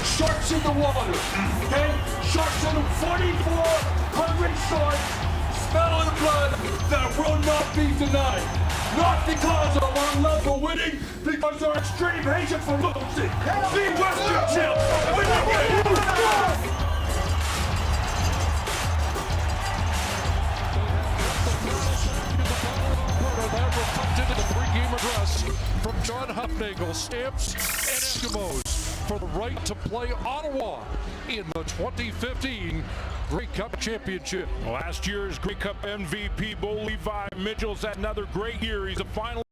Sharks in the water, okay? Sharks in the 4,400 sharks, smelling blood that will not be denied. Not because of our love for winning, because our extreme hatred for losing. The Western champs, winning it! That reflected in the pregame address from John Hufnagel, Stamps and Eskimos for the right to play Ottawa in the 2015 Grey Cup Championship. Last year's Grey Cup MVP, Levi Mitchell's had another great year. He's a final.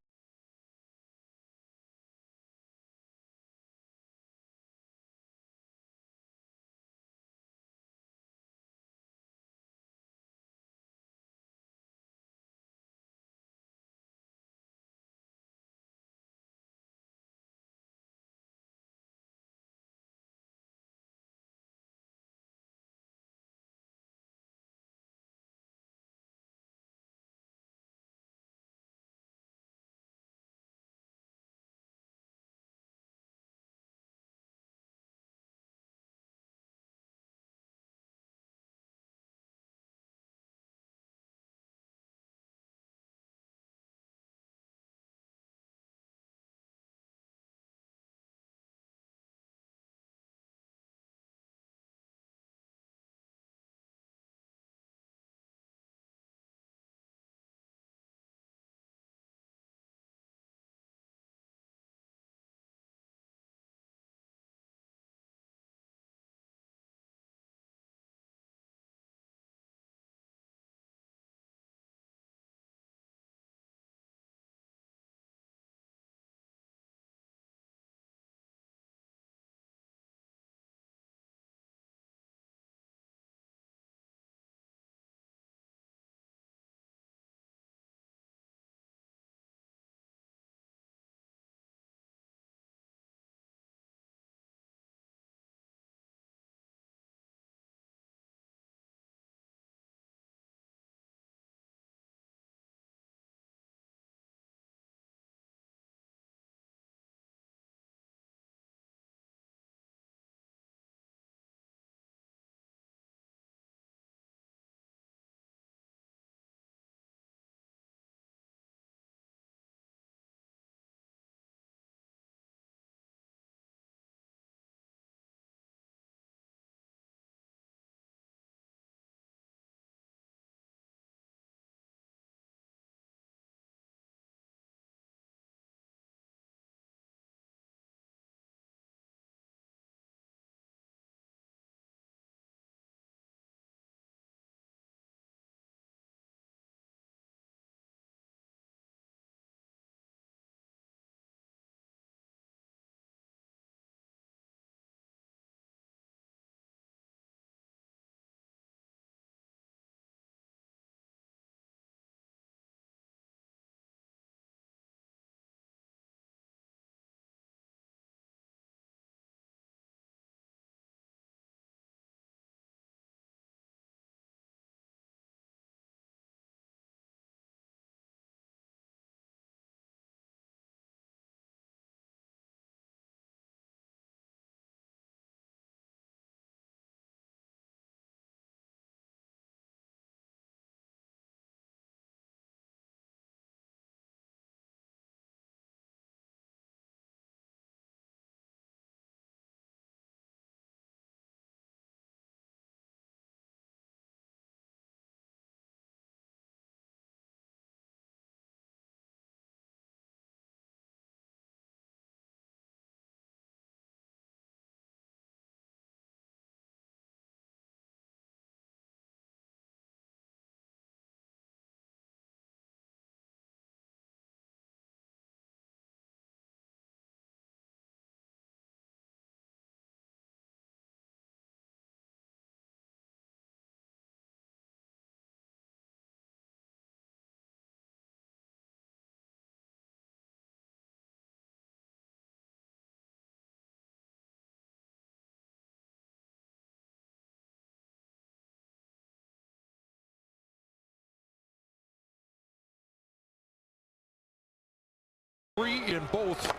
Three in both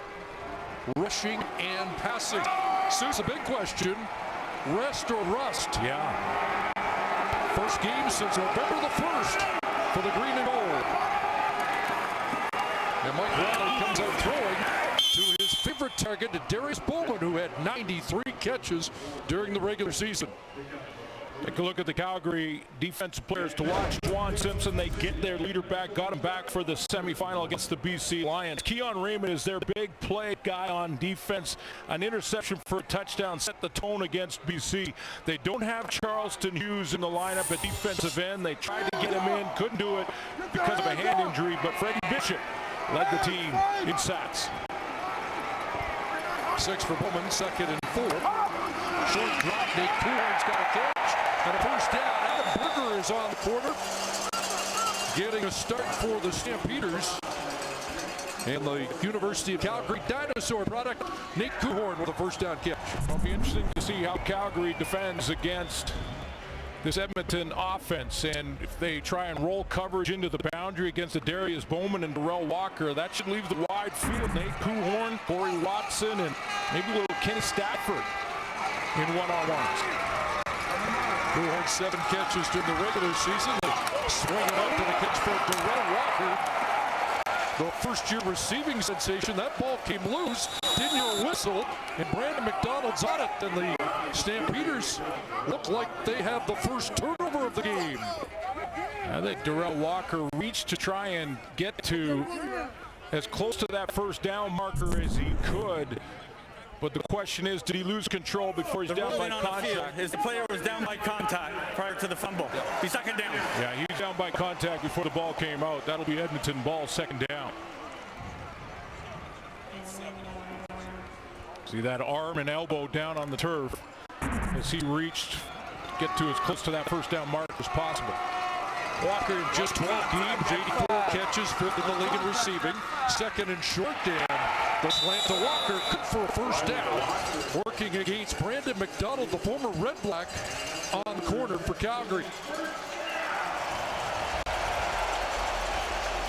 rushing and passing. Sue's a big question. Rest or rust? Yeah. First game since November the 1st for the green and gold. And Mike Riley comes out throwing to his favorite target, Adarius Bowman, who had 93 catches during the regular season. Take a look at the Calgary defensive players to watch. Juan Simpson, they get their leader back, got him back for the semifinal against the BC Lions. Keon Raymond is their big play guy on defense. An interception for a touchdown set the tone against BC. They don't have Charleston Hughes in the lineup at defensive end. They tried to get him in, couldn't do it because of a hand injury, but Freddie Bishop led the team in sacks. 6 for Bowman, 2nd and 4. Short drop, Nate Cool's got a catch. And a first down. Adam Berger is on the corner. Getting a start for the Stampeders. And the University of Calgary Dinosaur product, Nate Coolhorn with a first down catch. It'll be interesting to see how Calgary defends against this Edmonton offense. And if they try and roll coverage into the boundary against Adarius Bowman and Derel Walker, that should leave the wide field. Nate Coolhorn, Corey Watson, and maybe a little Kenny Stafford in one-on-ones. Coolhorn 7 catches during the regular season. They swing it out to the catch for Derel Walker. The first-year receiving sensation. That ball came loose. Didn't hear a whistle, and Brandon McDonald's on it. And the Stampeders look like they have the first turnover of the game. I think Derel Walker reached to try and get to as close to that first down marker as he could. But the question is, did he lose control before he's down by contact? His player was down by contact prior to the fumble. He's second down. Yeah, he's down by contact before the ball came out. That'll be Edmonton ball, second down. See that arm and elbow down on the turf as he reached to get to as close to that first down mark as possible. Walker in just 12 games, 84 catches, 5th in the league in receiving. 2nd and short, and the slant to Walker, good for a first down. Working against Brandon McDonald, the former Red Black, on the corner for Calgary.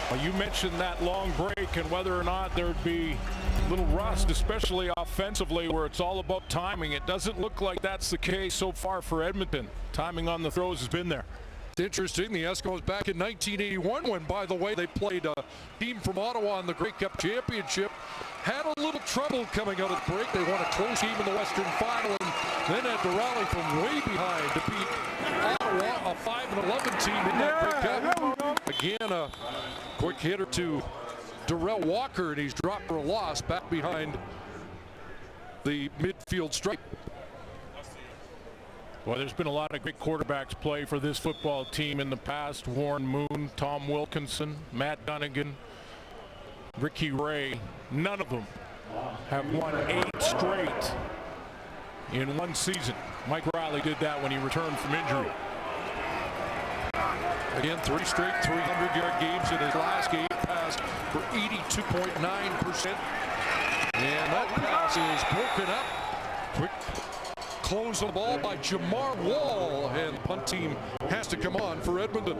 Well, you mentioned that long break and whether or not there'd be a little rust, especially offensively, where it's all about timing. It doesn't look like that's the case so far for Edmonton. Timing on the throws has been there. It's interesting, the Eskimos back in 1981, when, by the way, they played a team from Ottawa in the Grey Cup Championship, had a little trouble coming out of the break. They won a close game in the Western Final and then had to rally from way behind to beat Ottawa, a 5-11 team in that Grey Cup. Again, a quick hitter to Derel Walker, and he's dropped for a loss back behind the midfield stripe. Well, there's been a lot of great quarterbacks play for this football team in the past. Warren Moon, Tom Wilkinson, Matt Dunnigan, Ricky Ray. None of them have won 8 straight in one season. Mike Riley did that when he returned from injury. Again, 3 straight 300-yard games in his last game. Passed for 82.9%. And that pass is broken up. Quick close on the ball by Jamar Wall, and the punt team has to come on for Edmonton.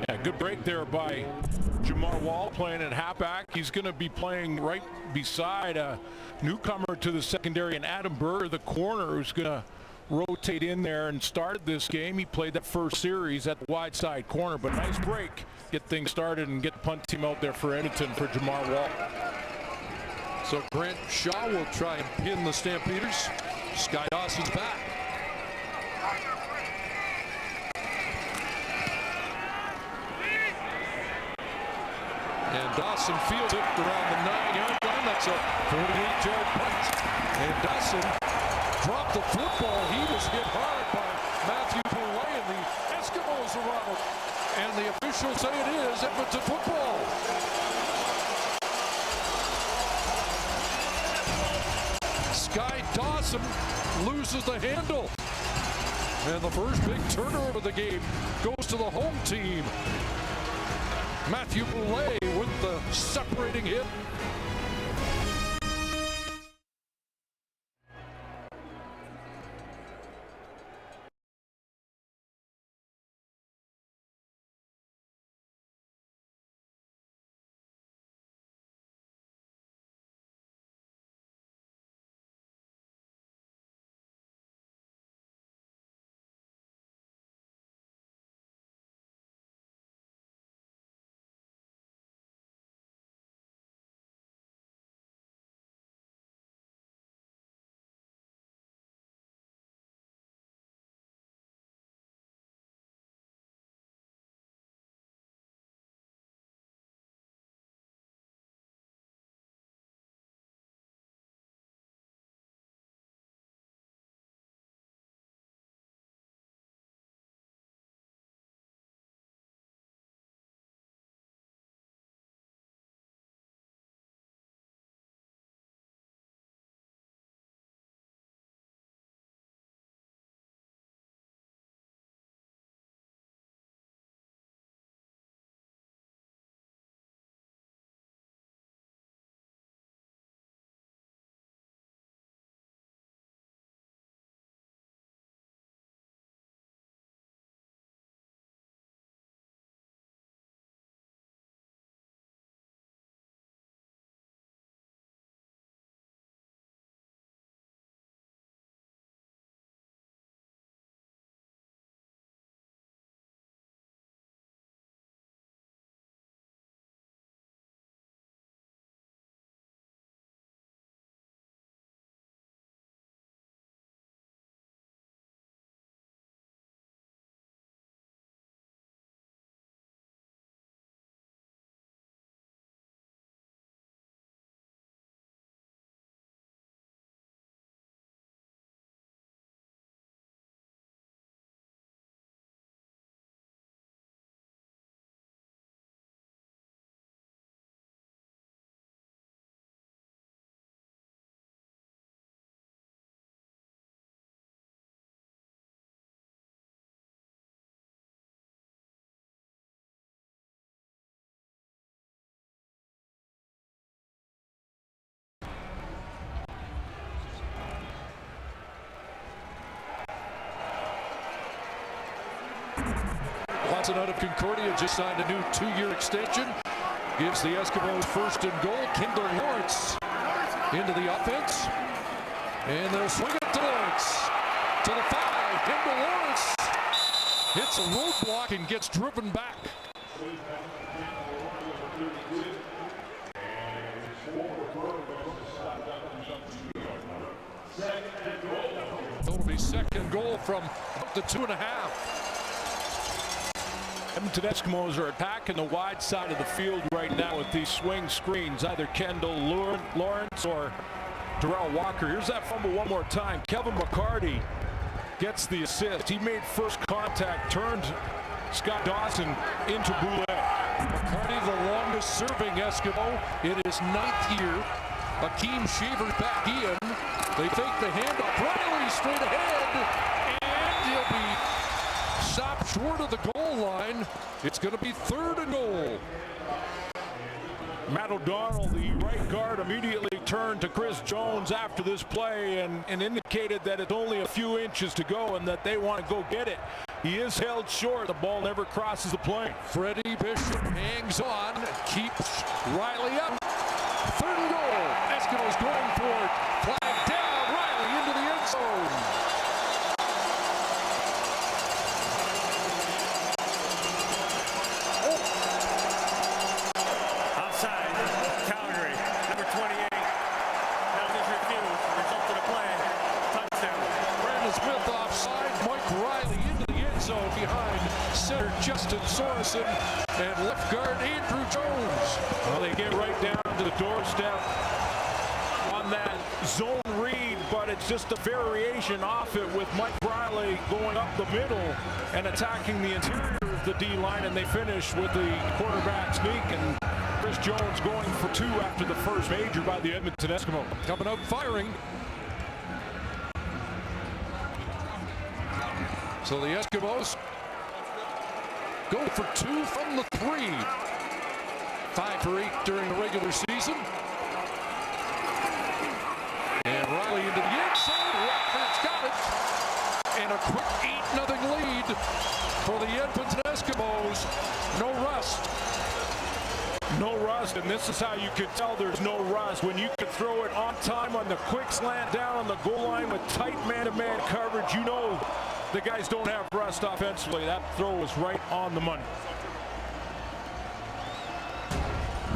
Yeah, good break there by Jamar Wall, playing at halfback. He's going to be playing right beside a newcomer to the secondary, and Adam Burr, the corner, who's going to rotate in there and started this game. He played that first series at the wide side corner, but nice break. Get things started and get the punt team out there for Edmonton for Jamar Wall. So Grant Shaw will try and pin the Stampeders. Sky Dawson's back. And Dawson fields it around the 9-yard line. That's a 48-yard punt. And Dawson dropped the football. He was hit hard by Matthew Boulay, and the Eskimos are on it. And the officials say it is Edmonton football. Sky Dawson loses the handle. And the first big turnover of the game goes to the home team. Matthew Boulay with the separating hit. Watson out of Concordia just signed a new 2-year extension. Gives the Eskimos first and goal. Kendall Lawrence into the offense. And they'll swing it to Lawrence. To the 5. Kendall Lawrence hits a roadblock and gets driven back. It'll be second goal from up to 2.5. Edmonton Eskimos are attacking the wide side of the field right now with these swing screens. Either Kendall Lawrence or Derel Walker. Here's that fumble one more time. Kevin McCarty gets the assist. He made first contact, turned Scott Dawson into Boulet. McCarty, the longest serving Eskimo in his 9th year. Akeem Shaver back in. They fake the handoff. Riley straight ahead. And he'll be stopped short of the goal line. It's going to be 3rd and goal. Matt O'Donnell, the right guard, immediately turned to Chris Jones after this play and indicated that it's only a few inches to go and that they want to go get it. He is held short. The ball never crosses the plane. Freddie Bishop hangs on, keeps Riley up. 3rd and goal. Eskimos going for it. Flag down. Riley into the end zone. Calgary, number 28. Penalties refused. Result of the play. Touchdown. Brandon Smith offside. Mike Riley into the end zone behind center Justin Sorensen and left guard Andrew Jones. Well, they get right down to the doorstep on that zone read, but it's just a variation off it with Mike Riley going up the middle and attacking the interior of the D-line, and they finish with the quarterback sneak and Chris Jones going for 2 after the first major by the Edmonton Eskimos. Coming out firing. So the Eskimos go for 2 from the 3. 5 for 8 during the regular season. And Riley into the end zone. Rockford's got it. And a quick 8-0 lead for the Edmonton Eskimos. No rust. No rust, and this is how you could tell there's no rust. When you can throw it on time on the quick slant down on the goal line with tight man-to-man coverage, you know the guys don't have rust offensively. That throw was right on the money.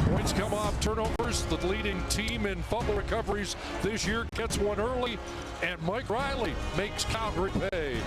Points come off turnovers. The leading team in fumble recoveries this year gets one early, and Mike Riley makes Calgary pay.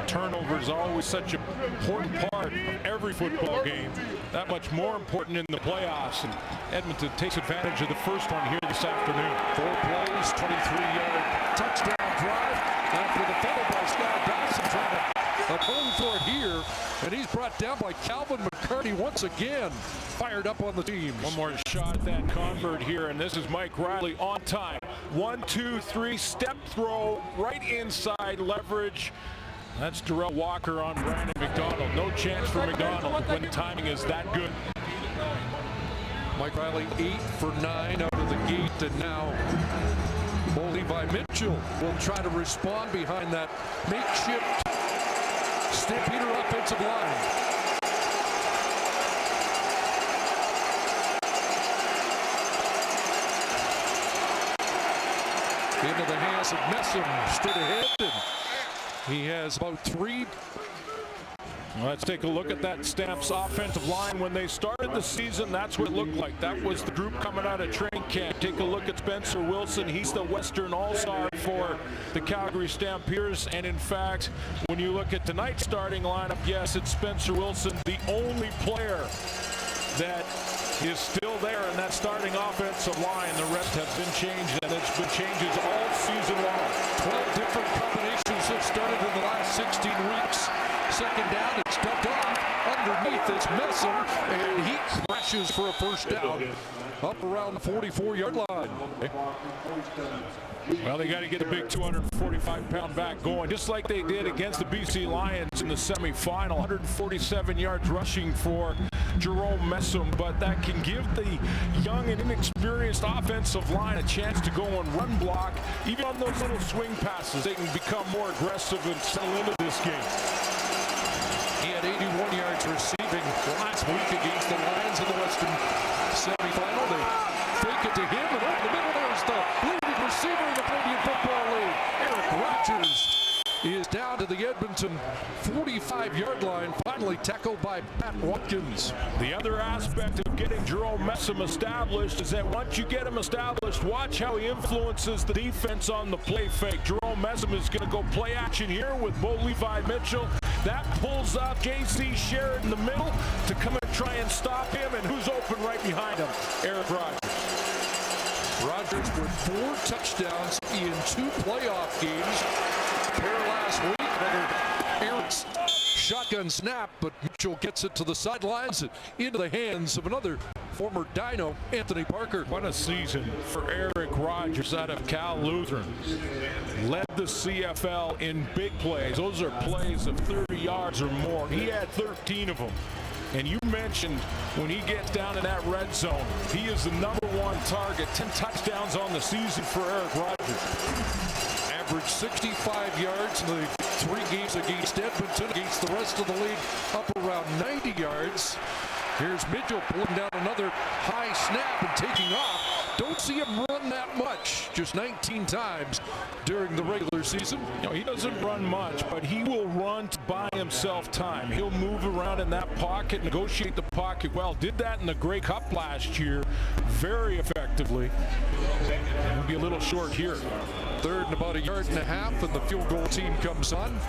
Turnover is always such an important part of every football game. That much more important in the playoffs. And Edmonton takes advantage of the first one here this afternoon. 4 plays, 23-yard touchdown drive. After the fumble by Scott Dawson, trying to home for it here. And he's brought down by Calvin McCarty once again. Fired up on the team. One more shot at that convert here, and this is Mike Riley on time. 1, 2, 3, step throw, right inside leverage. That's Derel Walker on Brandon McDonald. No chance for McDonald when the timing is that good. Mike Riley 8 for 9 out of the gate, and now Levi Mitchell will try to respond behind that makeshift Stampeder offensive line. Into the hands of Messam, stood ahead, and he has about 3. Let's take a look at that Stamps offensive line. When they started the season, that's what it looked like. That was the group coming out of training camp. Take a look at Spencer Wilson. He's the Western All-Star for the Calgary Stampeders. And in fact, when you look at tonight's starting lineup, yes, it's Spencer Wilson, the only player that is still there in that starting offensive line. The rest have been changed, and it's been changes all season long. 12 different combinations have started in the last 16 weeks. Second down, it's dumped off. Underneath, it's Messam, and he crashes for a first down up around the 44-yard line. Well, they got to get a big 245-pound back going, just like they did against the BC Lions in the semifinal. 147 yards rushing for Jerome Messam, but that can give the young and inexperienced offensive line a chance to go and run block. Even on those little swing passes, they can become more aggressive and settle into this game. He had 81 yards receiving last week against the Lions in the Western semifinal. They fake it to him, and over the middle there's the leading receiver in the Canadian Football League. Eric Rogers is down to the Edmonton 45-yard line, finally tackled by Pat Watkins. The other aspect of getting Jerome Messam established is that once you get him established, watch how he influences the defense on the play fake. Jerome Messam is going to go play action here with Levi Mitchell. That pulls up KC Sherrod in the middle to come and try and stop him, and who's open right behind him? Eric Rogers. Rogers with 4 touchdowns in 2 playoff games. Pierre last week, another Eric's shotgun snap, but Mitchell gets it to the sidelines and into the hands of another former Dino, Anthony Parker. What a season for Eric Rogers out of Cal Lutheran. Led the CFL in big plays. Those are plays of 30 yards or more. He had 13 of them. And you mentioned when he gets down in that red zone, he is the #1 target. 10 touchdowns on the season for Eric Rogers. Averaged 65 yards in the 3 games against Edmonton. Against the rest of the league, up around 90 yards. Here's Mitchell pulling down another high snap and taking off. Don't see him run that much, just 19 times during the regular season. You know, he doesn't run much, but he will run to buy himself time. He'll move around in that pocket, negotiate the pocket well. Did that in the Grey Cup last year very effectively. He'll be a little short here. 3rd and about 1.5 yards, and the field goal team comes on.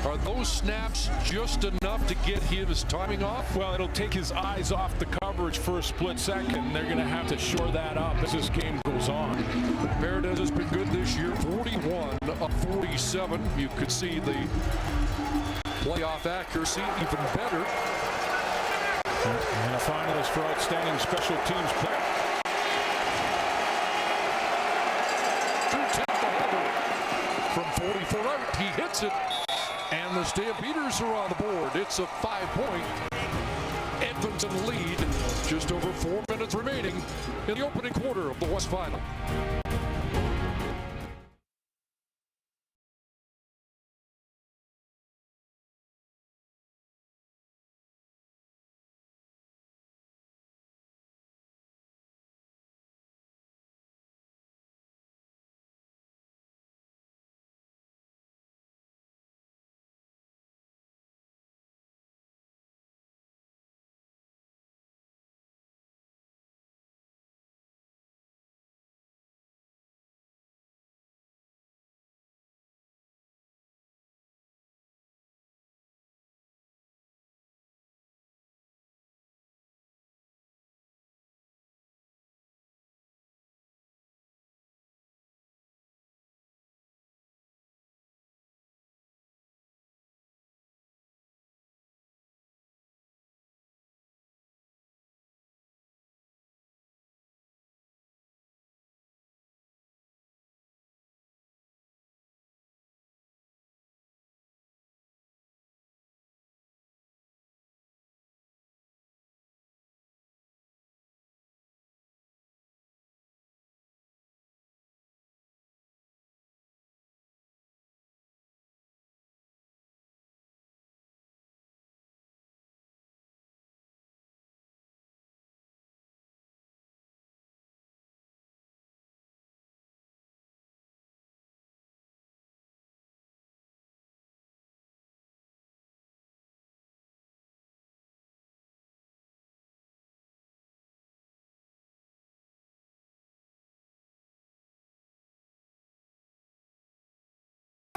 Are those snaps just enough to get his timing off? Well, it'll take his eyes off the coverage for a split second. They're going to have to shore that up as this game goes on. Paradise has been good this year, 41 of 47. You could see the playoff accuracy even better. And a finalist for outstanding special teams play. From 44 out, he hits it. And the Stampeders are on the board. It's a 5-point Edmonton lead. Just over 4 minutes remaining in the opening quarter of the West Final.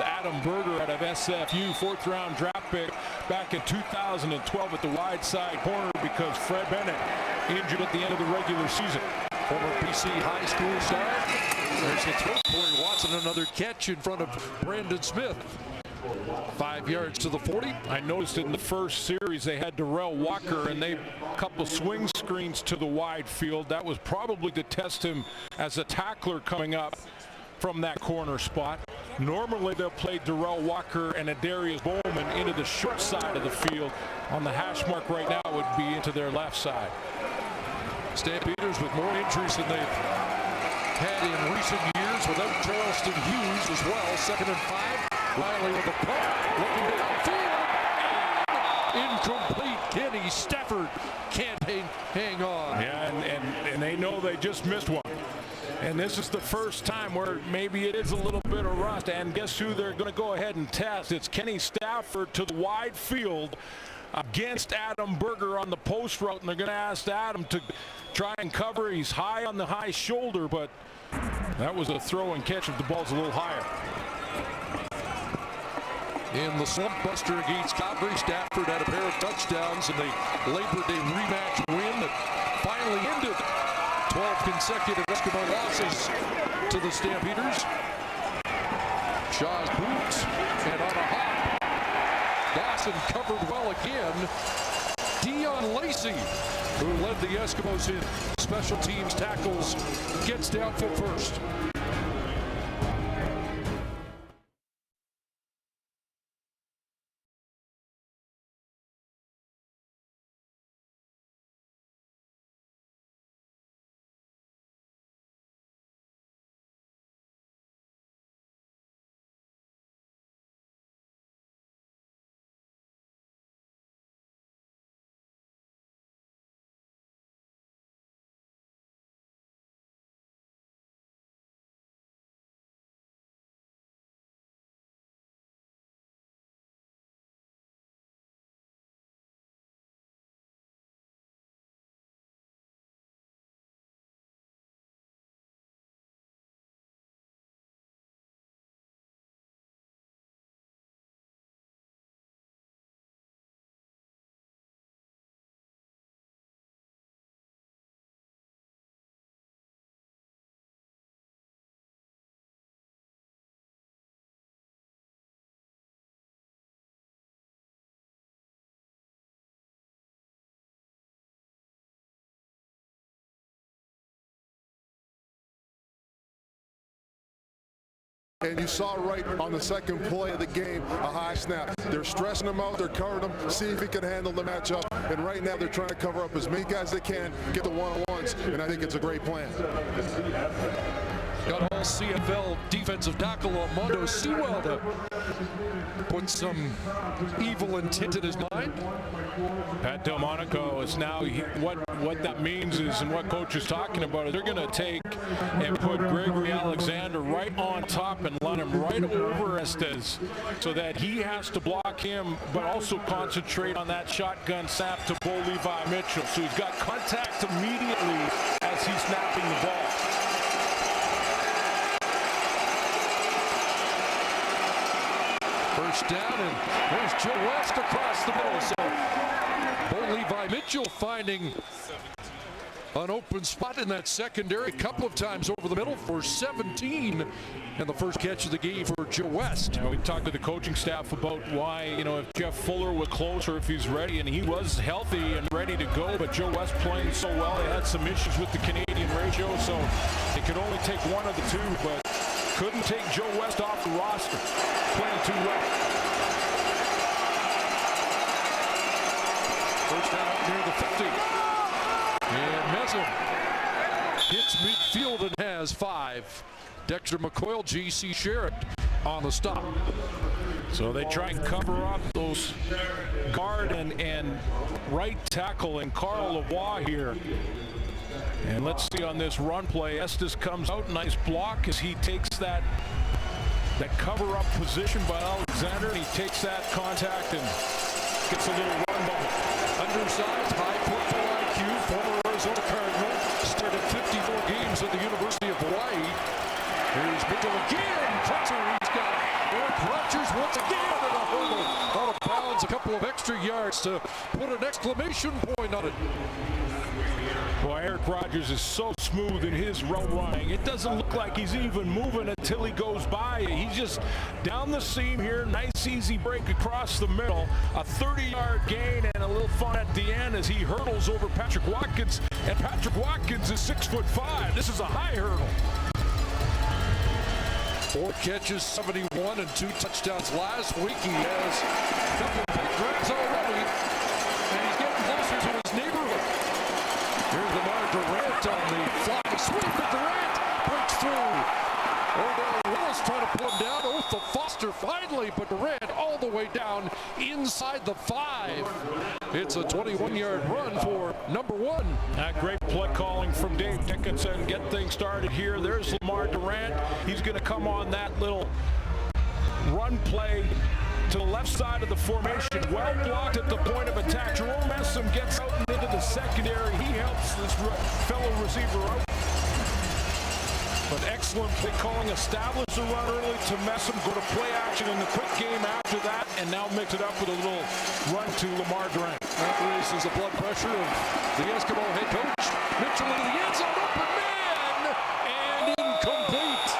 Adam Berger out of SFU, fourth-round draft pick back in 2012 at the wide side corner because Fred Bennett injured at the end of the regular season. Former BC High School star. There's the throw. Corey Watson, another catch in front of Brandon Smith. 5 yards to the 40. I noticed in the first series they had Derel Walker and they couple swing screens to the wide field. That was probably to test him as a tackler coming up from that corner spot. Normally they'll play Derel Walker and Adarius Bowman into the short side of the field. On the hash mark right now would be into their left side. Stampeders with more injuries than they've had in recent years without Charleston Hughes as well. 2nd and 5. Riley with the punt, looking downfield. Incomplete. Kenny Stafford can't hang on. Yeah, and they know they just missed one. And this is the first time where maybe it is a little bit of rust. And guess who they're going to go ahead and test? It's Kenny Stafford to the wide field against Adam Berger on the post route. And they're going to ask Adam to try and cover. He's high on the high shoulder, but that was a throw and catch if the ball's a little higher. In the slump buster against Calgary, Stafford had a pair of touchdowns in the Labor Day rematch win that finally ended 12 consecutive Eskimo losses to the Stampeders. Shaw's boots and on a hop. Dawson covered well again. Dion Lacey, who led the Eskimos in special teams tackles, gets down for first. And you saw right on the second play of the game, a high snap. They're stressing him out, they're covering him, see if he can handle the matchup. And right now they're trying to cover up as many guys as they can, get the one-on-ones, and I think it's a great plan. Got all CFL defensive tackle Armando Sewell to put some evil intent in his mind. Pat Delmonico is now, what that means is, and what coach is talking about, is they're going to take and put Gregory Alexander right on top and line him right over Estes so that he has to block him, but also concentrate on that shotgun snap to Bo Levi Mitchell. So he's got contact immediately as he's snapping the ball. First down, and there's Joe West across the middle. So Bo Levi Mitchell finding an open spot in that secondary a couple of times over the middle for 17, and the first catch of the game for Joe West. We talked to the coaching staff about why, if Jeff Fuller was closer, if he's ready, and he was healthy and ready to go, but Joe West playing so well. They had some issues with the Canadian ratio, so they could only take one of the two, but couldn't take Joe West off the roster. Playing too well. First down up near the 50. And Mezza hits midfield and has 5. Dexter McCoyle, G.C. Sherritt on the stop. So they try and cover up those guard and right tackle and Carl Lavoie here. And let's see on this run play. Estes comes out, nice block as he takes that cover-up position by Alexander, and he takes that contact and gets a little run bubble. Undersized, high football IQ, former Arizona Cardinal, started 54 games at the University of Hawaii. Here's Mitchell again. Crosser, he's got Eric once again in a hurdle. Out of bounds, a couple of extra yards to put an exclamation point on it. Boy, Eric Rogers is so smooth in his route running. It doesn't look like he's even moving until he goes by you. He's just down the seam here. Nice, easy break across the middle. A 30-yard gain and a little fun at the end as he hurdles over Patrick Watkins. And Patrick Watkins is 6'5". This is a high hurdle. 4 catches, 71, and 2 touchdowns last week. He has a couple of big grabs already, and he's getting closer to his neighborhood. Here's Lamar Durant on the fly sweep, and Durant breaks through. Odell Willis trying to pull him down. Otha Foster finally, but Durant all the way down inside the 5. It's a 21-yard run for number 1. Great play calling from Dave Dickinson. Get things started here. There's Lamar Durant. He's going to come on that little run play to the left side of the formation. Well blocked at the point of attack. Jerome Messam gets out and into the secondary. He helps this fellow receiver out. But excellent play calling. Establish a run early to Messam. Go to play action in the quick game after that. And now mix it up with a little run to Lamar Durant. That raises the blood pressure of the Eskimo head coach. Mitchell into the end zone. Open man. And incomplete.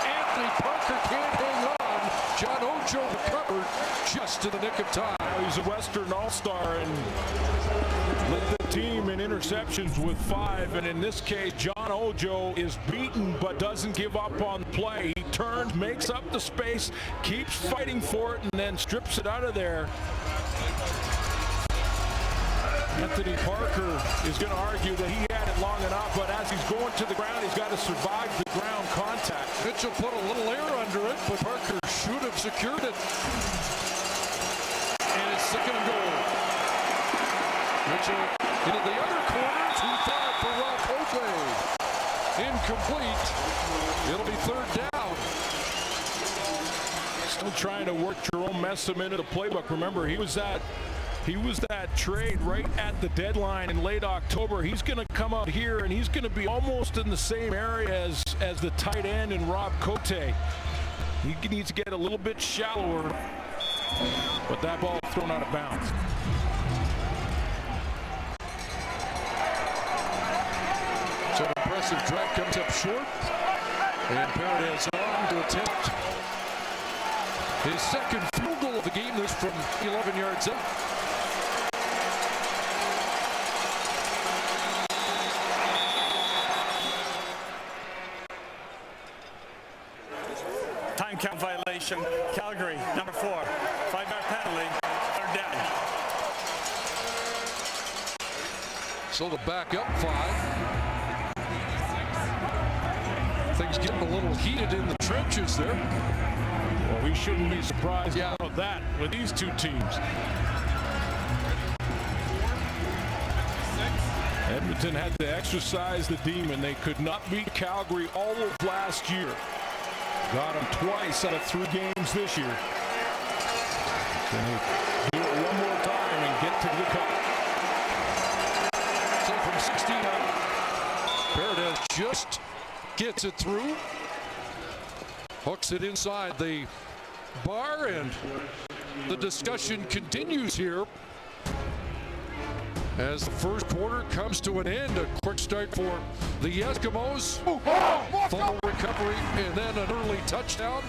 Anthony Parker can't hang on. John Ojo recovered just in the nick of time. He's a Western All-Star and led the team in interceptions with 5. And in this case, John Ojo is beaten but doesn't give up on the play. He turns, makes up the space, keeps fighting for it, and then strips it out of there. Anthony Parker is going to argue that he had it long enough, but as he's going to the ground, he's got to survive the ground contact. Mitchell put a little air under it, but Parker should have secured it. And it's 2nd and goal. Mitchell into the other corner, too far for Lavertu. Incomplete. It'll be 3rd down. Still trying to work Jerome Messam into the playbook. Remember, he was that trade right at the deadline in late October. He's going to come out here and he's going to be almost in the same area as the tight end and Rob Cote. He needs to get a little bit shallower, but that ball thrown out of bounds. So an impressive drive comes up short, and Pierre is on to attempt his 2nd field goal of the game. This from 11 yards out. Time count violation. Calgary, number 4. 5-yard penalty. 3rd down. So the back up 5. Things getting a little heated in the trenches there. Well, we shouldn't be surprised about that with these two teams. Edmonton had to exercise the demon. They could not beat Calgary all of last year. Got them twice out of 3 games this year. Can they do it one more time and get to the cup? So from 16 out, Paradise just gets it through. Hooks it inside the bar, and the discussion continues here as the first quarter comes to an end. A quick start for the Eskimos. Fumble recovery and then an early touchdown.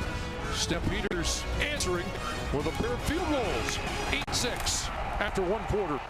Stampeders answering with a pair of field goals. 8-6 after 1 quarter.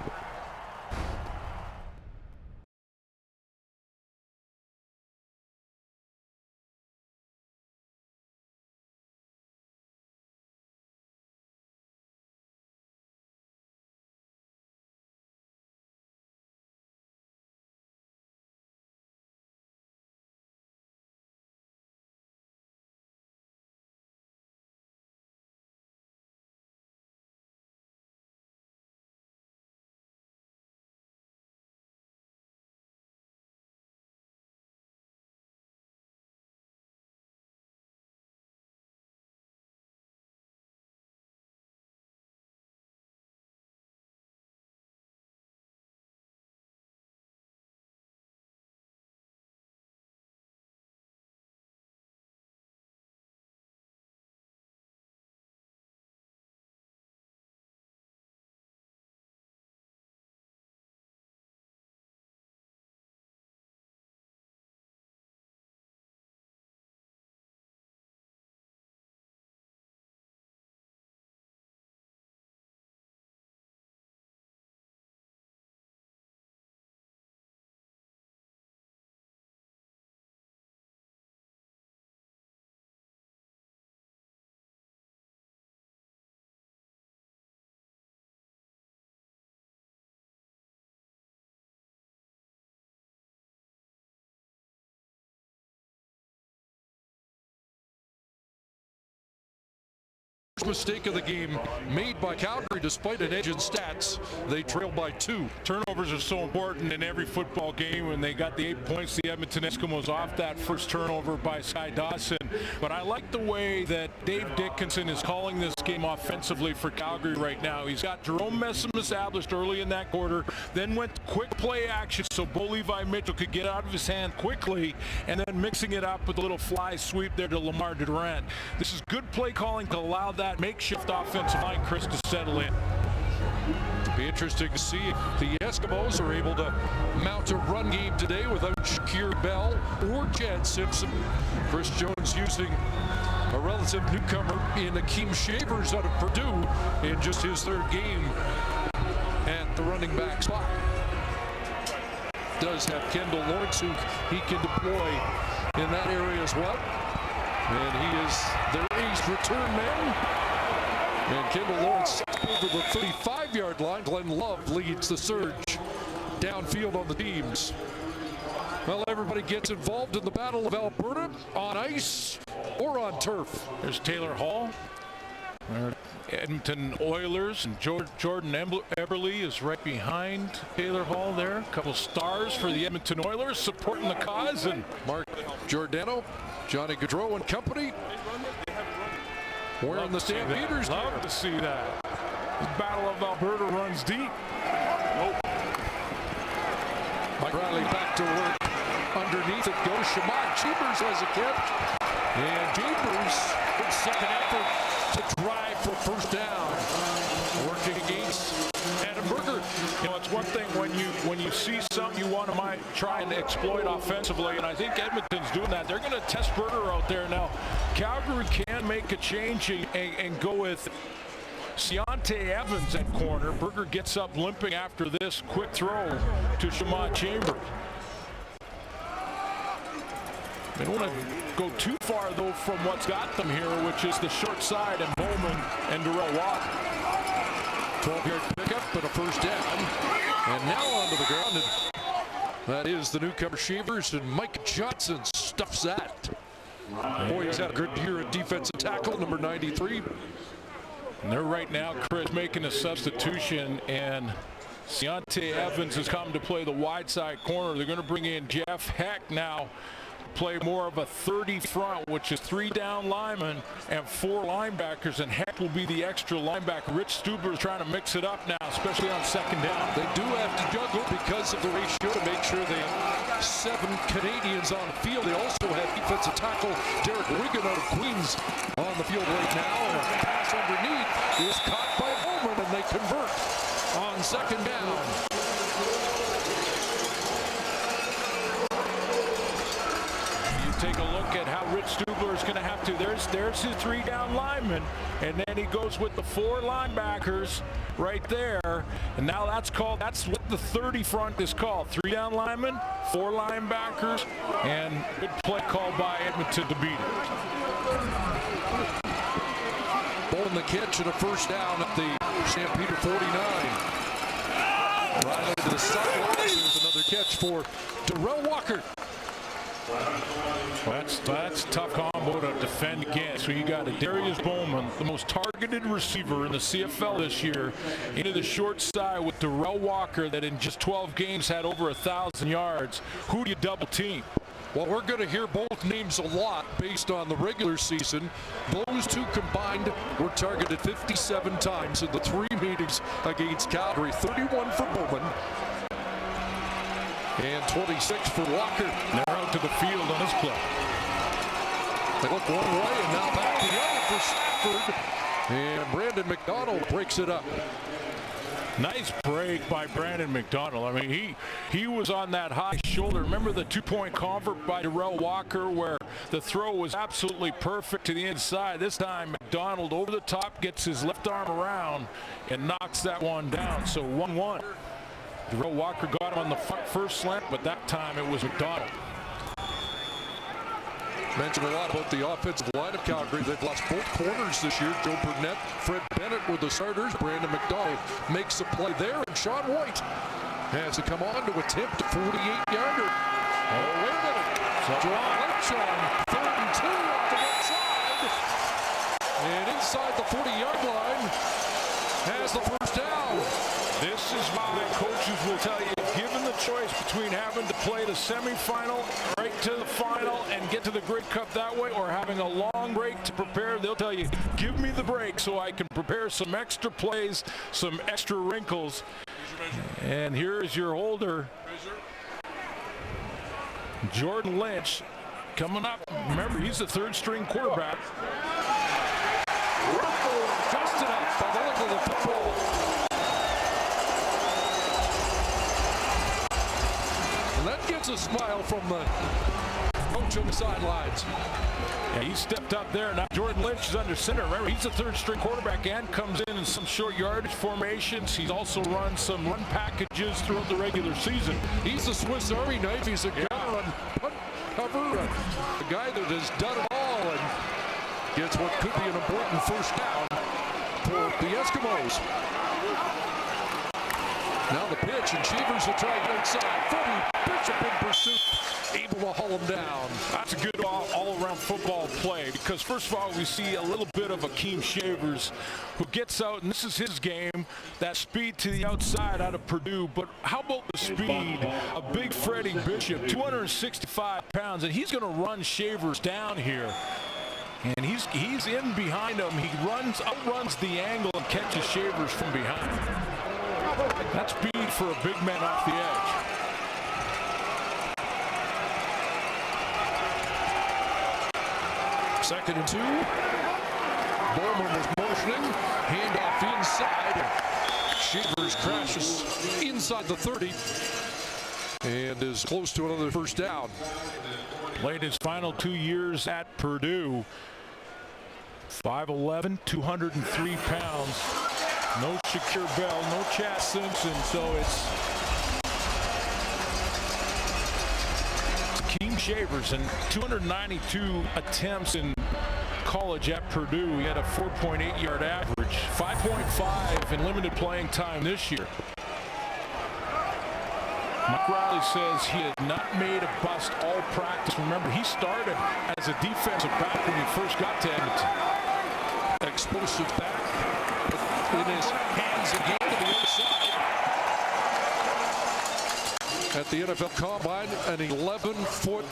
mistake of the game made by Calgary despite an edge in stats. They trail by 2. Turnovers are so important in every football game, and they got the 8 points. The Edmonton Eskimos off that first turnover by Sky Dawson. But I like the way that Dave Dickinson is calling this game offensively for Calgary right now. He's got Jerome Messam established early in that quarter, then went quick play action so Levi Mitchell could get out of his hand quickly, and then mixing it up with a little fly sweep there to Lamar Durant. This is good play calling to allow that makeshift offensive line, Chris, to settle in. It'll be interesting to see if the Eskimos are able to mount a run game today without Shakir Bell or Chad Simpson. Chris Jones using a relative newcomer in Akeem Shavers out of Purdue in just his 3rd game at the running back spot. Does have Kendall Lawrence who he can deploy in that area as well. And he is their ace return man. And Kendall Lawrence over the 35-yard line. Glenn Love leads the surge downfield on the teams. Well, everybody gets involved in the Battle of Alberta on ice or on turf. There's Taylor Hall. Edmonton Oilers and Jordan Eberle is right behind Taylor Hall there. A couple stars for the Edmonton Oilers supporting the cause. And Mark Giordano, Johnny Gaudreau and company wearing the Stampeders. Love to see that. The Battle of Alberta runs deep. Mike Riley back to work. Underneath it goes Shamar. Chambers has a catch. And Chambers, good second effort to drive for first down. Working against Adam Berger. You know, it's one thing when you see something you want to try and exploit offensively, and I think Edmonton's doing that. They're going to test Berger out there now. Calgary can make a change and go with Ciante Evans at corner. Berger gets up limping after this quick throw to Shamar Chambers. They don't want to go too far, though, from what's got them here, which is the short side, and Bowman and Derel walk. 12-yard pickup, but a first down. And now onto the ground. And that is the newcomer Shavers, and Mike Johnson stuffs that. Boy, he's had a good year at defensive tackle, number 93. And they're right now, Chris, making a substitution, and Ciante Evans has come to play the wide side corner. They're going to bring in Jeff Heck now. Play more of a 30 front, which is 3 down linemen and 4 linebackers, and Heck will be the extra linebacker. Rich Stubler is trying to mix it up now, especially on second down. They do have to juggle because of the ratio to make sure they have 7 Canadians on the field. They also have defensive tackle Derek Regan out of Queens on the field right now, and a pass underneath is caught by Bowman, and they convert on second down. Take a look at how Rich Stubler is going to have to. There's his 3 down lineman, and then he goes with the 4 linebackers right there. And now that's what the 30 front is called. 3 down linemen, 4 linebackers, and good play call by Edmonton to beat it. Bowman the catch and a first down at the Stampeder 49. Right over to the sideline. There's another catch for Derel Walker. That's a tough combo to defend against. So you got Adarius Bowman, the most targeted receiver in the CFL this year, into the short side with Derel Walker that in just 12 games had over 1,000 yards. Who do you double team? Well, we're going to hear both names a lot based on the regular season. Those two combined were targeted 57 times in the 3 meetings against Calgary. 31 for Bowman and 26 for Walker. They're out to the field on this play. They look one way and now back the other for Stafford. And Brandon McDonald breaks it up. Nice break by Brandon McDonald. I mean, he was on that high shoulder. Remember the 2-point convert by Derel Walker where the throw was absolutely perfect to the inside. This time McDonald over the top gets his left arm around and knocks that one down. So 1-1. Derel Walker got him on the first slant, but that time it was McDonald. Mentioned a lot about the offensive line of Calgary. They've lost both corners this year. Joe Burnett, Fred Bennett were the starters. Brandon McDonald makes a play there, and Sean White has to come on to attempt a 48-yarder. Oh, wait a minute. So John Lynch on 3rd and 2 off the right side. And inside the 40-yard line, has the first down. This is why the coaches will tell you, given the choice between having to play the semifinal right to the final and get to the Grey Cup that way, or having a long break to prepare, they'll tell you, give me the break so I can prepare some extra plays, some extra wrinkles. And here's your holder, Jordan Lynch, coming up. Remember, he's the third-string quarterback. Just enough by the leg of the football. And that gets a smile from the coach on the sidelines. Yeah, he stepped up there. Now Jordan Lynch is under center. Remember, he's a third-string quarterback and comes in some short yardage formations. He's also run some run packages throughout the regular season. He's a Swiss Army knife. He's a gunner on punt cover. A guy that has done it all and gets what could be an important first down for the Eskimos. Now the pitch, and Chevers will try it outside. Freddie Bishop in pursuit, able to haul him down. That's a good all-around football play, because first of all, we see a little bit of Akeem Shavers, who gets out, and this is his game, that speed to the outside out of Purdue. But how about the speed of big Freddie Bishop, 265 pounds, and he's going to run Shavers down here. And he's in behind him. He outruns the angle and catches Shavers from behind. That's speed for a big man off the edge. Second and 2. Bowman was motioning. Handoff inside. Shavers crashes inside the 30 and is close to another first down. Played his final 2 years at Purdue. 5'11", 203 pounds. No Shaquille Bell, no Chad Simpson, so it's Akeem Shavers, and 292 attempts in college at Purdue. He had a 4.8-yard average, 5.5 in limited playing time this year. Mike Riley says he had not made a bust all practice. Remember, he started as a defensive back when he first got to Edmonton. Explosive back in his hands again to the other side. At the NFL Combine, an 11-foot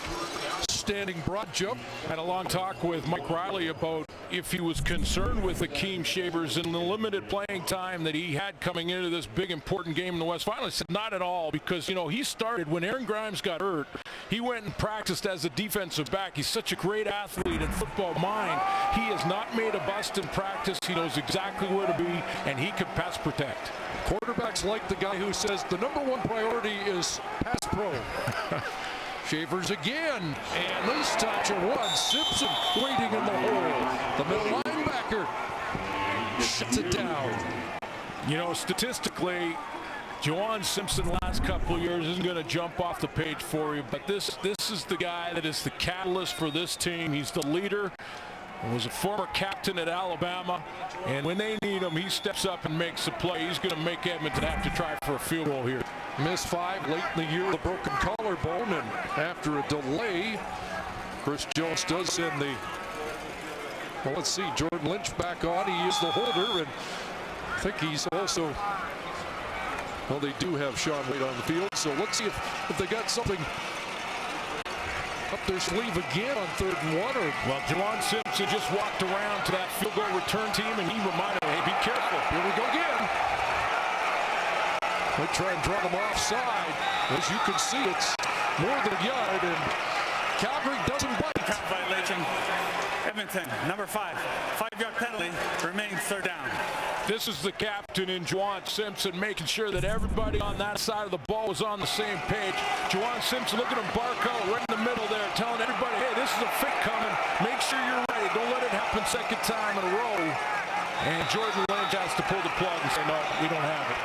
standing broad jump. Had a long talk with Mike Riley about if he was concerned with Akeem Shavers in the limited playing time that he had coming into this big important game in the West Final. He said not at all, because, you know, he started when Aaron Grimes got hurt. He went and practiced as a defensive back. He's such a great athlete and football mind. He has not made a bust in practice. He knows exactly where to be, and he can pass protect. Quarterbacks like the guy who says the #1 priority is pass pro. Shavers again, and this time to one. Simpson waiting in the hole. The middle linebacker shuts it down. You know, statistically, Juwan Simpson last couple of years isn't going to jump off the page for you, but this is the guy that is the catalyst for this team. He's the leader. He was a former captain at Alabama, and when they need him, he steps up and makes a play. He's going to make Edmonton have to try for a field goal here. Missed 5 late in the year, the broken collarbone, and after a delay, Chris Jones does send the, well, let's see, Jordan Lynch back on. He is the holder, and I think he's also, well, they do have Sean Wade on the field, so let's see if they got something up their sleeve again on 3rd and 1. Or, well, Juwan Simpson just walked around to that field goal return team, and he reminded them, hey, be careful. Here we go again. They try and draw them offside. As you can see, it's more than a yard, and Calgary doesn't bite. Count violation. Edmonton, number 5. 5-yard penalty, remaining 3rd down. This is the captain in Juwan Simpson, making sure that everybody on that side of the ball was on the same page. Juwan Simpson, look at him bark out right in the middle there, telling everybody, hey, this is a fit coming. Make sure you're ready. Don't let it happen second time in a row. And Jordan Lynch has to pull the plug and say, no, we don't have it.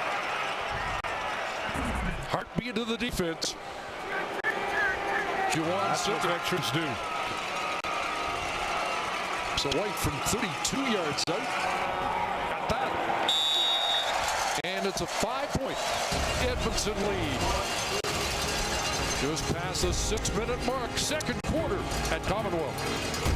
Heartbeat of the defense. Juwan That's what veterans do. So White from 32 yards out. Got that. And it's a 5-point Edmonton lead. Just past the 6-minute mark, 2nd quarter at Commonwealth.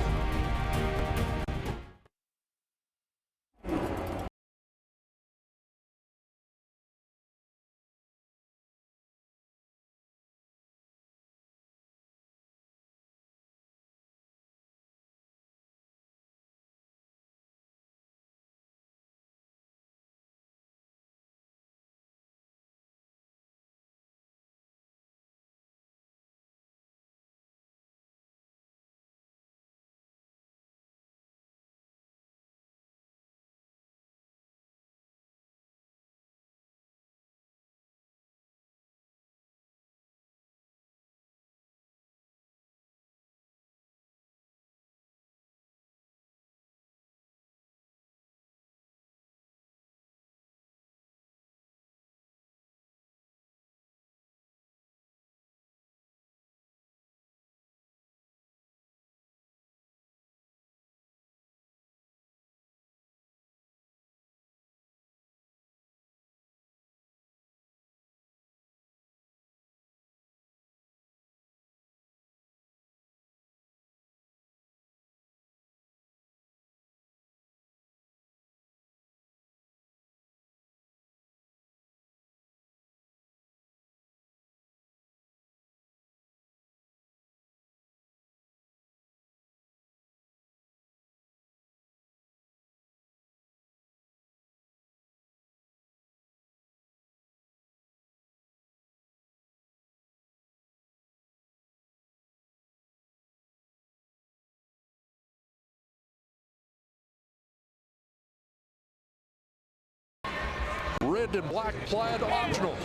red and black plaid optional.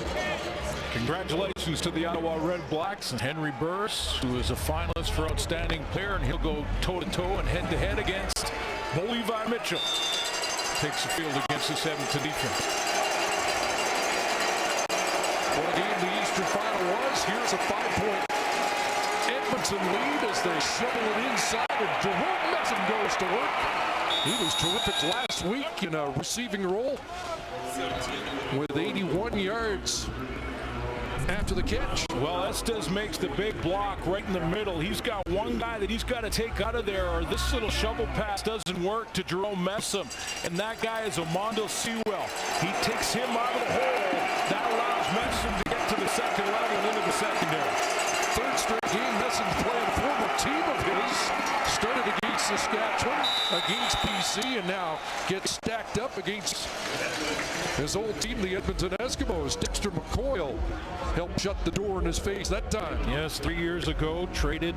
Congratulations to the Ottawa Red Blacks and Henry Burris, who is a finalist for Outstanding Player, and he'll go toe-to-toe and head-to-head against Levi Mitchell. Takes the field against this Edmonton defense. What a game the Eastern Final was. Here's a 5-point Edmonton lead as they shovel it inside, and Jerome Messon goes to work. He was terrific last week in a receiving role with 81 yards after the catch. Well, Estes makes the big block right in the middle. He's got one guy that he's got to take out of there, or this little shovel pass doesn't work to Jerome Messam, and that guy is Armando Sewell. He takes him out of the hole. That allows Messam to get to the second level into the secondary. Third straight game, Messam playing a former team of his. Started against Saskatchewan, against BC, and now gets stacked up against his old team, the Edmonton Eskimos. Dexter McCoyle helped shut the door in his face that time. Yes, 3 years ago, traded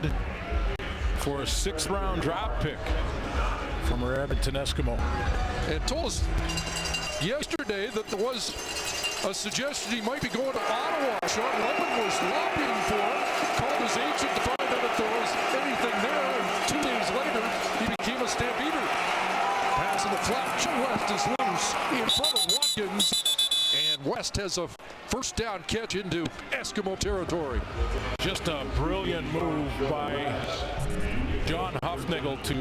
for a 6th-round draft pick from our Edmonton Eskimo. And told us yesterday that there was a suggestion he might be going to Ottawa. Sean Lemon was lobbying for him, called his agent to find out if there was anything there, and 2 days later, he became a Stampeder. Passing the flash, West is loose in front of Watkins, and West has a first down catch into Eskimo territory. Just a brilliant move by John Huffnagel to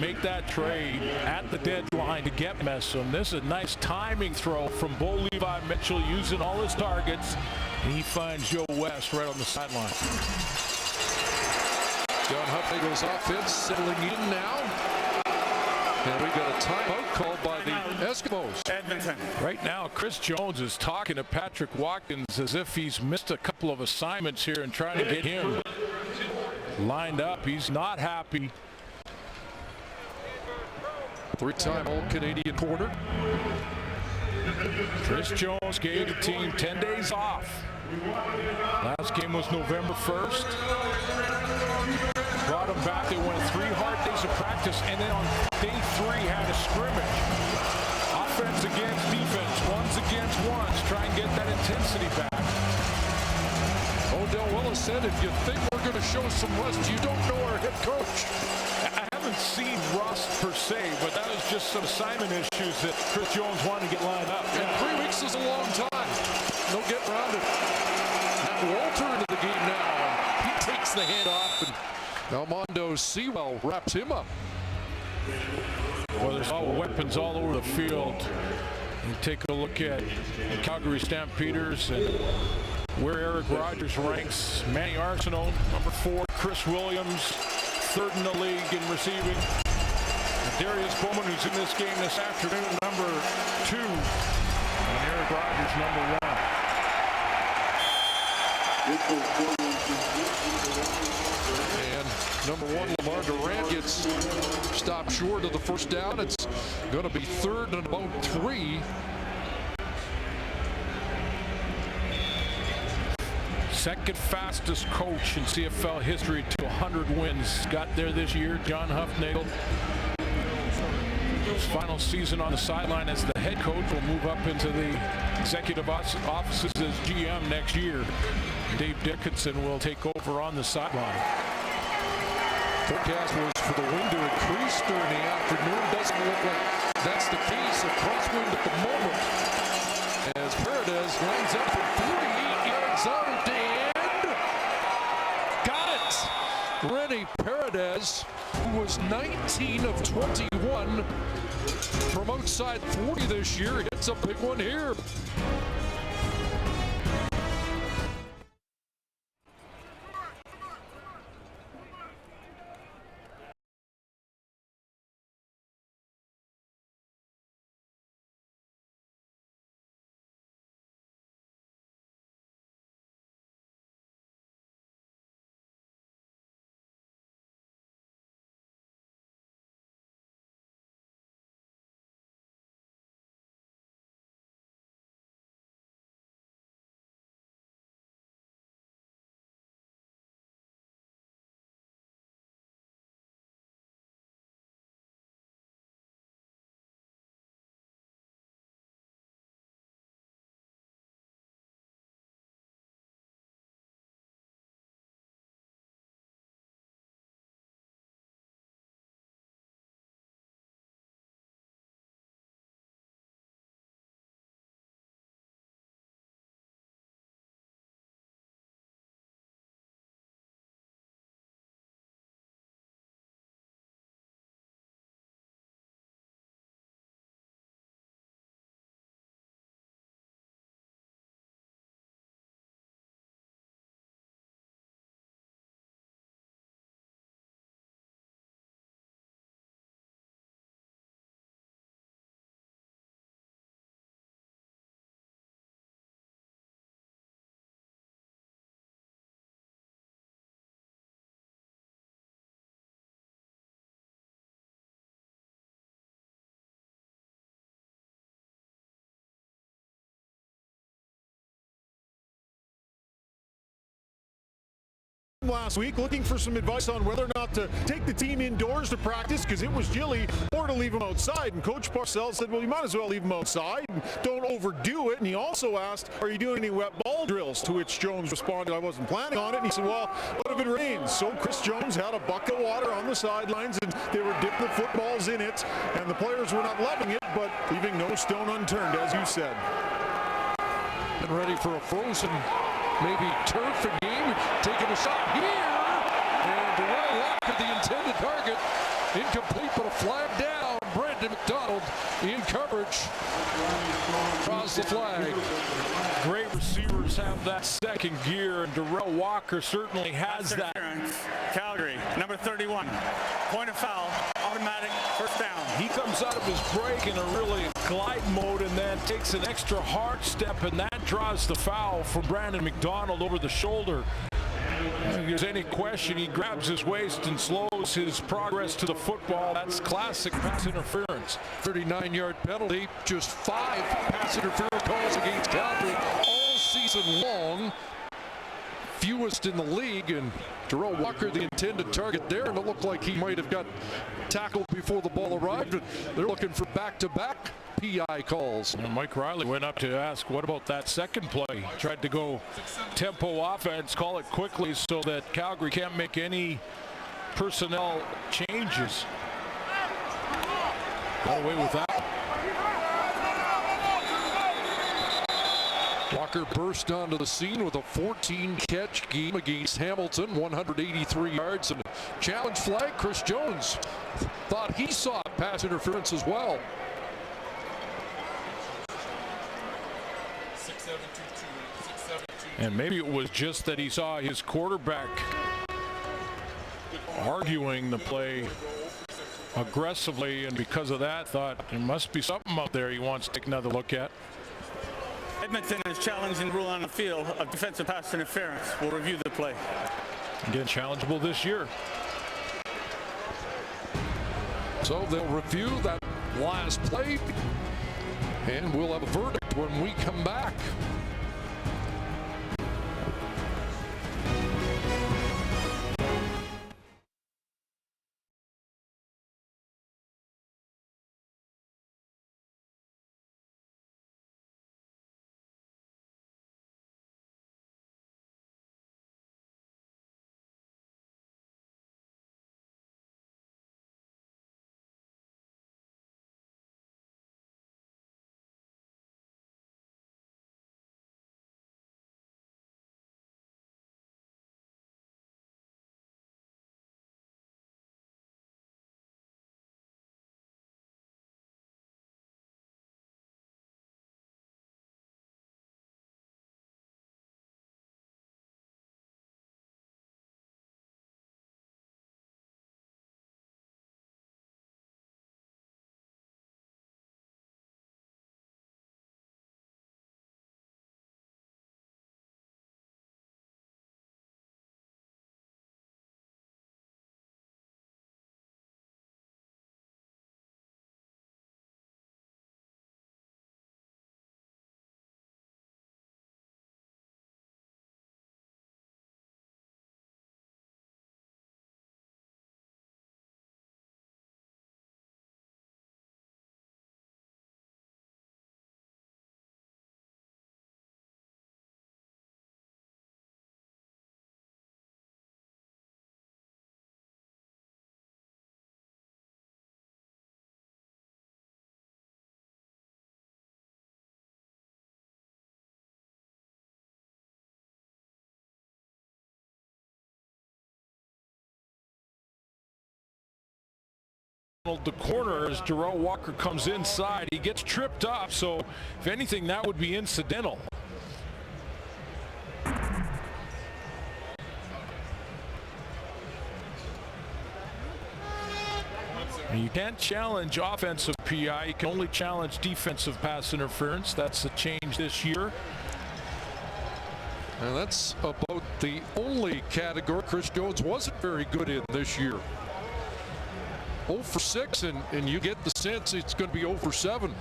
make that trade at the deadline to get Messam. This is a nice timing throw from Bo Levi Mitchell, using all his targets, and he finds Joe West right on the sideline. John Huffnagel's offense settling in now. And we got a timeout called by the Eskimos. Edmonton. Right now, Chris Jones is talking to Patrick Watkins as if he's missed a couple of assignments here and trying to get him lined up. He's not happy. 3-time All-Canadian corner. Chris Jones gave the team 10 days off. Last game was November 1st. Brought them back. They went 3 hard days of practice, and then on day 3 had a scrimmage. Offense against defense, ones against ones. Try and get that intensity back. Odell Willis said, if you think we're going to show some rust, you don't know our head coach. I haven't seen rust per se, but that was just some assignment issues that Chris Jones wanted to get lined up. And 3 weeks is a long time. No getting around it. And Walter into the game now. And he takes the hand off, and Armando Sewell wraps him up. Well, there's all weapons all over the field. You take a look at the Calgary Stampeders and where Eric Rogers ranks. Manny Arsenault, number 4. Chris Williams, 3rd in the league in receiving. Adarius Bowman, who's in this game this afternoon, number 2. And Eric Rogers, number 1. And number 1, Lamar Durant, gets stopped short of the first down. It's going to be 3rd and about 3. Second fastest coach in CFL history to 100 wins. Got there this year, John Huffnagel. His final season on the sideline as the head coach, will move up into the executive offices as GM next year. Dave Dickinson will take over on the sideline. Forecast was for the wind to increase during the afternoon. Doesn't look like that's the case. A crosswind at the moment as Paredes lines up for 48 yards out and got it. Rennie Paredes, who was 19 of 21 from outside 40 this year, hits a big one here. last week looking for some advice on whether or not to take the team indoors to practice because it was chilly or to leave them outside. And Coach Parcells said, well, you might as well leave them outside and don't overdo it. And he also asked, are you doing any wet ball drills? To which Jones responded, I wasn't planning on it. And he said, well, what if it rains? So Chris Jones had a bucket of water on the sidelines and they were dipping the footballs in it. And the players were not loving it, but leaving no stone unturned, as you said. And ready for a frozen, maybe turf game. Taking a shot here. And Derel Walker, the intended target. Incomplete, but a flag down. Brandon McDonald in coverage. Draws the flag. Great receivers have that second gear, and Derel Walker certainly has that. Calgary, number 31. Point of foul, automatic first down. He comes out of his break in a really glide mode and then takes an extra hard step, and that draws the foul from Brandon McDonald over the shoulder. If there's any question, he grabs his waist and slows his progress to the football. That's classic pass interference. 39-yard penalty, just 5 pass interference calls against Calgary all season long. Fewest in the league, and Derel Walker the intended target there, and it looked like he might have got tackled before the ball arrived. But they're looking for back-to-back PI calls. And Mike Riley went up to ask, what about that second play? Tried to go tempo offense, call it quickly so that Calgary can't make any personnel changes. Got away with that. Walker burst onto the scene with a 14-catch game against Hamilton, 183 yards, and a challenge flag. Chris Jones thought he saw pass interference as well. And maybe it was just that he saw his quarterback arguing the play aggressively, and because of that thought there must be something out there he wants to take another look at. Edmonton is challenging the rule on the field of defensive pass interference. We'll review the play. Again, challengeable this year. So they'll review that last play, and we'll have a verdict when we come back. The corner as Derel Walker comes inside. He gets tripped up, so if anything, that would be incidental. And you can't challenge offensive PI. You can only challenge defensive pass interference. That's a change this year. And that's about the only category Chris Jones wasn't very good in this year. 0 for 6, and you get the sense it's going to be 0 for 7.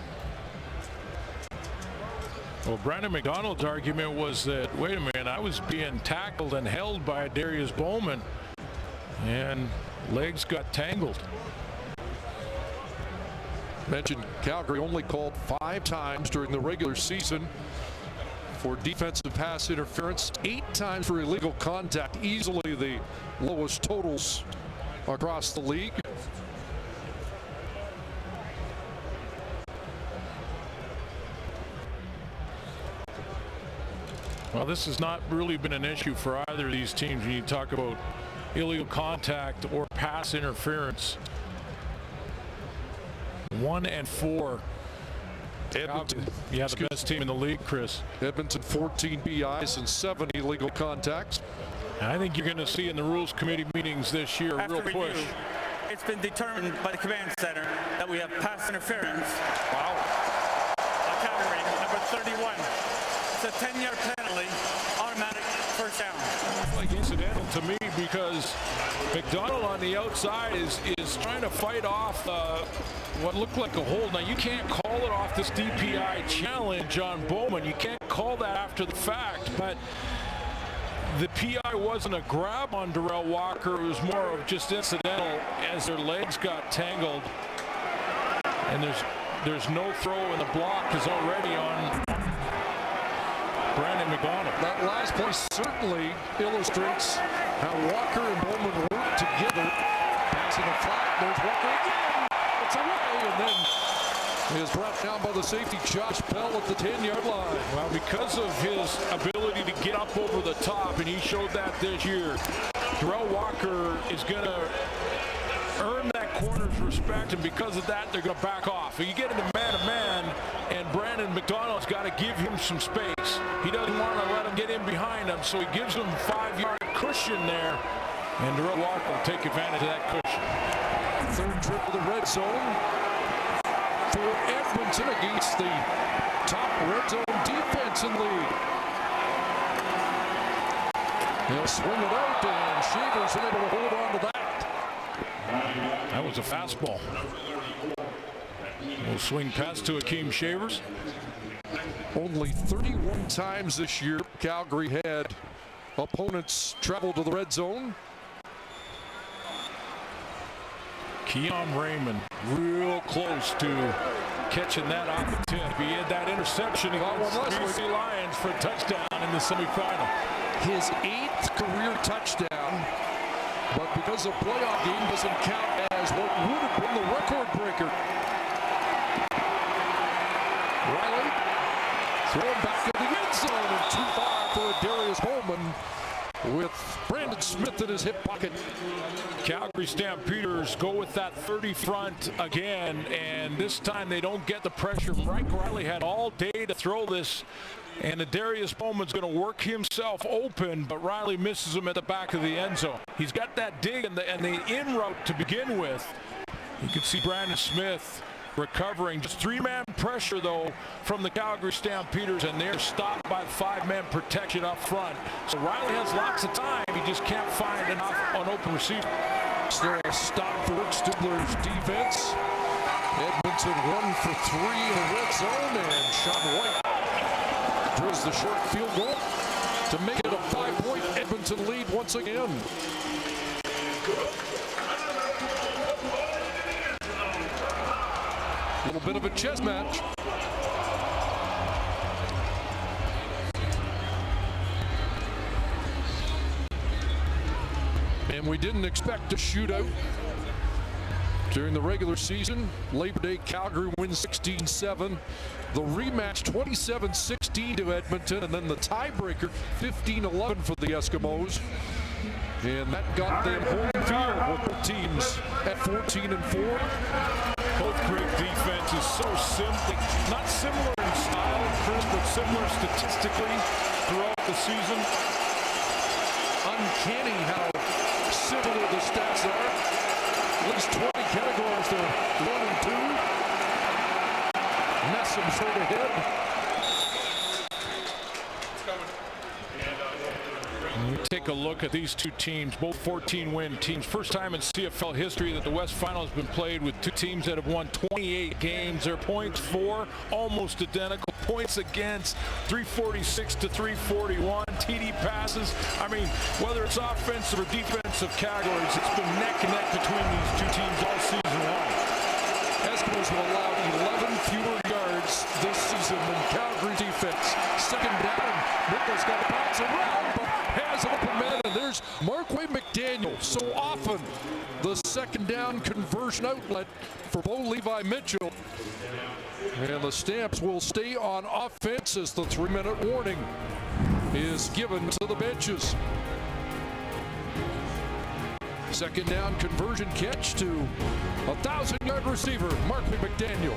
Well, Brandon McDonald's argument was that, wait a minute, I was being tackled and held by Adarius Bowman, and legs got tangled. Mentioned Calgary only called 5 times during the regular season for defensive pass interference, 8 times for illegal contact, easily the lowest totals across the league. Well, this has not really been an issue for either of these teams when you talk about illegal contact or pass interference. 1 and 4. Edmonton, yeah, the best team in the league, Chris. Edmonton 14 BIs and 7 illegal contacts. And I think you're going to see in the rules committee meetings this year a real After push. review, it's been determined by the command center that we have pass interference. Wow. On Calgary, number 31. It's a 10-yard penalty, automatic first down. It's like incidental to me because McDonald on the outside is trying to fight off what looked like a hold. Now, you can't call it off this DPI challenge on Bowman. You can't call that after the fact, but the PI wasn't a grab on Derel Walker. It was more of just incidental as their legs got tangled. And there's no throw, and the block is already on Brandon McDonald. That last play certainly illustrates how Walker and Bowman work together. Passing a flat, there's Walker again. It's away, and then is brought down by the safety Josh Bell at the 10-yard line. Well, because of his ability to get up over the top, and he showed that this year, Derel Walker is going to earn that corner's respect, and because of that, they're going to back off. You get into man-to-man, and Brandon McDonald's got to give him some space. He doesn't want to let him get in behind him, so he gives him a 5-yard cushion there, and Derel Walker will take advantage of that cushion. Third trip to the red zone for Edmonton against the top red zone defense in the league. They'll swing it out, and Shavers able to hold on to that. That was a fastball. We'll swing pass to Akeem Shavers. Only 31 times this year Calgary had opponents travel to the red zone. Keon Raymond real close to catching that off the tip. He had that interception against the BC Lions for a touchdown in the semifinal. His 8th career touchdown, but because the playoff game doesn't count as what would have been the record breaker. Riley throwing back in the end zone and too far for Adarius Bowman with Brandon Smith in his hip pocket. Calgary Stampeders go with that 30 front again, and this time they don't get the pressure. Mike Riley had all day to throw this, and Adarius Bowman's going to work himself open, but Riley misses him at the back of the end zone. He's got that dig and the in route to begin with. You can see Brandon Smith recovering. Just 3-man pressure, though, from the Calgary Stampeders, and they're stopped by 5-man protection up front. So Riley has lots of time. He just can't find enough on open receiver. Still a stop for Rick Stibler's defense. Edmonton 1 for 3 in the red zone, and Sean White drills the short field goal to make it a 5-point Edmonton lead once again. A little bit of a chess match. And we didn't expect a shootout during the regular season. Labor Day, Calgary wins 16-7. The rematch 27-16 to Edmonton, and then the tiebreaker 15-11 for the Eskimos. And that got them home field with both teams at 14-4. Both great defenses, so simple, not similar in style, Chris, but similar statistically throughout the season. Uncanny how similar the stats are. At least 20 categories, they're 1 and 2. Messam straight ahead. When we take a look at these two teams, both 14-win teams. First time in CFL history that the West Final has been played with two teams that have won 28 games. Their points for almost identical. points against, 346 to 341. TD passes. I mean, whether it's offensive or defensive categories, it's been neck and neck between these two teams all season long. Eskimos will allow 11 fewer yards this season than Calgary defense. Second down, Mitchell's got to bounce around, but has an open man, and there's Marquay McDaniel. So often the second down conversion outlet for Levi Mitchell. And the Stamps will stay on offense as the 3-minute warning is given to the benches. Second down conversion catch to 1,000-yard receiver, Marquay McDaniel.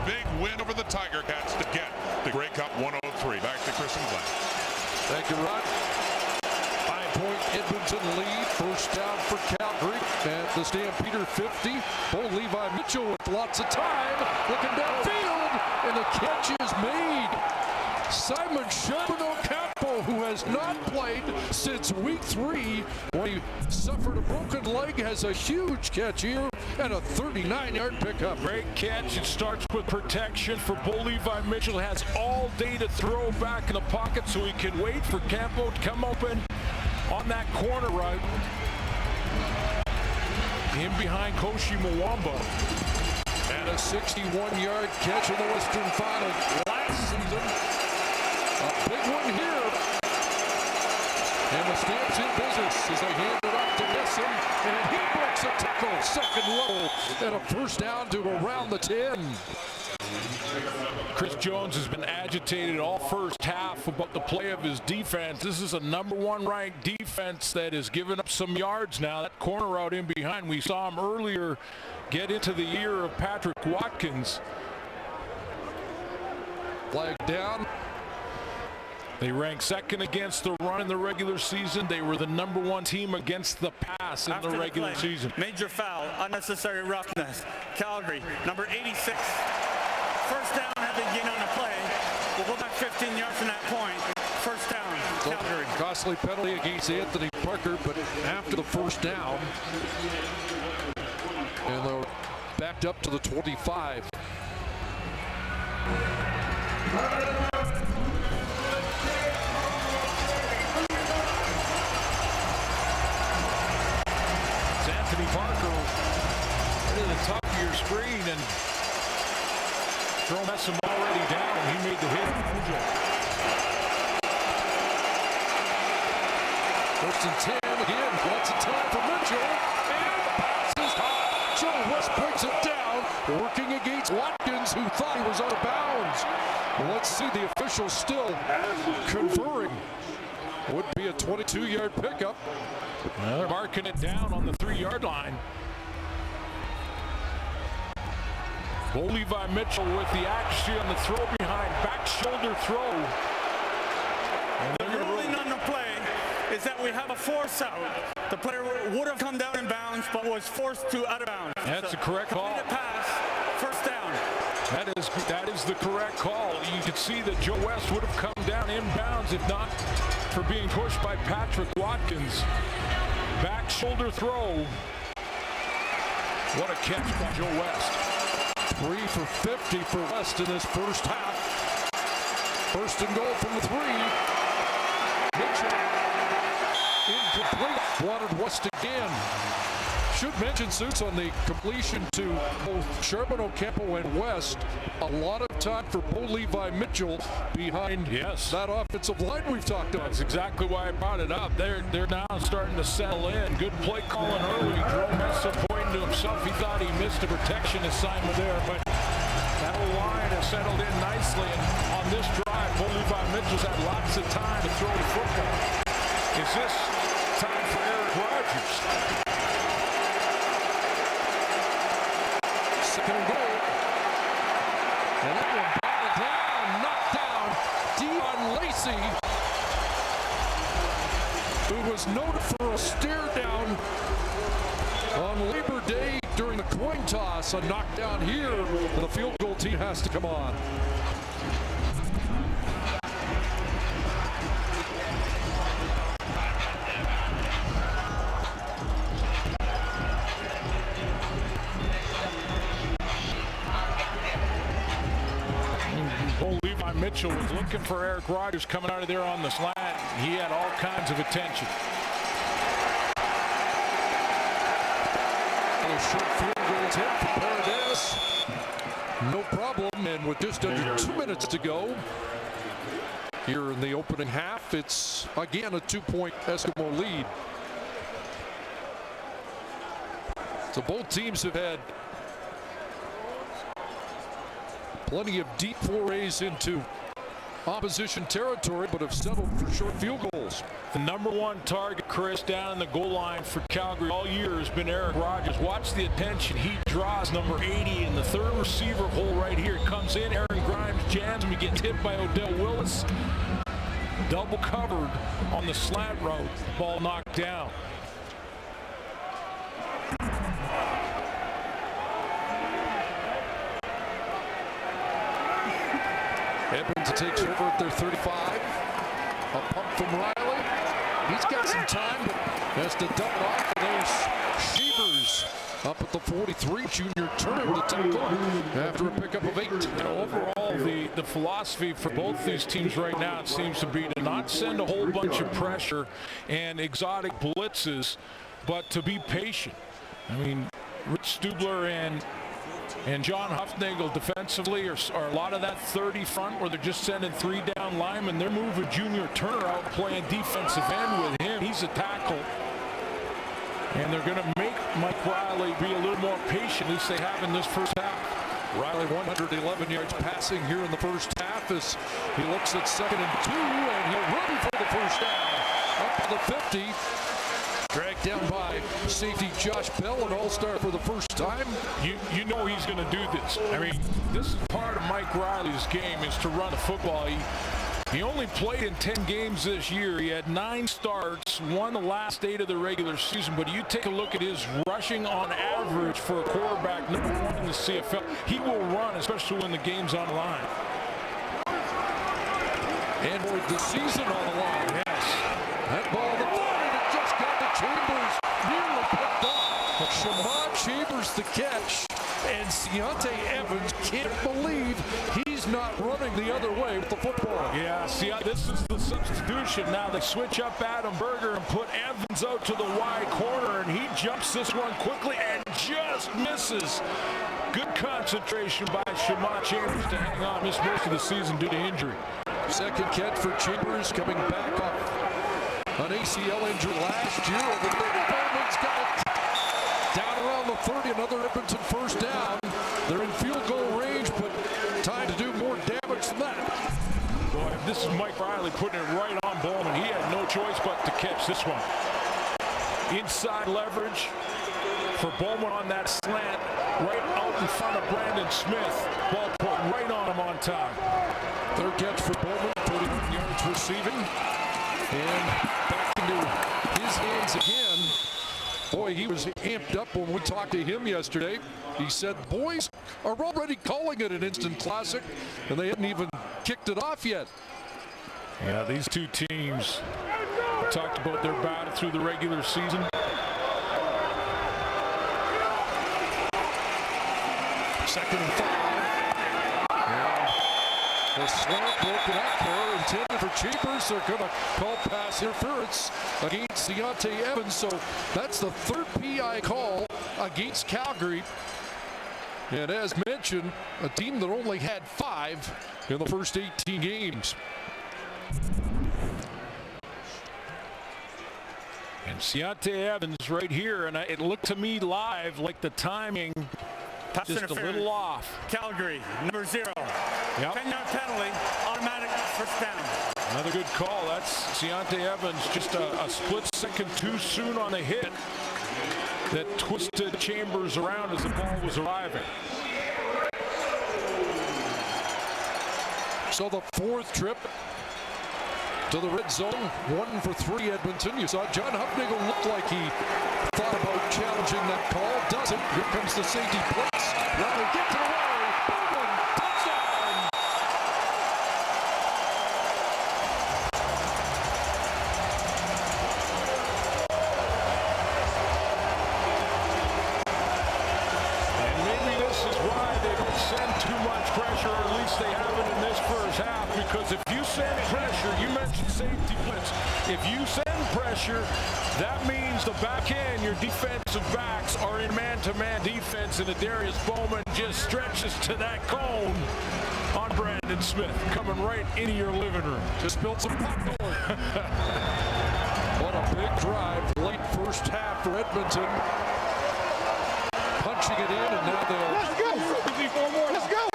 Big win over the Tiger Cats to get the Grey Cup 103. Back to Chris and Glenn. Thank you, Rod. 5-point Edmonton lead. First down for Calgary at the Stampeder 50. Levi Mitchell with lots of time. Looking downfield, and the catch is made. Simon Campo, who has not played since week 3 when he suffered a broken leg, has a huge catch here and a 39-yard pickup. Great catch. It starts with protection for Levi Mitchell. Has all day to throw back in the pocket so he can wait for Campo to come open on that corner route. In behind Koshi Mwamba. And a 61-yard catch in the Western Final last season. A big one here. And the Stamps in business as they hand it off to Nesson. And he breaks a tackle, second level, and a first down to around the 10. Chris Jones has been agitated all first half about the play of his defense. This is a #1 ranked defense that has given up some yards now. That corner out in behind, we saw him earlier get into the ear of Patrick Watkins. Flag down. They ranked second against the run in the regular season. They were the #1 team against the pass in the regular season. Major foul, unnecessary roughness. Calgary, number 86. First down, had to gain on the play. We'll go back 15 yards from that point. First down, Calgary. Costly penalty against Anthony Parker, but after the first down, and they're backed up to the 25. Anthony Parker into the top of your screen, and Jerome has him already down. He made the hit. First and 10 again. Lots of time for Mitchell. And the pass is high. Joe West breaks it down, working against Watkins, who thought he was out of bounds. Well, let's see the officials still conferring. Would be a 22-yard pickup. They're marking it down on the 3-yard line. Levi Mitchell with the accuracy on the throw behind, back shoulder throw. And the ruling on the play is that we have a force out. The player would have come down in bounds, but was forced to out of bounds. That's the correct call. Pass, first down. That is the correct call. You could see that Joe West would have come down inbounds if not for being pushed by Patrick Watkins. Back shoulder throw. What a catch by Joe West. 3 for 50 for West in this first half. First and goal from the 3. Mitchell incomplete. Wanted West again. Should mention, Suits, on the completion to both Sherman Ocampo and West, a lot of time for Levi Mitchell behind that offensive line we've talked about. That's exactly why I brought it up. They're now starting to settle in. Good play calling early. Jerome pointing to himself. He thought he missed a protection assignment there, but that whole line has settled in nicely. And on this drive, Levi Mitchell's had lots of time to throw the football. Is this time for Eric Rogers? Second and goal. And that one batted down, knocked down. Dion Lacey, who was noted for a stare down on Labor Day during the coin toss. A knockdown here, and the field goal team has to come on. Levi Mitchell was looking for Eric Rogers coming out of there on the slant. He had all kinds of attention. Short field goal attempt for Paradis. No problem, and with just under 2 minutes to go here in the opening half, it's again a 2-point Eskimo lead. So both teams have had plenty of deep forays into opposition territory, but have settled for short field goals. The number one target, Chris, down in the goal line for Calgary all year has been Eric Rogers. Watch the attention. He draws number 80 in the third receiver hole right here. Comes in, Aaron Grimes jams him. He gets hit by Odell Willis. Double covered on the slant route. Ball knocked down. Edmonton takes over at their 35. A pump from Riley. He's got some time, but has to dump it off. There's Shevers up at the 43. Junior Turner to tackle after a pickup of 8. You know, overall, the philosophy for both these teams right now, it seems to be to not send a whole bunch of pressure and exotic blitzes, but to be patient. I mean, Rich Stubler and John Huffnagel defensively are a lot of that 30 front where they're just sending 3 down linemen. They're moving Junior Turner out playing defensive end with him. He's a tackle. And they're going to make Mike Riley be a little more patient, at least they have in this first half. Riley 111 yards passing here in the first half as he looks at 2nd and 2, and he'll run for the first down. Up to the 50. Dragged down by safety Josh Bell, an all-star for the first time. You know he's going to do this. I mean, this is part of Mike Riley's game, is to run the football. He only played in 10 games this year. He had 9 starts, won the last 8 of the regular season. But you take a look at his rushing on average for a quarterback, number 1 in the CFL. He will run, especially when the game's on the line. And with the season on the line. Yes. That ball, the Chambers nearly picked up, but Shamon Chambers the catch, and Deontay Evans can't believe he's not running the other way with the football. Yeah, see, this is the substitution. Now they switch up Adam Berger and put Evans out to the wide corner, and he jumps this one quickly and just misses. Good concentration by Shamon Chambers to hang on. Missed most of the season due to injury. Second catch for Chambers, coming back off an ACL injury last year. Over there, Bowman's got it down around the 30. Another Edmonton first down. They're in field goal range, but time to do more damage than that. Boy, this is Mike Riley putting it right on Bowman. He had no choice but to catch this one. Inside leverage for Bowman on that slant. right out in front of Brandon Smith. Ball put right on him on time. Third catch for Bowman, 31 yards receiving. And back into his hands again. Boy, he was amped up when we talked to him yesterday. He said, boys are already calling it an instant classic, and they hadn't even kicked it off yet. Yeah, these two teams talked about their battle through the regular season. Second and 5. The slant broken up there, intended for Chambers. They're going to call pass interference against Deontay Evans. So that's the third PI call against Calgary. And as mentioned, a team that only had 5 in the first 18 games. And Deontay Evans right here, and it looked to me live like the timing Pass just a little off. Calgary, number 0. Yep. 10-yard penalty, automatic first down. Another good call. That's Deontay Evans, just a split second too soon on the hit that twisted Chambers around as the ball was arriving. So the fourth trip to the red zone, 1 for 3 Edmonton. You saw John Hufnagel look like he thought about challenging that call. Doesn't. Here comes the safety blitz. Now they get to the wire. Bowman, touchdown. And maybe this is why they don't send too much pressure, or at least they haven't in this first half, because if you send pressure, you mentioned safety blitz. If you send pressure, that means the back end, your defensive backs are in man-to-man defense, and Adarius Bowman just stretches to that cone on Brandon Smith, coming right into your living room. Just built some popcorn. What a big drive, late first half for Edmonton. Punching it in, and now they'll... Let's go! Let's go!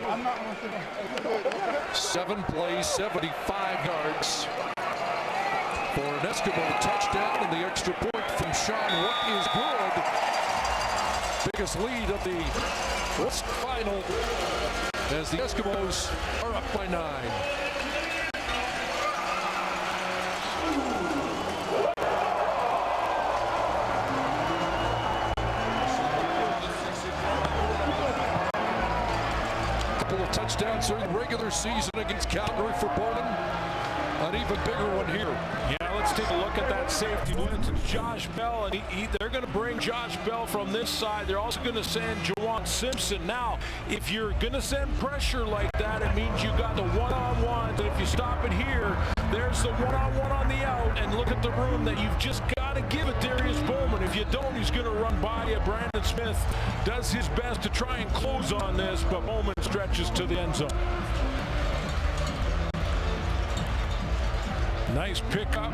I'm not 7 plays, 75 yards for an Eskimo touchdown, and the extra point from Sean What is good. Biggest lead of the first final as the Eskimos are up by 9. Touchdowns during the regular season against Calgary for Bowman. An even bigger one here. Yeah, let's take a look at that safety blitz. It's Josh Bell, and they're going to bring Josh Bell from this side. They're also going to send Juwan Simpson. Now, if you're going to send pressure like that, it means you got the one-on-one. And if you stop it here, there's the one-on-one on the out. And look at the room that you've just got to give it Adarius Bowman. If you don't, he's going to run by you. Brandon Smith does his best to try and close on this, but Bowman stretches to the end zone. Nice pickup.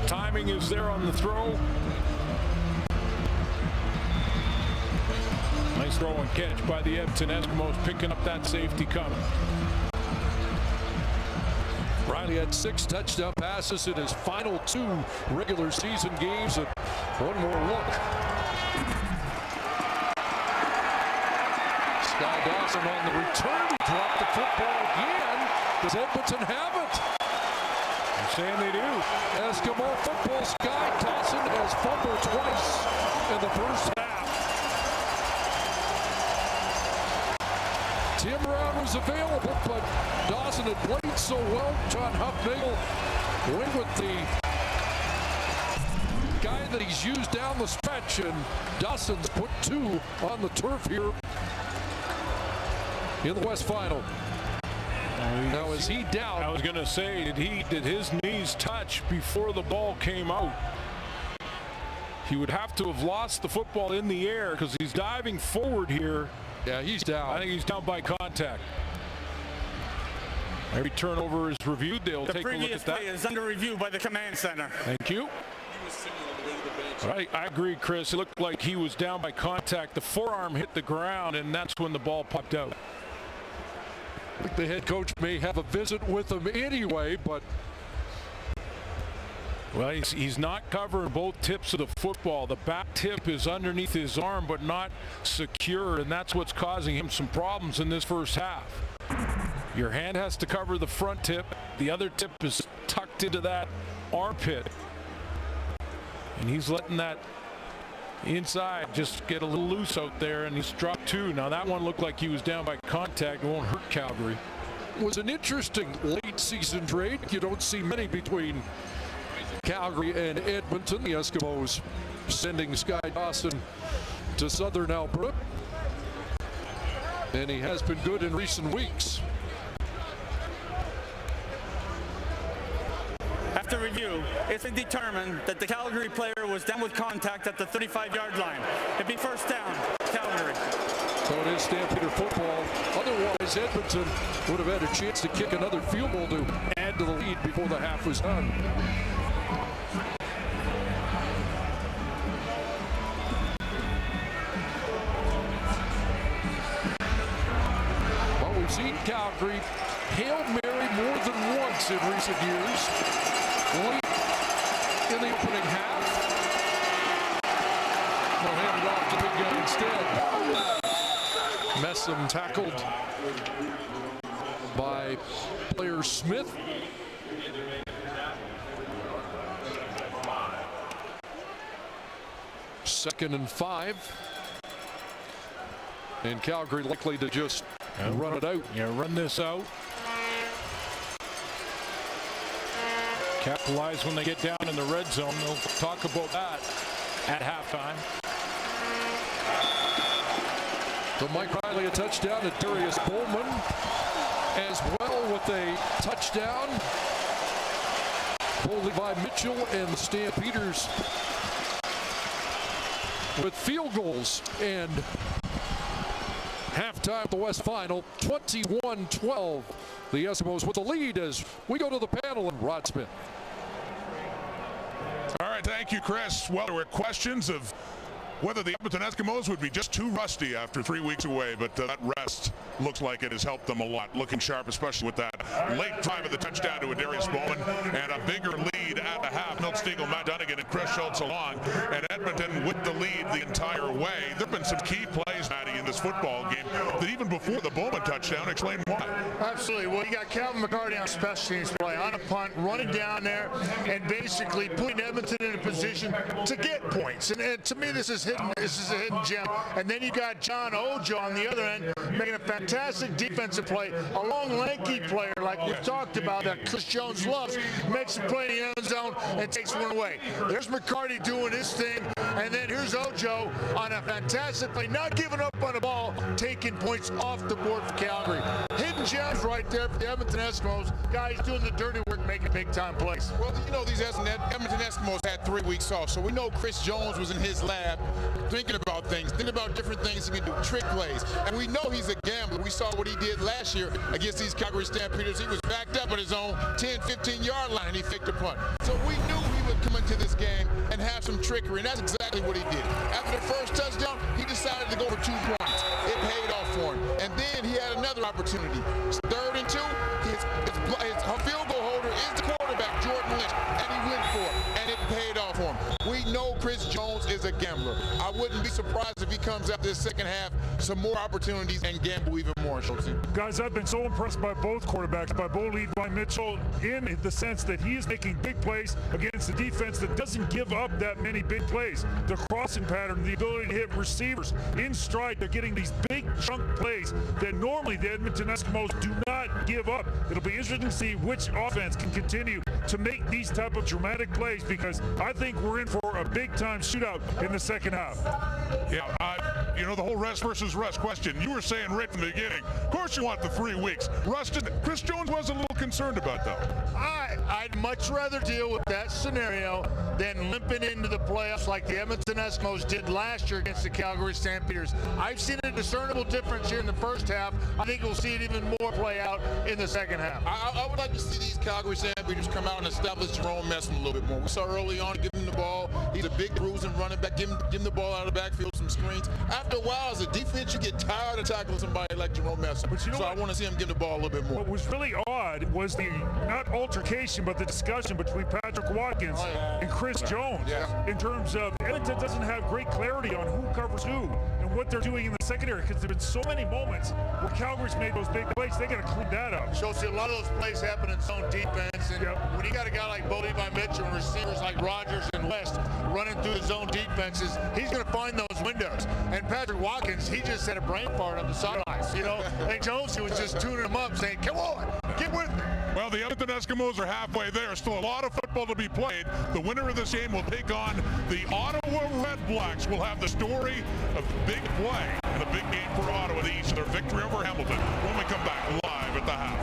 Timing is there on the throw. Nice throw and catch by the Edmonton Eskimos, picking up that safety coming. Riley had 6 touchdown passes in his final 2 regular season games. And one more look. Sky Dawson on the return. He dropped the football again. Does Edmonton have it? I'm saying they do. Eskimo football. Sky Dawson has fumbled twice in the first half. Tim Brown was available, but Dawson had played so well. John Hufnagel went with the guy that he's used down the stretch, and Dawson's put 2 on the turf here in the West Final. Now is he down? I was going to say, did his knees touch before the ball came out? He would have to have lost the football in the air because he's diving forward here. Yeah, he's down. I think he's down by contact. Every turnover is reviewed. They'll take a look at that. The previous play is under review by the command center. Thank you. I agree, Chris. It looked like he was down by contact. The forearm hit the ground, and that's when the ball popped out. I think the head coach may have a visit with him anyway, but Well, he's not covering both tips of the football. The back tip is underneath his arm, but not secure, and that's what's causing him some problems in this first half. Your hand has to cover the front tip. The other tip is tucked into that armpit. And he's letting that inside just get a little loose out there, and he's dropped two. Now that one looked like he was down by contact. It won't hurt Calgary. Was an interesting late season trade. You don't see many between Calgary and Edmonton. The Eskimos sending Sky Dawson to Southern Alberta. And he has been good in recent weeks. After review, it's been determined that the Calgary player was down with contact at the 35-yard line. It'd be first down, Calgary. So it is Stampeder football. Otherwise, Edmonton would have had a chance to kick another field goal to add to the lead before the half was done. Well, we've seen Calgary Hail Mary more than once in recent years. Late in the opening half. They'll hand it off to Big Guy instead. Messam tackled by player Smith. Second and 5. And Calgary likely to just run it out. Yeah, run this out. Capitalize when they get down in the red zone. They'll talk about that at halftime. So Mike Riley a touchdown. Adarius Bowman as well with a touchdown. Levi Mitchell and the Stampeders with field goals. And halftime, the West Final, 21-12. The Eskimos with the lead as we go to the panel and Rod Smith. All right, thank you, Chris. Well, there were questions of whether the Edmonton Eskimos would be just too rusty after 3 weeks away, but that rest looks like it has helped them a lot. Looking sharp, especially with that late drive of the touchdown to Adarius Bowman and a bigger lead at the half. Milt Stegall, Matt Dunnigan, and Chris Schultz along, and Edmonton with the lead the entire way. There have been some key plays, Matty, in this football game that even before the Bowman touchdown, explain why. Absolutely. Well, you got Calvin McCarty on special teams play, on a punt, running down there, and basically putting Edmonton in a position to get points. And to me, this is a hidden gem. And then you got John Ojo on the other end making a fantastic defensive play. A long, lanky player like we've talked about that Chris Jones loves, makes a play in the end zone and takes one away. There's McCarty doing his thing, and then here's Ojo on a fantastic play, not giving up on the ball, taking points off the board for Calgary. Hidden gems right there for the Edmonton Eskimos. Guys doing the dirty work, making big-time plays. Well, you know, these Edmonton Eskimos had 3 weeks off, so we know Chris Jones was in his lab thinking about things, thinking about different things he could do, trick plays. And we know he's a gambler. We saw what he did last year against these Calgary Stampeders. He was backed up at his own 10, 15-yard line, and he faked a punt. So we knew he would come into this game and have some trickery, and that's exactly what he did. After the first touchdown, he decided to go for 2 points. It paid off for him. And then he had another opportunity. 3rd and 2, his field goal holder is the quarterback, Jordan Lynch, and he went for it, and it paid off for him. We know Chris Jones is a gambler. I wouldn't be surprised if he comes out this second half, some more opportunities, and gamble even more, Schultz. Guys, I've been so impressed by both quarterbacks, by Levi Mitchell, in the sense that he is making big plays against a defense that doesn't give up that many big plays. The crossing pattern, the ability to hit receivers in stride, they're getting these big chunk plays that normally the Edmonton Eskimos do not give up. It'll be interesting to see which offense can continue to make these type of dramatic plays, because I think we're in for a big-time shootout in the second half. Yeah, you know, the whole rest versus rust question. You were saying right from the beginning, of course you want the 3 weeks. Rusted, Chris Jones was a little concerned about, though. I'd much rather deal with that scenario than limping into the playoffs like the Edmonton Eskimos did last year against the Calgary Stampeders. I've seen a discernible difference here in the first half. I think we'll see it even more play out in the second half. I would like to see these Calgary Stampeders come out and establish Jerome Messam a little bit more. We saw early on, give him the ball. He's a big bruising running back. Give him the ball out of the backfield, some some screens. After a while, as a defense, you get tired of tackling somebody like Jerome Messer. But you know so what? I want to see him give the ball a little bit more. What was really odd was the, not altercation, but the discussion between Patrick Watkins and Chris Jones in terms of Edmonton doesn't have great clarity on who covers who and what they're doing in the secondary, because there have been so many moments where Calgary's made those big plays. They got to clean that up. Shows you a lot of those plays happen in zone defense, and when you got a guy like Levi Mitchell and receivers like Rogers and West running through the zone defenses, he's going to find those windows. And Patrick Watkins, he just had a brain fart on the sidelines. You know, and Jones was just tuning him up, saying, "Come on, get with me." Well, the Edmonton Eskimos are halfway there. Still a lot of football to be played. The winner of this game will take on the Ottawa Red Blacks. We'll have the story of the big play and the big game for Ottawa, the East, their victory over Hamilton when we come back live at the half.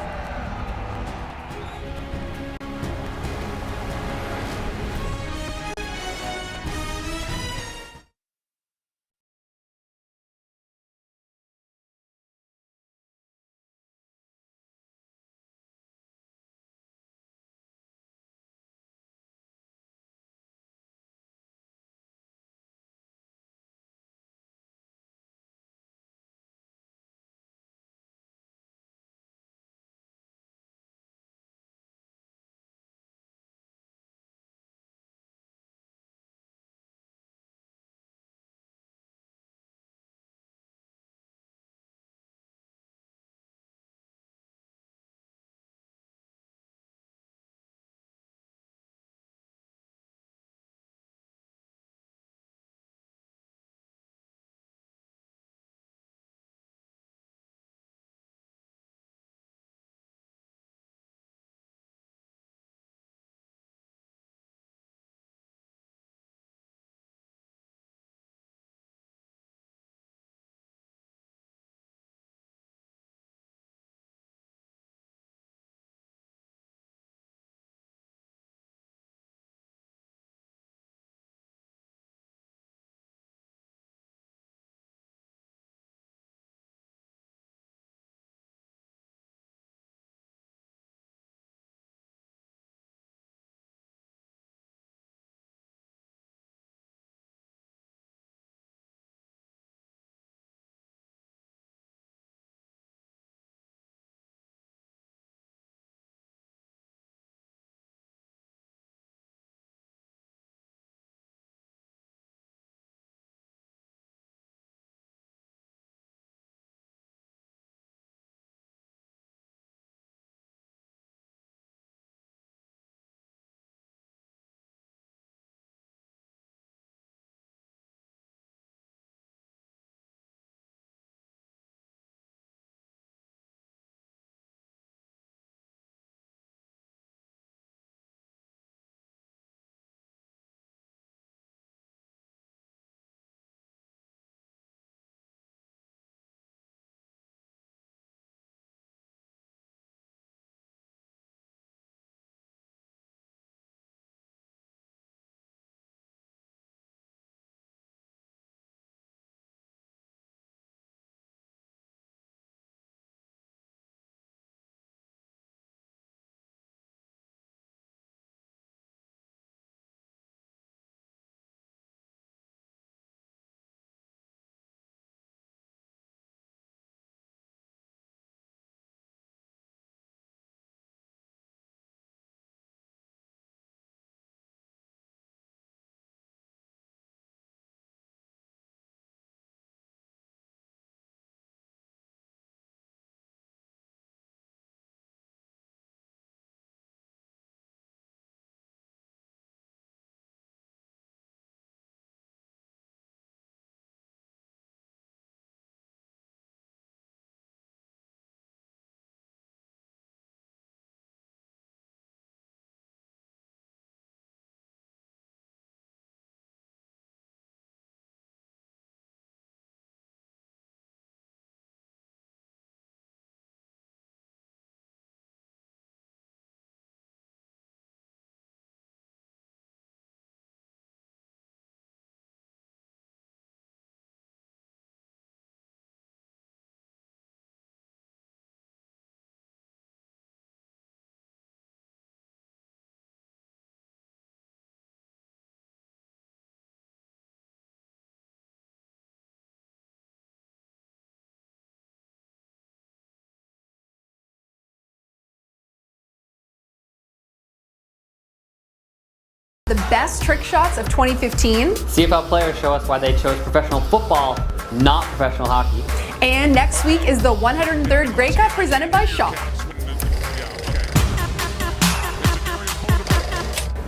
the best trick shots of 2015. CFL players show us why they chose professional football, not professional hockey. And next week is the 103rd Grey Cup presented by Shaw.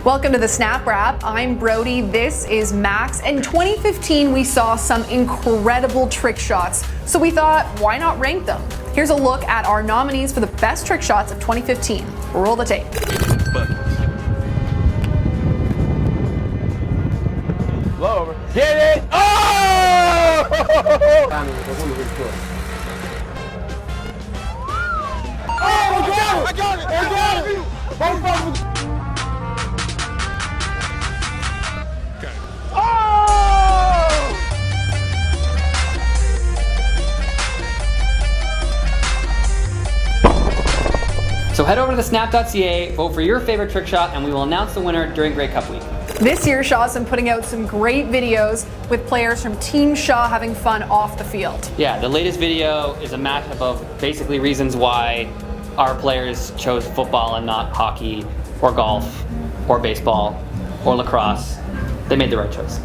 Welcome to the Snap Wrap. I'm Brody, this is Max. In 2015, we saw some incredible trick shots, so we thought, why not rank them? Here's a look at our nominees for the best trick shots of 2015. Roll the tape. Low over. Get it! Oh! Oh, I got it! I got it! Both So head over to thesnap.ca, vote for your favorite trick shot, and we will announce the winner during Grey Cup week. This year, Shaw's been putting out some great videos with players from Team Shaw having fun off the field. Yeah, the latest video is a mashup of basically reasons why our players chose football and not hockey, or golf, or baseball, or lacrosse. They made the right choice.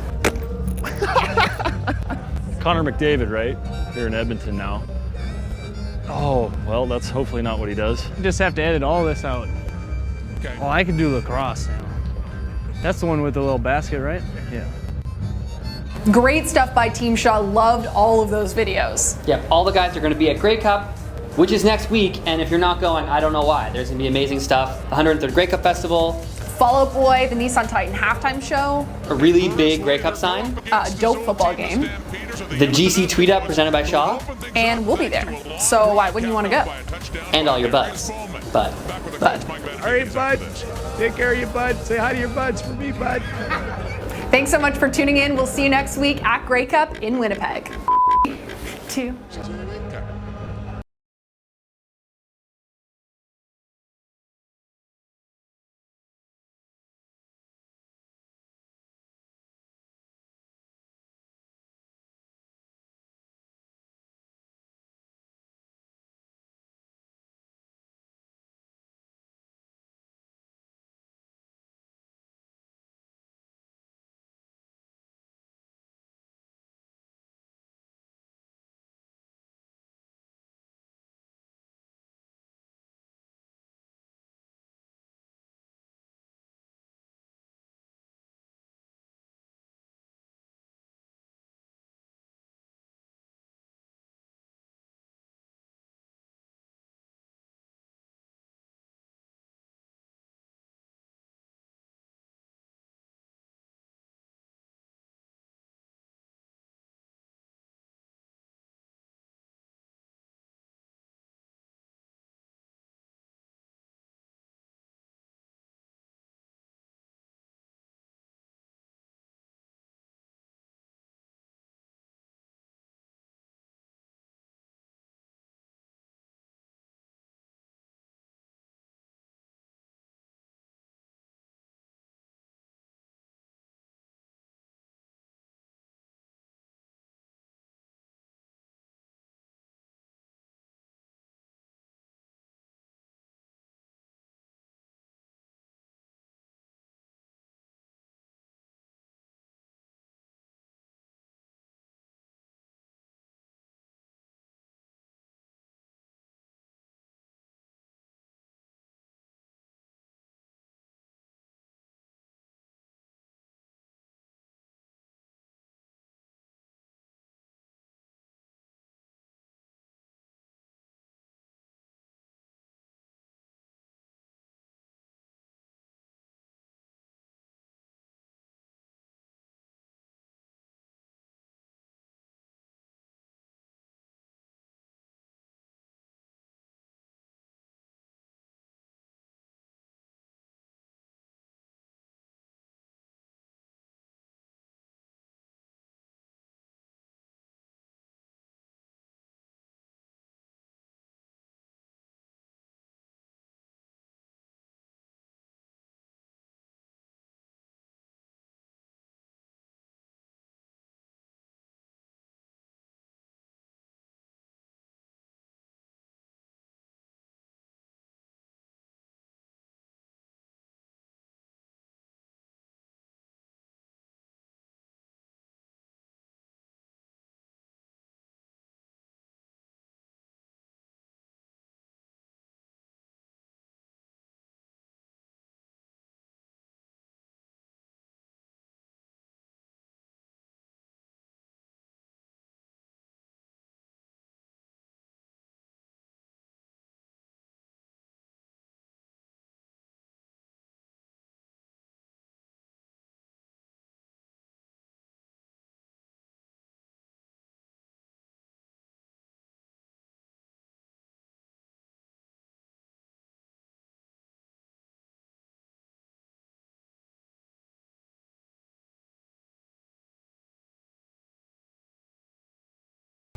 Connor McDavid, right? Here in Edmonton now. Oh, well, that's hopefully not what he does. You just have to edit all this out. Okay. Oh, I can do lacrosse now. That's the one with the little basket, right? Yeah. Great stuff by Team Shaw. Loved all of those videos. Yep, all the guys are going to be at Grey Cup, which is next week, and if you're not going, I don't know why. There's going to be amazing stuff. The 103rd Grey Cup Festival. Fall Out Boy, the Nissan Titan halftime show. A really big Grey Cup sign. Dope football game. The GC Tweet Up presented by Shaw. And we'll be there. So why wouldn't you want to go? And all your buds. Bud. All right, bud. Take care of your bud. Say hi to your buds for me, bud. Thanks so much for tuning in. We'll see you next week at Grey Cup in Winnipeg. 2.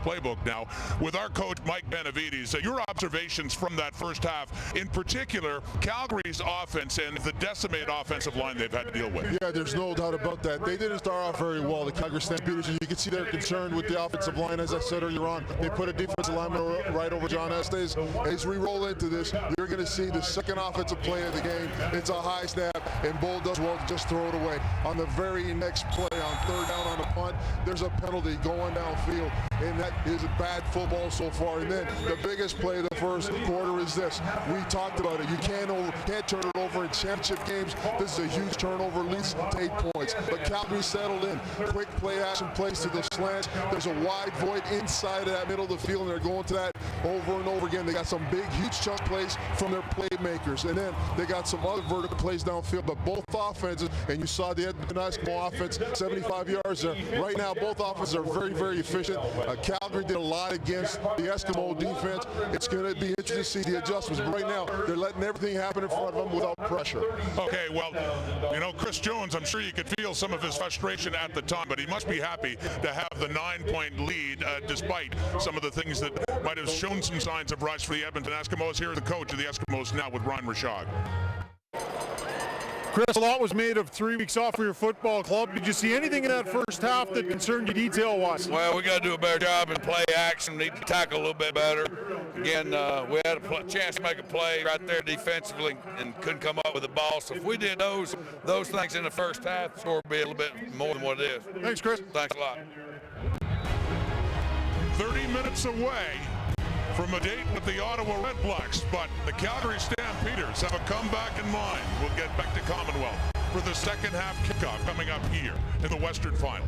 playbook now with our coach Mike Benavides. Your observations from that first half, in particular, Calgary's offense and the decimated offensive line they've had to deal with. Yeah, there's no doubt about that. They didn't start off very well, the Calgary Stampeders, and you can see they're concerned with the offensive line. As I said earlier on, they put a defensive lineman right over John Estes. As we roll into this, you're going to see the second offensive play of the game. It's a high snap, and Bull does well to just throw it away. On the very next play, on third down on the punt, there's a penalty going downfield, and that is a bad football so far. And then the biggest play of the first quarter is this. We talked about it. You can't turn it over in championship games. This is a huge turnover, leads to 8 points. But Calgary settled in. Quick play action plays to the slants. There's a wide void inside of that middle of the field, and they're going to that over and over again. They got some big, huge chunk plays from their playmakers, and then they got some other vertical plays downfield. But both offenses, and you saw the Edmonton Eskimos offense, 75 yards there. Right now, both offenses are very, very efficient. Calgary did a lot against the Eskimo defense. It's going to be interesting to see the adjustments. But right now, they're letting everything happen in front of them without pressure. Okay, well, you know, Chris Jones, I'm sure you could feel some of his frustration at the time, but he must be happy to have the 9-point lead despite some of the things that might have shown some signs of rush for the Edmonton Eskimos. Here is the coach of the Eskimos now with Ryan Rashad. Chris, a lot was made of 3 weeks off for your football club. Did you see anything in that first half that concerned you detail-wise? Well, we got to do a better job in play action. Need to tackle a little bit better. Again, we had a chance to make a play right there defensively and couldn't come up with the ball. So if we did those things in the first half, the score would be a little bit more than what it is. Thanks, Chris. Thanks a lot. 30 minutes away from a date with the Ottawa Red Blacks, but the Calgary Stampeders have a comeback in mind. We'll get back to Commonwealth for the second half kickoff coming up here in the Western Final.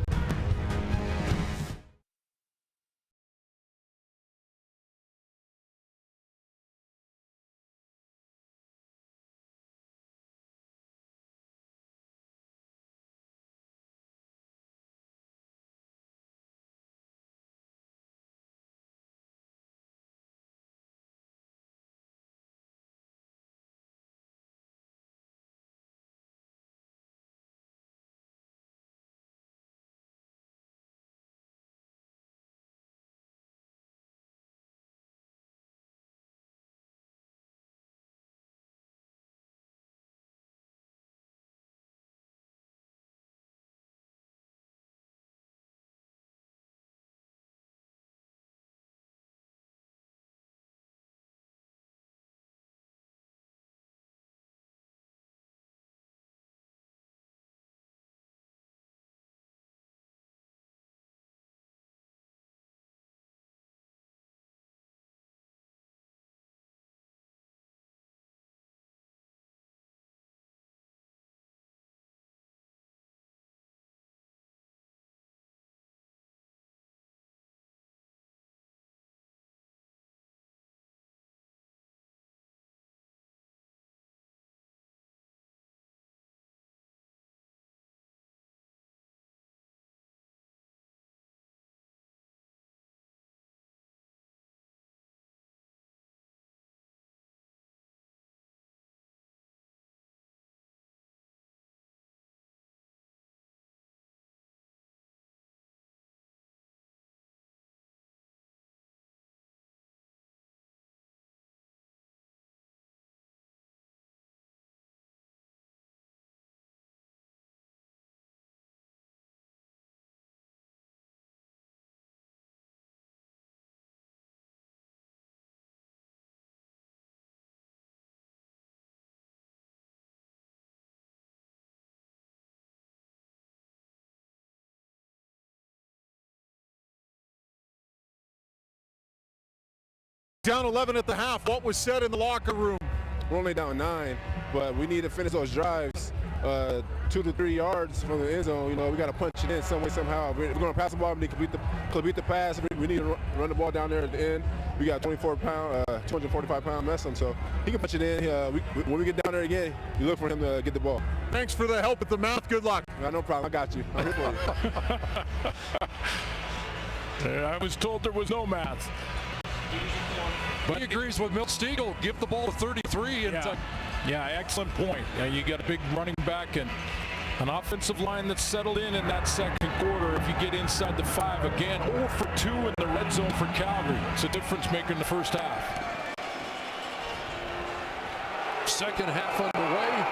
Down 11 at the half. What was said in the locker room? We're only down 9, but we need to finish those drives 2 to 3 yards from the end zone. You know, we got to punch it in some way, somehow. We're going to pass the ball. We need to complete the pass. We need to run the ball down there at the end. We got 245-pound Messam, so he can punch it in. When we get down there again, you look for him to get the ball. Thanks for the help with the math. Good luck. No problem. I got you. I'm here for you. I was told there was no math. But he agrees with Milt Stiegel. Give the ball to 33. And yeah, excellent point. You got a big running back and an offensive line that's settled in that second quarter if you get inside the 5 again. 0 for 2 in the red zone for Calgary. It's a difference maker in the first half. Second half underway.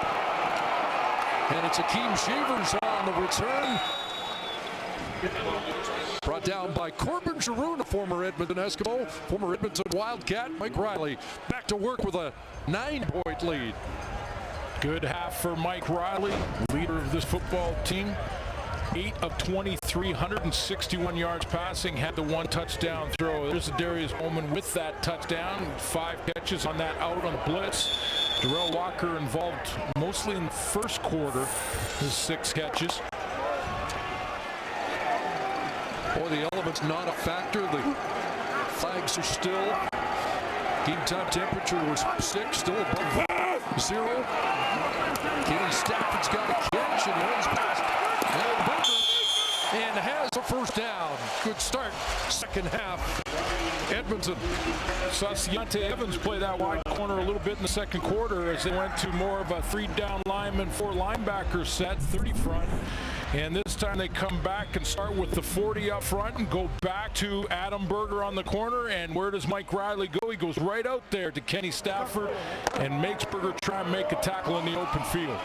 And it's Akeem Shevers on the return. Brought down by Corbin Giroux, a former Edmonton Eskimo, former Edmonton Wildcat. Mike Riley back to work with a 9-point lead. Good half for Mike Riley, leader of this football team. 8 of 23, 161 yards passing, had the 1 touchdown throw. There's Adarius Bowman with that touchdown. 5 catches on that out on the blitz. Derel Walker involved mostly in the first quarter, his 6 catches. Boy, the element's not a factor. The flags are still. Game time temperature was 6, still above 0. Kenny Stafford's got a catch and runs past Lavertu and has a first down. Good start, second half. Edmonton. Saw Deontay Evans play that wide corner a little bit in the second quarter as they went to more of a 3-down lineman, 4 linebacker set, 30 front. And this time they come back and start with the 40 up front and go back to Adam Berger on the corner. And where does Mike Riley go? He goes right out there to Kenny Stafford and makes Berger try and make a tackle in the open field.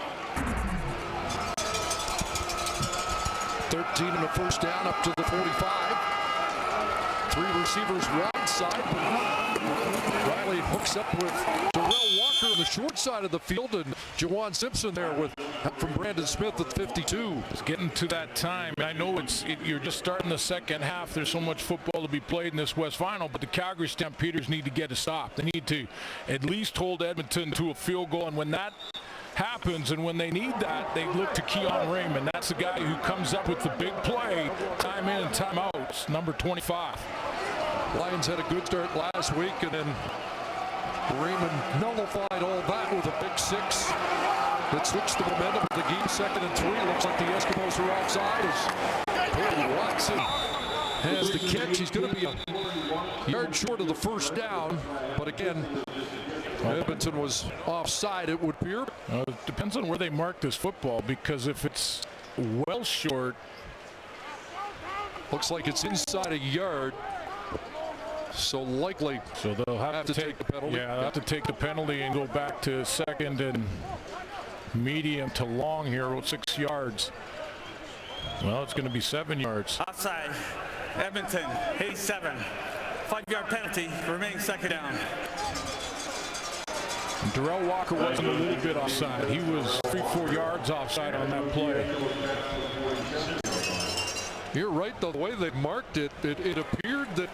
13 in the first down up to the 45. 3 receivers wide side. Riley hooks up with Derel Walker on the short side of the field, and Juwan Simpson there with from Brandon Smith at 52. It's getting to that time. I know you're just starting the second half. There's so much football to be played in this West Final, but the Calgary Stampeders need to get a stop. They need to at least hold Edmonton to a field goal, and when that happens and when they need that, they look to Keon Raymond. That's the guy who comes up with the big play, time in and time out. It's number 25. Lions had a good start last week, and then Raymond nullified all that with a big 6 that switched the momentum of the game. 2nd and 3. Looks like the Eskimos are offside as Cody Watson has the catch. He's going to be a yard short of the first down, but again, Edmonton was offside, it would appear. It depends on where they mark this football, because if it's well short, looks like it's inside a yard. So likely, so they'll have to take the penalty. Yeah, they'll have to take the penalty and go back to 2nd and medium to long here, 6 yards. Well, it's going to be 7 yards. Outside, Edmonton, 87. 5-yard penalty, remaining 2nd down. Derel Walker wasn't a little bit offside. He was 3-4 yards offside on that play. You're right, though. The way they marked it, it appeared that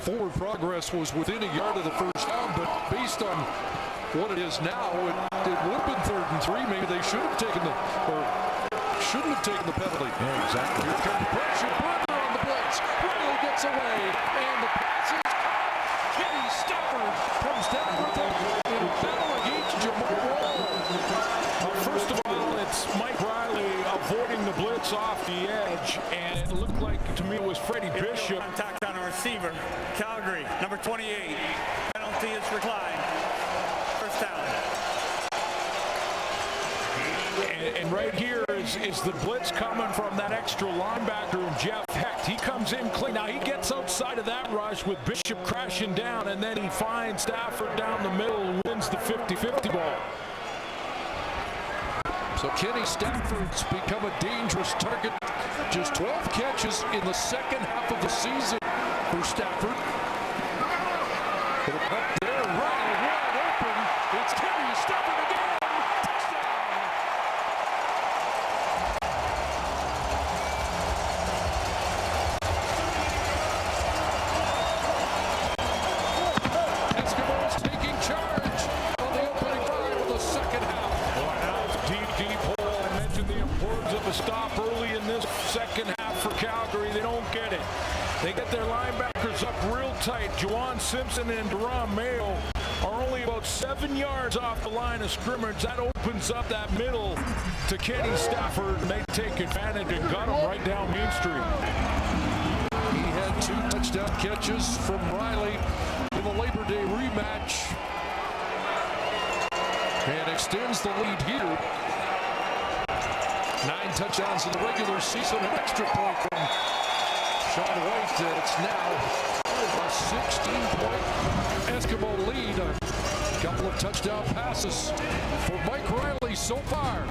forward progress was within a yard of the first down, but based on what it is now, it would have been 3rd and 3. Maybe they shouldn't have taken the penalty. Yeah, exactly. Here comes pressure. Berger on the blitz. Riley gets away, and the pass is Kenny Stafford comes down with it in battle against Jamal. First of all, it's Mike Riley avoiding the blitz off the edge, and it looked like to me it was Freddie Bishop. Contact on a receiver. Calgary, number 28. Penalty is reclined. First down. And right here is the blitz coming from that extra linebacker, Jeff Hecht. He comes in clean. Now he gets outside of that rush with Bishop crashing down, and then he finds Stafford down the middle and wins the 50-50 ball. So Kenny Stafford's become a dangerous target. Just 12 catches in the second half of the season for Stafford. Up there, Riley wide open. It's Kenny Stafford again. Touchdown. Eskimos taking charge on the opening drive of the second half. Boy, that was deep hole. I mentioned the importance of a stop early in this second half for Calgary. They don't get it. They get their linebackers up real tight. Juwan Simpson and Deron Mayo are only about 7 yards off the line of scrimmage. That opens up that middle to Kenny Stafford, and they take advantage and got him right down Main Street. He had 2 touchdown catches from Riley in the Labor Day rematch and extends the lead here. 9 touchdowns in the regular season, an extra point from Sean White. It's now a 16-point Eskimo lead. A couple of touchdown passes for Mike Riley so far.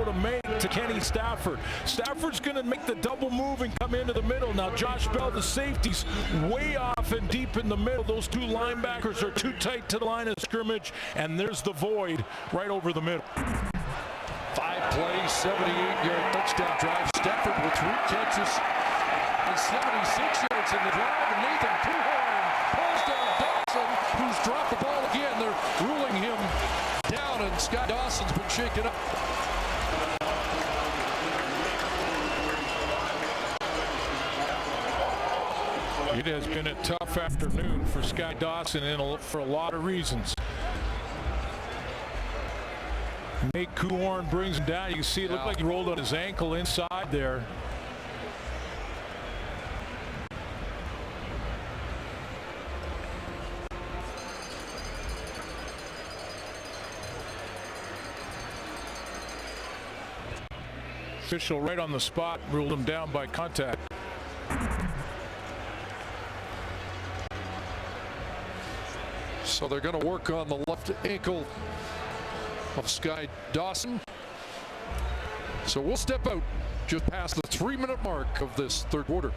To make to Kenny Stafford. Stafford's going to make the double move and come into the middle. Now Josh Bell, the safety's way off and deep in the middle. Those two linebackers are too tight to the line of scrimmage, and there's the void right over the middle. 5 plays, 78-yard touchdown drive. Stafford with 3 catches and 76 yards in the drive. And Nathan Puhorn pulls down Dawson, who's dropped the ball again. They're ruling him down, and Scott Dawson's been shaken up. It has been a tough afternoon for Sky Dawson for a lot of reasons. Nate Kuhorn brings him down. You can see it looked like he rolled on his ankle inside there. Official right on the spot ruled him down by contact. So they're going to work on the left ankle of Sky Dawson. So we'll step out just past the 3-minute mark of this third quarter.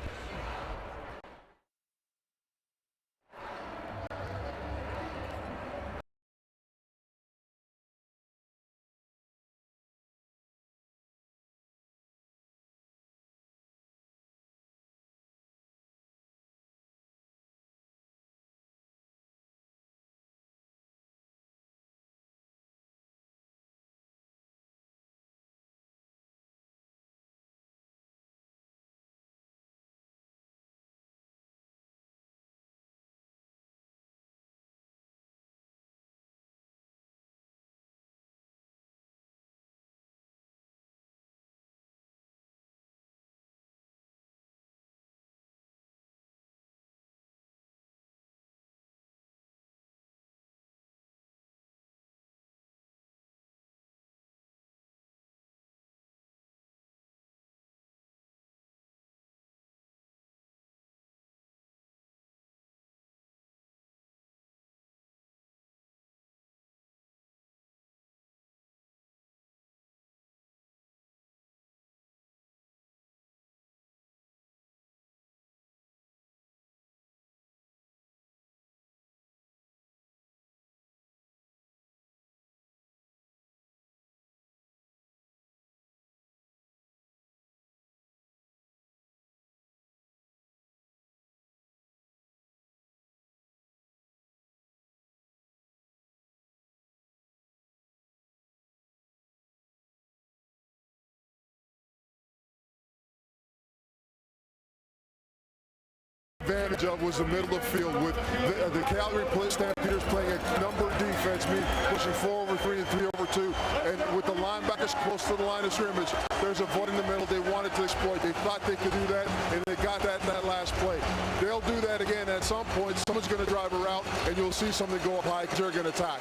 advantage of was the middle of the field with the Calgary Stampeders playing a number defense, meaning pushing 4 over 3 and 3 over 2, and with the linebackers close to the line of scrimmage, there's a void in the middle they wanted to exploit. They thought they could do that, and they got that last play. They'll do that again at some point. Someone's going to drive a route, and you'll see something go up high because they're going to attack.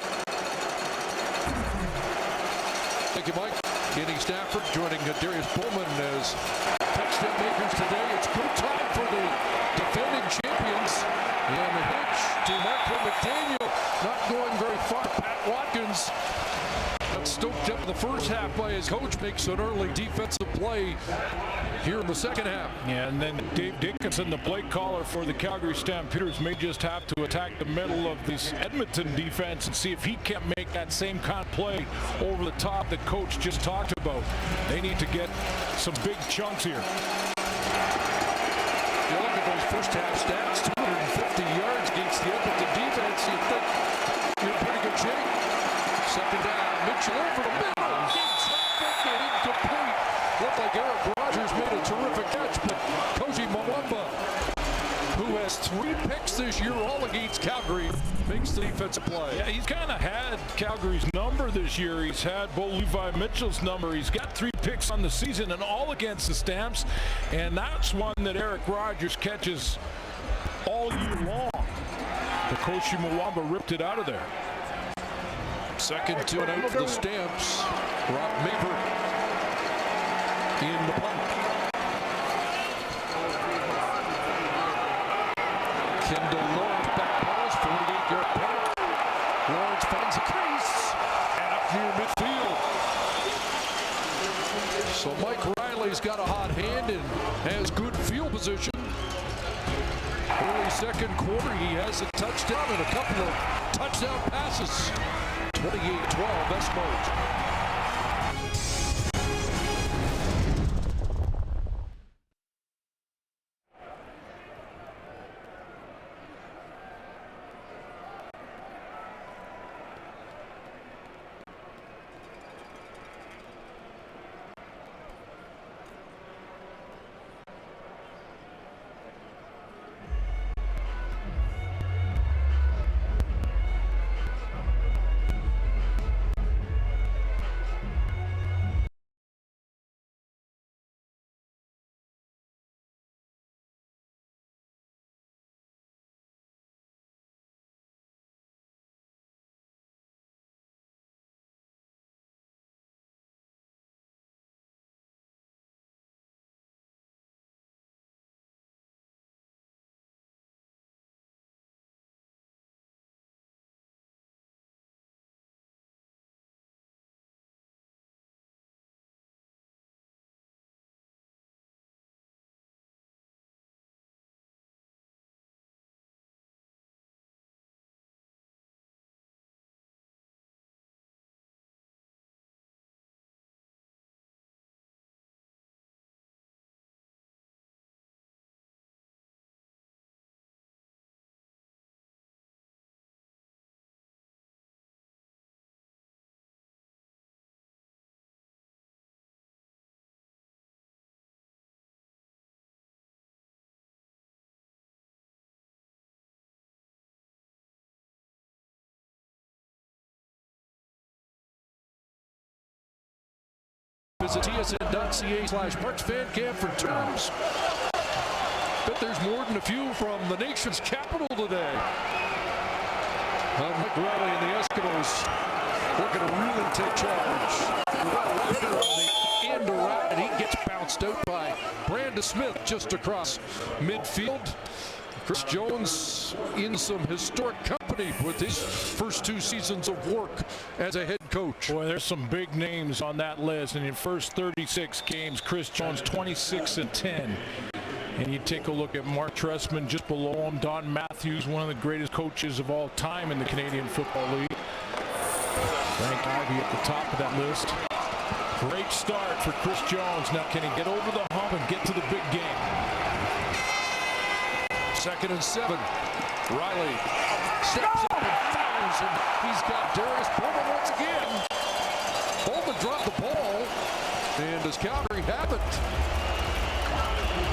Thank you, Mike. Kenny Stafford joining Adarius Bowman as touchdown makers today. It's good time for the defending champions. And the hitch to Michael McDaniel, not going very far. Pat Watkins got stoked up in the first half by his coach, makes an early defensive play here in the second half. Yeah, and then Dave Dickinson, the play caller for the Calgary Stampeders, may just have to attack the middle of this Edmonton defense and see if he can't make that same kind of play over the top that coach just talked about. They need to get some big chunks here. You look at those first half stats, 250 yards against the Edmonton defense, you think you're in pretty good shape. Second down, Mitchell over the middle. Traffic and incomplete. Looked like Eric Rogers made a terrific catch, but Koji Mwamba, who has 3 picks this year, all against Calgary, makes the defensive play. Yeah, he's kind of had Calgary's number this year. He's had Bo Levi Mitchell's number. He's got 3 picks on the season and all against the Stamps, and that's one that Eric Rogers catches all year long. But Koji Mwamba ripped it out of there. Second to and out for the Stamps. Rob Maver in the punt. Kendall Lawrence back pass, 48-yard punt. Lawrence finds a crease and up near midfield. So Mike Riley's got a hot hand and has good field position. Early second quarter, he has a touchdown and a couple of touchdown passes. 28-12 Eskimos. Visit tsn.ca/Marks Fan Camp for terms. Bet there's more than a few from the nation's capital today. Mike Riley and the Eskimos looking to really take charge. On the end around, and he gets bounced out by Brandon Smith just across midfield. Chris Jones in some historic company with his first 2 seasons of work as a head coach. Boy, there's some big names on that list. And in first 36 games, Chris Jones 26-10. And you take a look at Mark Trestman just below him. Don Matthews, one of the greatest coaches of all time in the Canadian Football League. Frank Ivey at the top of that list. Great start for Chris Jones. Now, can he get over the hump and get to the big game? 2nd and 7. Riley steps up and fires, and he's got Darius Bowman once again. Bowman dropped the ball, and does Calgary have it?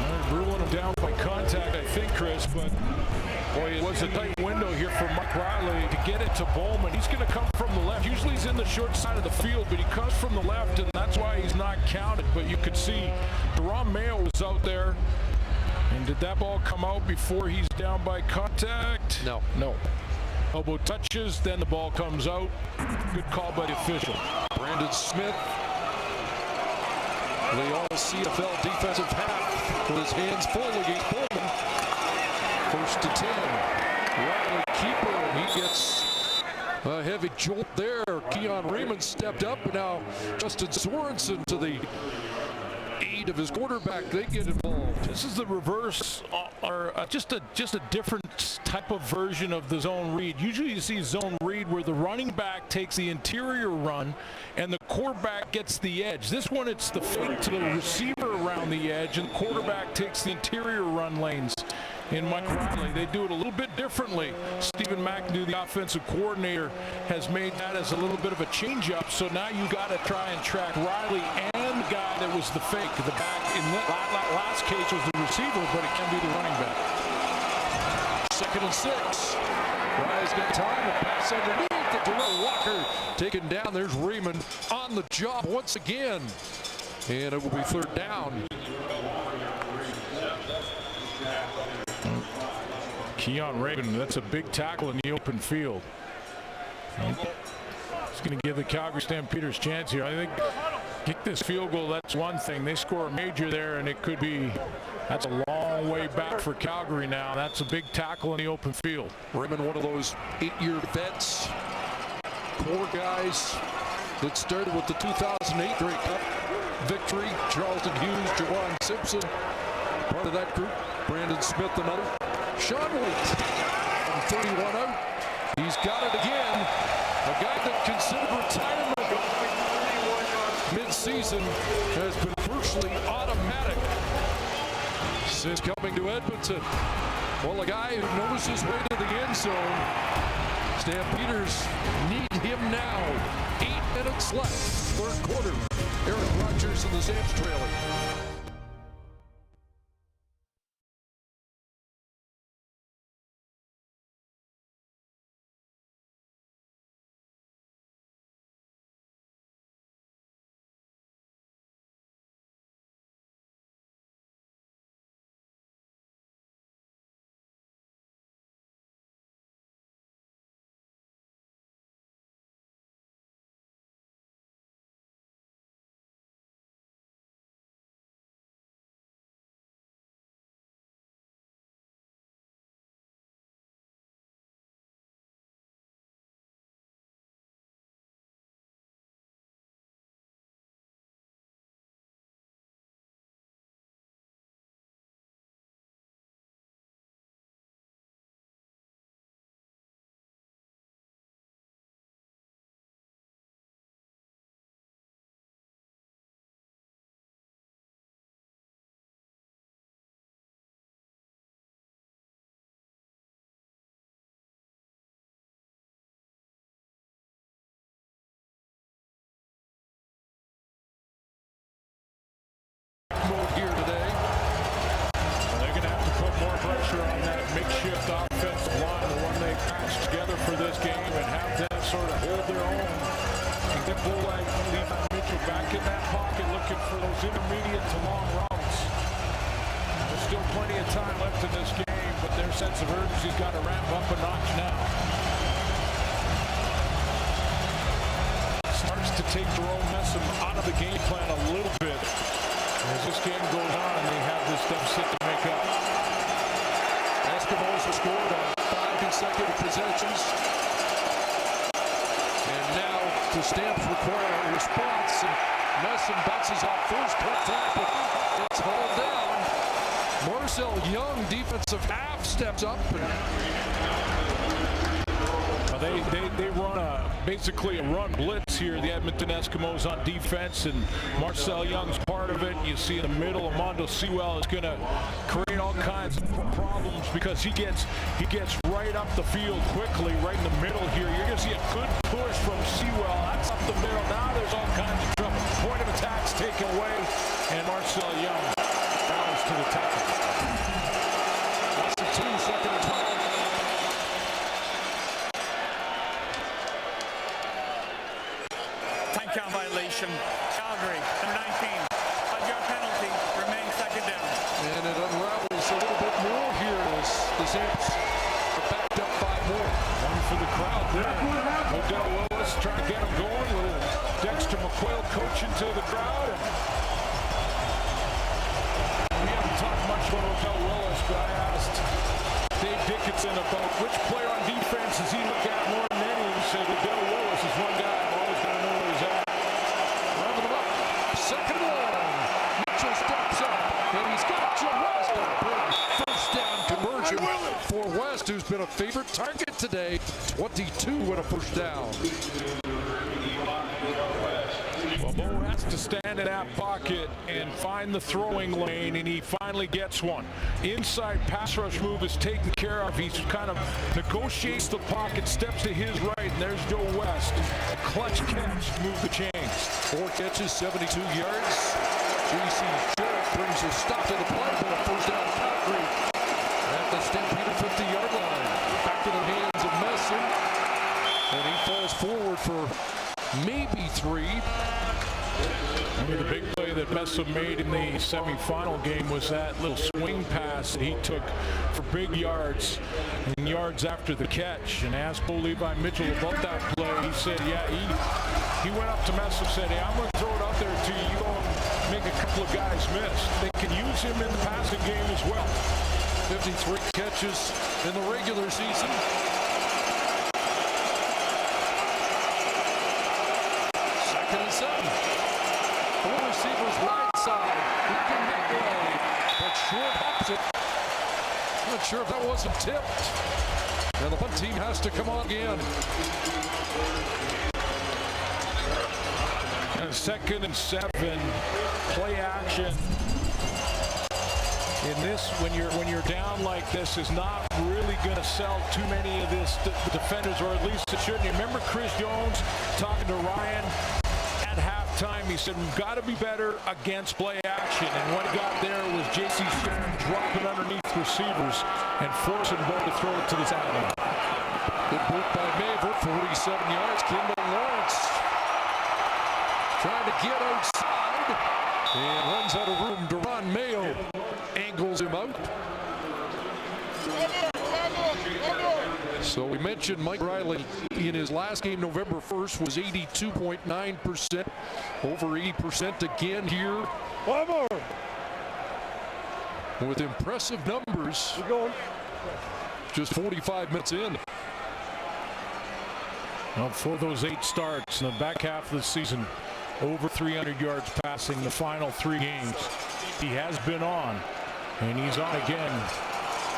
They're ruling him down by contact. I think Chris, but boy, it was a tight window here for Mike Riley to get it to Bowman. He's going to come from the left. Usually he's in the short side of the field, but he comes from the left, and that's why he's not counted. But you could see Deron Mayo was out there. And did that ball come out before he's down by contact? No. No. Elbow touches, then the ball comes out. Good call by the official. Brandon Smith, the all-CFL defensive half, with his hands full against Bowman. First to 10. Riley keeper, and he gets a heavy jolt there. Keon Raymond stepped up, and now Justin Sorensen to the aid of his quarterback. They get involved. This is the reverse, or just a different type of version of the zone read. Usually you see zone read where the running back takes the interior run and the quarterback gets the edge. This one, it's the fake to the receiver around the edge, and the quarterback takes the interior run lanes. In Mike Riley, they do it a little bit differently. Stephen McAdoo, the offensive coordinator, has made that as a little bit of a change-up. So now you got to try and track Riley and the guy that was the fake. The back in that last case was the receiver, but it can be the running back. 2nd and 6. Riley's got time to pass underneath to Derel Walker. Taken down. There's Raymond on the job once again. And it will be 3rd down. Keon Raymond, that's a big tackle in the open field. It's going to give the Calgary Stampeders a chance here. I think kick this field goal, that's one thing. They score a major there, and it could be, that's a long way back for Calgary now. That's a big tackle in the open field. Raymond, one of those 8-year vets, core guys that started with the 2008 Grey Cup victory. Charlton Hughes, Jawan Simpson, part of that group. Brandon Smith, another. Sean Wheat from 31 out. He's got it again. A guy that considered retirement mid-season has been virtually automatic since coming to Edmonton. Well, a guy who knows his way to the end zone. Stampeders need him now. 8 minutes left, 3rd quarter. Eric Rogers and the Zamps trailing. Here today. They're going to have to put more pressure on that makeshift offensive line, the one they patched together for this game, and have them sort of hold their own. And get like Levi Mitchell back in that pocket looking for those intermediate to long routes. There's still plenty of time left in this game, but their sense of urgency's got to ramp up a notch now. Starts to take Jerome Messam out of the game plan a little bit. As this game goes on, they have this deficit to make up. Eskimos have scored on 5 consecutive possessions. And now the Stamps require a response. And Messam bounces off first. But it's hauled down. Marcel Young, defensive half, steps up. They run basically a run blitz here, the Edmonton Eskimos on defense, and Marcel Young's part of it. You see in the middle, Amondo Sewell is going to create all kinds of problems because he gets right up the field quickly, right in the middle here. You're going to see a good push from Sewell. That's up the middle. Now there's all kinds of trouble. Point of attack's taken away, and Marcel Young bounds to the tackle. 2, second and 12. Time count violation. Calgary, number 19. 5-yard penalty. Remains second down. And it unravels a little bit more here as the Saints are backed up by more. One for the crowd there. Odell Willis trying to get him going. Little Dexter McQuail coaching to the crowd. We haven't talked much about Odell Willis, but I asked Dave Dickinson about which player on defense does he look at more than any. He said Odell Willis is one guy I'm always going to know where he's at. Revving him up. Second and 1. Mitchell steps up, and he's got Joe West. A big first down conversion for West, who's been a favorite target today. 22 with a first down. Well, Bo has to stand in that pocket and find the throwing lane, and he finally gets one. Inside pass rush move is taken care of. He's kind of negotiates the pocket, steps to his right, and there's Joe West. A clutch catch to move the chains. 4 catches, 72 yards. J.C. Sheriff brings a stop to the play, but a first down Calgary at the Stampeder 50-yard line. Back to the hands of Messon, and he falls forward for maybe 3. I mean, the big play that Messa made in the semifinal game was that little swing pass that he took for big yards and yards after the catch. And asked Levi Mitchell about that play. He said, yeah, he went up to Messa and said, hey, I'm going to throw it out there to you. You go and make a couple of guys miss. They can use him in the passing game as well. 53 catches in the regular season. Second and 7. 4 receivers right side. He can make way, but short hops it. Not sure if that wasn't tipped. And the punt team has to come on again. And second and 7. Play action. In this, when you're down like this, is not really going to sell too many of this defenders, or at least it shouldn't. You remember Chris Jones talking to Ryan at halftime? He said, we've got to be better against play action. And what he got there was J.C. Sheriff dropping underneath receivers and forcing Bo to throw it to the sideline. Good boot by Maver, 47 yards. Kimball Lawrence trying to get outside and runs out of room. Duran Mayo angles him out. So we mentioned Mike Riley in his last game, November 1st, was 82.9%. Over 80% again here. One more. With impressive numbers. We're going. Just 45 minutes in. Well, for those 8 starts in the back half of the season, over 300 yards passing the final 3 games. He has been on, and he's on again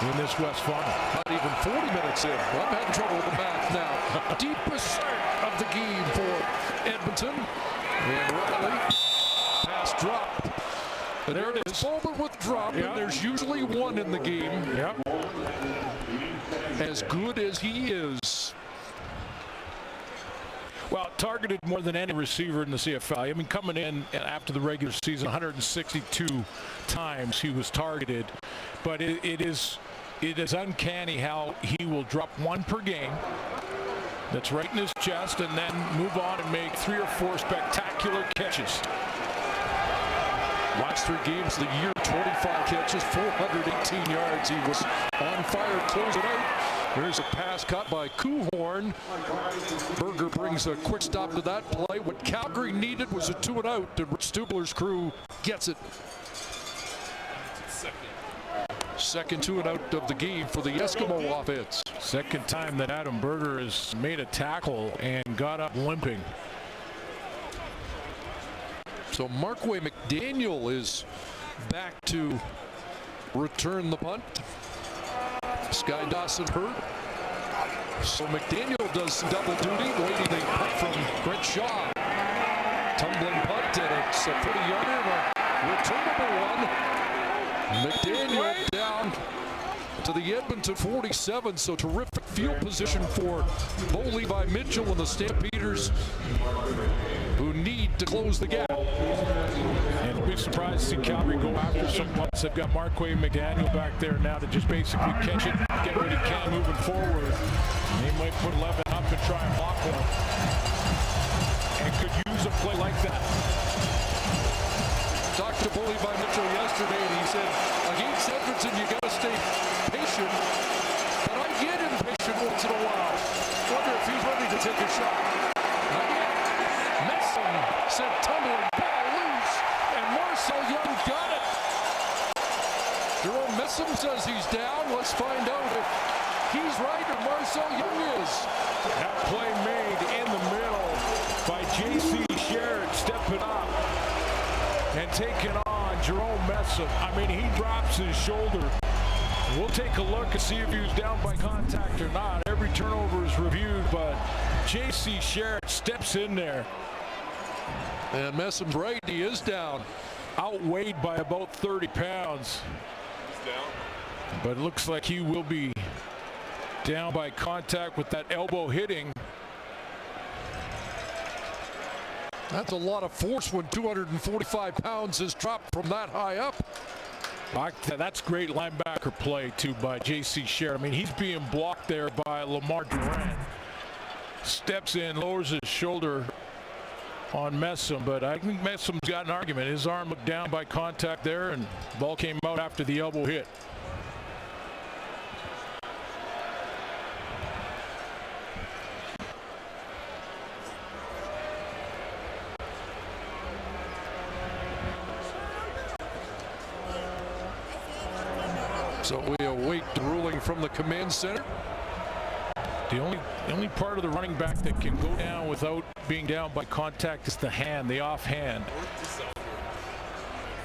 in this West Final. Not even 40 minutes in. Well, I'm having trouble with the math now. Deepest start of the game for Edmonton. And Riley, pass drop. And there it is. Bowman with drop, and there's usually 1 in the game. Yep. As good as he is. Well, targeted more than any receiver in the CFL. I mean, coming in after the regular season, 162 times he was targeted. But it is uncanny how he will drop 1 per game. That's right in his chest, and then move on and make 3 or 4 spectacular catches. Last 3 games of the year, 25 catches, 418 yards. He was on fire, close it out. There's a pass caught by Kuhorn. Berger brings a quick stop to that play. What Calgary needed was a 2 and out, and Rich Stubler's crew gets it. Second 2 and out of the game for the Eskimo offense. Second time that Adam Berger has made a tackle and got up limping. So Markway McDaniel is back to return the punt. Sky Dawson hurt. So McDaniel does some double duty, waiting a punt from Brent Shaw. Tumbling punt, and it's a 40-yarder and a returnable one. McDaniel down to the Edmonton 47, so terrific field position for Bo Levi Mitchell and the Stampeders, who need to close the gap. And be surprised to see Calgary go after some punts. They've got Marquay McDaniel back there now to just basically catch it, get what he can moving forward. They might put 11 up and try and block one. And could use a play like that. Talked to Levi Mitchell yesterday, and he said, against Edmonton, you got to stay patient. But I get impatient once in a while. Wonder if he's ready to take a shot. Not yet. Messon sent tumbling ball loose, and Marcel Young got it. Jerome Messon says he's down. Let's find out if he's right or Marcel Young is. That play made in the middle by J.C. Sherritt stepping up and taking on Jerome Messon. I mean, he drops his shoulder. We'll take a look and see if he was down by contact or not. Every turnover is reviewed, but J.C. Sherritt steps in there. And Messon's right, he is down. Outweighed by about 30 pounds. He's down. But it looks like he will be down by contact with that elbow hitting. That's a lot of force when 245 pounds is dropped from that high up. That's great linebacker play, too, by J.C. Sherritt. I mean, he's being blocked there by Lamar Durant. Steps in, lowers his shoulder on Messon, but I think Messon's got an argument. His arm looked down by contact there, and the ball came out after the elbow hit. So we await the ruling from the command center. The only part of the running back that can go down without being down by contact is the hand, the offhand.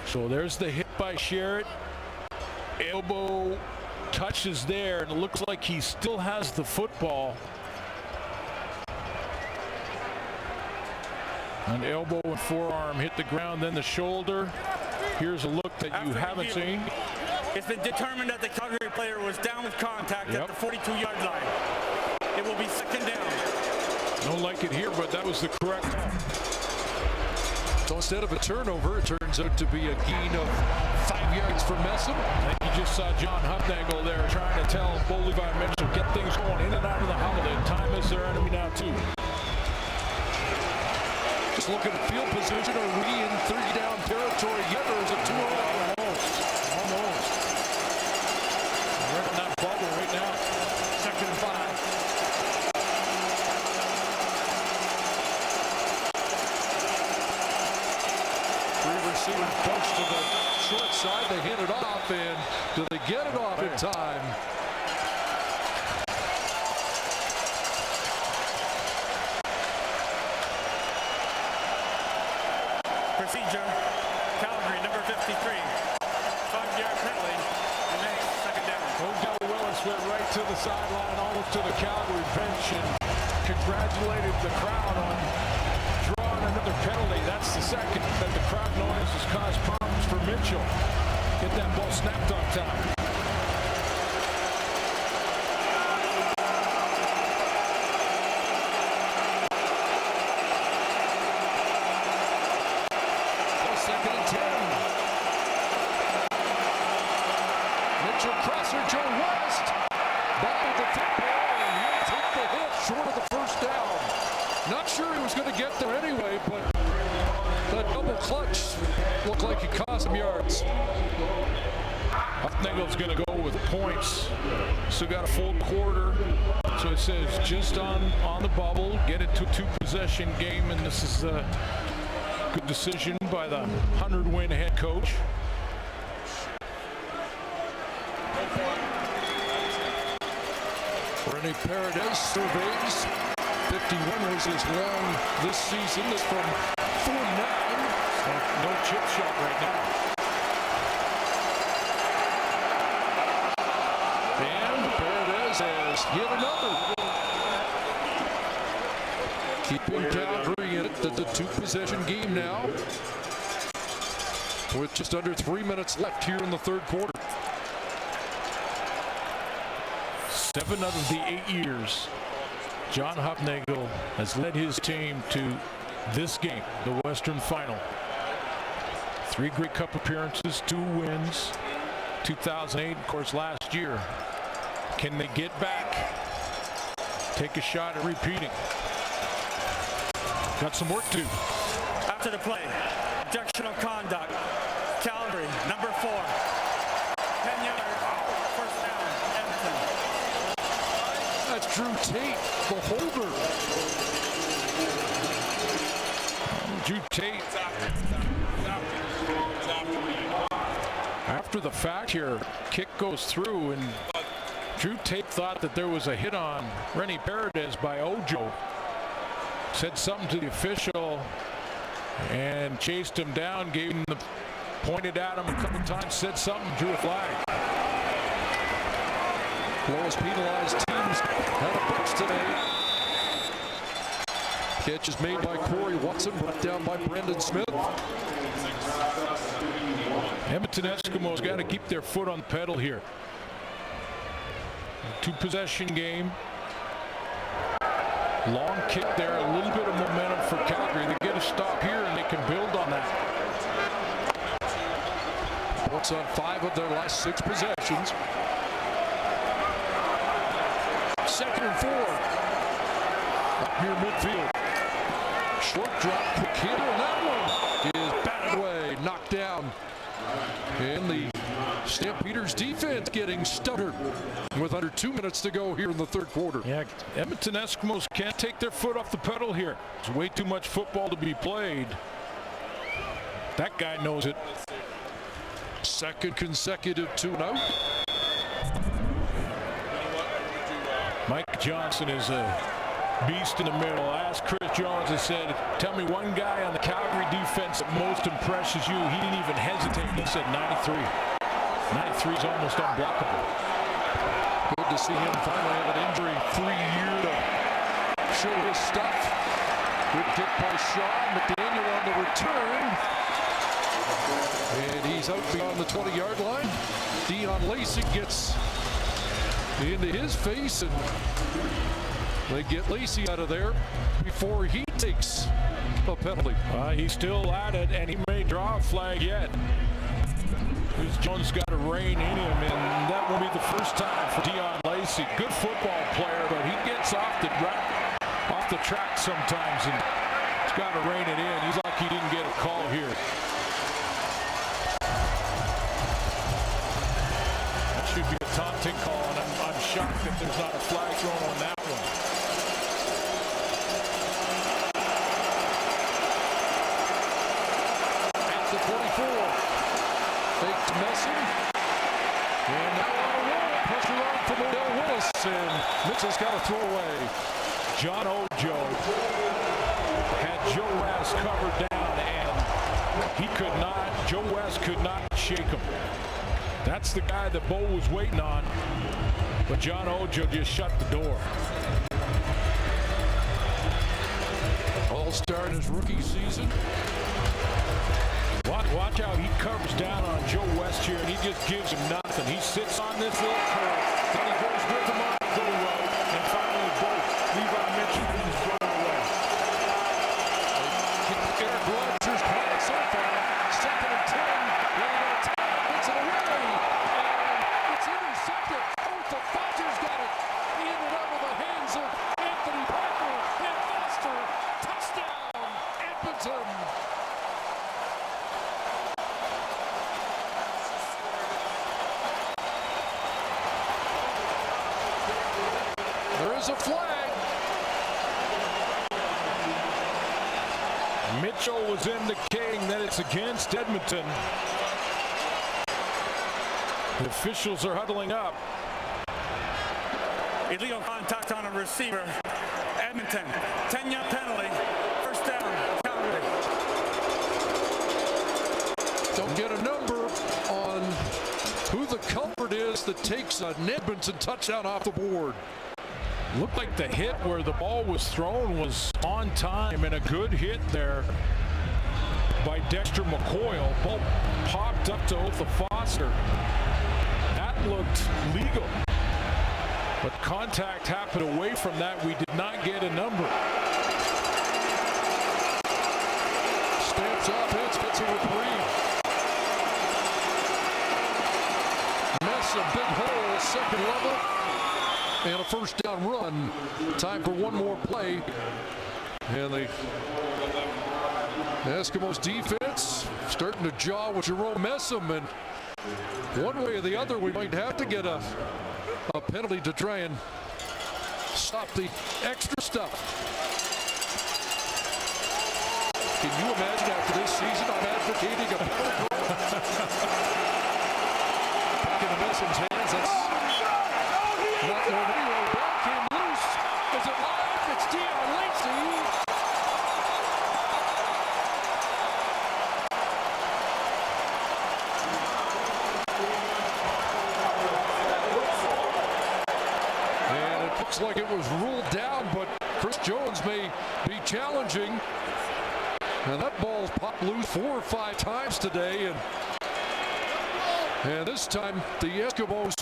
So there's the hit by Sherritt. Elbow touches there, and it looks like he still has the football. An elbow and forearm hit the ground, then the shoulder. Here's a look that you haven't seen. It's been determined that the Calgary player was down with contact at the 42-yard line. It will be second down. Don't like it here, but that was the correct call. So instead of a turnover, it turns out to be a gain of 5 yards for Messon. And you just saw John Hufnagel there trying to tell Levi Mitchell, get things going in and out of the holiday. Time is their enemy now, too. Just looking at field position. Are we in 3-down territory yet, or is it 2-0? Almost. We're in that bubble right now. Second and 5. Receiver push to the short side. They hit it off, and do they get it off in time? Procedure. Calgary, number 53. 5-yard penalty. And then second down. Odell Willis went right to the sideline, almost to the Calgary bench, and congratulated the crowd on drawing another penalty. That's the second that the crowd noise has caused problems for Mitchell. Get that ball snapped on time. Second and 10. Mitchell crosser, Joe West. Bobbled the football, and he'll take the hit short of the first down. Not sure he was going to get there anyway, but that double clutch looked like it cost him yards. Hufnagel's going to go with points. Still got a full quarter. So it says just on the bubble. Get it to a 2-possession game, and this is a good decision by the 100-win head coach. Rene Paredes surveys. 51 was his long this season. This from 49. No chip shot right now. And Paredes has hit another. Keeping Calgary in it, the 2-possession game now, with just under 3 minutes left here in the third quarter. 7 out of the 8 years, John Hufnagel has led his team to this game, the Western Final. 3 Grey Cup appearances, 2 wins. 2008, of course, last year. Can they get back? Take a shot at repeating. Got some work to do. After the play, objectional conduct. Calgary, number 4. 10 yards, first down, Edmonton. That's Drew Tate, the holder. Drew Tate. After the fact here, kick goes through, and Drew Tate thought that there was a hit on Rennie Paredes by Ojo. Said something to the official and chased him down, gave him the, pointed at him a couple times, said something, drew a flag. Lowest penalized teams had a bunch today. Catch is made by Corey Watson, brought down by Brendan Smith. Edmonton Eskimos got to keep their foot on the pedal here. 2-possession game. Long kick there, a little bit of momentum for Calgary. They get a stop here and they can build on that. Points on 5 of their last 6 possessions. 2nd and 4. Up near midfield. Short drop, quick hit, and that one is batted away, knocked down. And the Stampeders defense getting stuttered with under 2 minutes to go here in the 3rd quarter. Yeah, Edmonton Eskimos can't take their foot off the pedal here. There's way too much football to be played. That guy knows it. 2nd consecutive 2-0. Mike Johnson is a beast in the middle. I asked Chris Jones, I said, tell me one guy on the Calgary defense that most impresses you. He didn't even hesitate. He said 93. 93 is almost unblockable. Good to see him finally have an injury-free year to show his stuff. Good kick by Sean McDaniel on the return. And he's out beyond the 20-yard line. Dion Lacey gets into his face, and they get Lacey out of there before he takes a penalty. He's still at it, and he may draw a flag yet. Jones got a rein in him, and that will be the first time for Dion Lacey. Good football player, but he gets off the track sometimes, and he's got to rein it in. He's like he didn't get a call here. That should be a taunting call, and I'm shocked that there's not a flag thrown on that one. At the 44. Faked Messi. And now on a roll. Pressure on from Odell Willis. And Mitchell's got to throw away. John Ojo had Joe West covered down, and he could not, Joe West could not shake him. That's the guy that Bo was waiting on. But John Ojo just shut the door. All-star in his rookie season. Watch how he covers down on Joe West here, and he just gives him nothing. He sits on this little curve, then he goes with him on the go road, and finally both Levi Mitchell is thrown away. Eric Rogers playing so far. 2nd and 10. Running out of time, gets it away, and it's intercepted. The Foster's got it. In and out of the hands of Anthony Parker, and Foster, touchdown, Edmonton. There is a flag. Mitchell was indicating that it's against Edmonton. The officials are huddling up. Illegal contact on a receiver. Edmonton, 10-yard penalty. First down, Calgary. Don't get a number on who the culprit is that takes an Edmonton touchdown off the board. Looked like the hit where the ball was thrown was on time, and a good hit there by Dexter McCoyle. Ball popped up to Otha Foster. That looked legal. But contact happened away from that. We did not get a number. Stamps offense, gets a reprieve. That's a big hole, second level, and a first down run. Time for one more play. And the Eskimos defense starting to jaw with Jerome Messam, and one way or the other we might have to get a penalty to try and stop the extra stuff. Can you imagine after this season I'm advocating a penalty? Back into Messam's hands. That's not going anywhere. Ball came loose. Is it live? It's Pierre. Looks like it was ruled down, but Chris Jones may be challenging. And that ball's popped loose 4 or 5 times today, and this time the Eskimos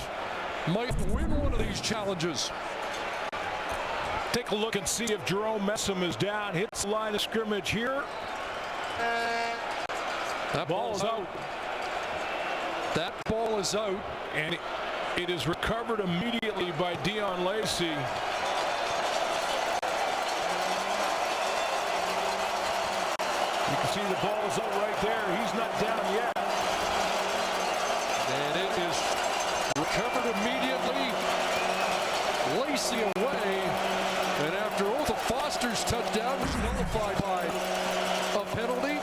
might win one of these challenges. Take a look and see if Jerome Messam is down. Hits the line of scrimmage here. That ball's out. That ball is out, and it is recovered immediately by Dion Lacey. You can see the ball is out right there. He's not down yet. And it is recovered immediately. Lacey away. And after Otha Foster's touchdown was nullified by a penalty,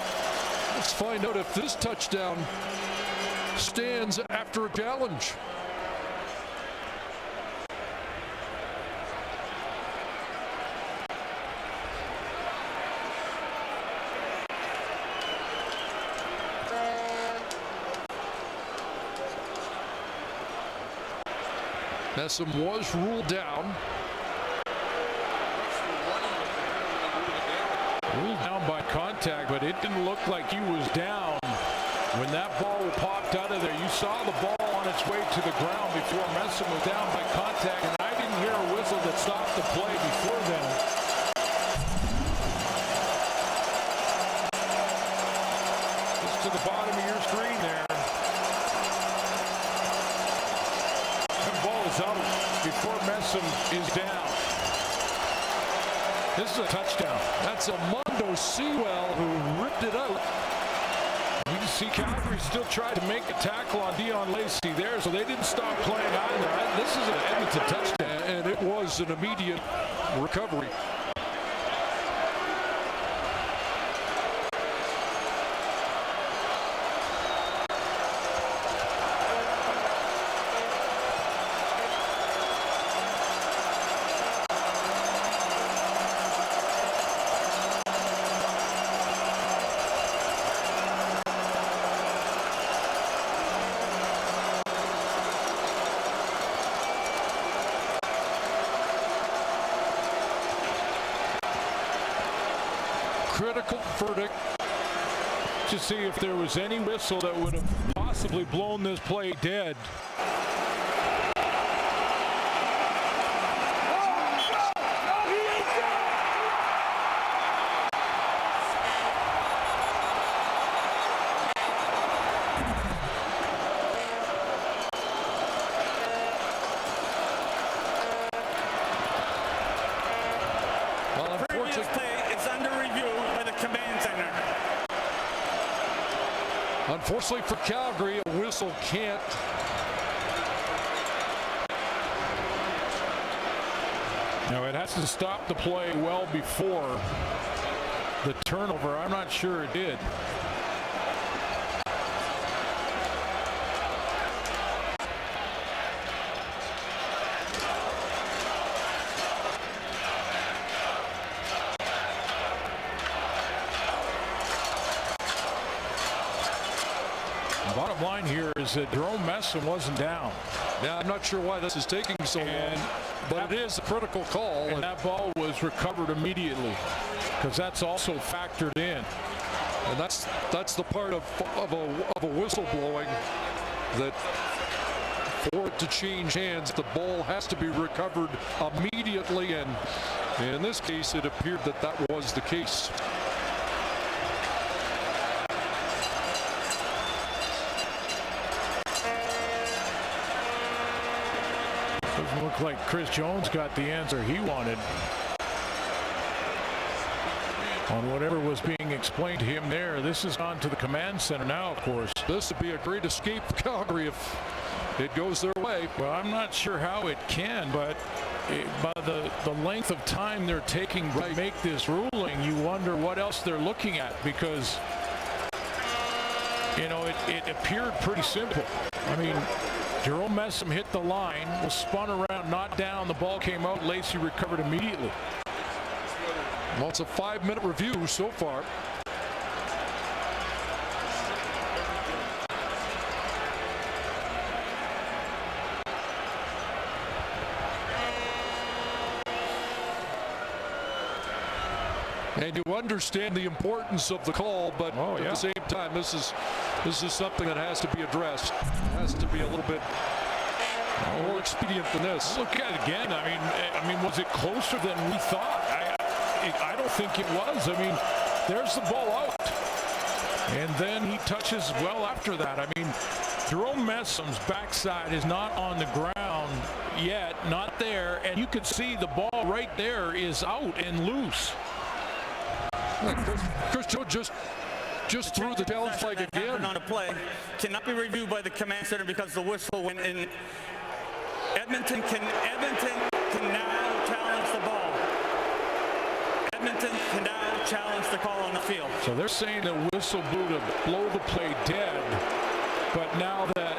let's find out if this touchdown stands after a challenge. Messam was ruled down. Ruled down by contact, but it didn't look like he was down. When that ball popped out of there, you saw the ball on its way to the ground before Messam was down by contact, and I didn't hear a whistle that stopped the play before then. Just to the bottom of your screen there. That ball is out before Messam is down. This is a touchdown. That's Armando Sewell who ripped it out. You can see Calgary still tried to make a tackle on Dion Lacey there, so they didn't stop playing either. This is an Edmonton touchdown. And it was an immediate recovery. Critical verdict. To see if there was any whistle that would have possibly blown this play dead. Unfortunately for Calgary, a whistle can't. No, it has to stop the play well before the turnover. I'm not sure it did. Bottom line here is that Jerome Messam wasn't down. Yeah, I'm not sure why this is taking so long, but it is a critical call. And that ball was recovered immediately, because that's also factored in. And that's the part of a whistle blowing, that for it to change hands, the ball has to be recovered immediately, and in this case, it appeared that that was the case. Doesn't look like Chris Jones got the answer he wanted on whatever was being explained to him there. This has gone to the command center now, of course. This would be a great escape for Calgary if it goes their way. Well, I'm not sure how it can, but by the length of time they're taking to make this ruling, you wonder what else they're looking at, because you know it appeared pretty simple. I mean, Jerome Messam hit the line, was spun around, not down, the ball came out, Lacey recovered immediately. Well, it's a 5-minute review so far. And you understand the importance of the call, but at the same time, this is something that has to be addressed. It has to be a little bit more expedient than this. Look at it again. I mean, was it closer than we thought? I don't think it was. I mean, there's the ball out, and then he touches well after that. I mean, Jerome Messam's backside is not on the ground yet, not there, and you can see the ball right there is out and loose. Chris Jones just threw the challenge flag again. On a play cannot be reviewed by the command center because the whistle went in. Edmonton can now challenge the ball. Edmonton can now challenge the call on the field. So they're saying the whistle blew to blow the play dead, but now that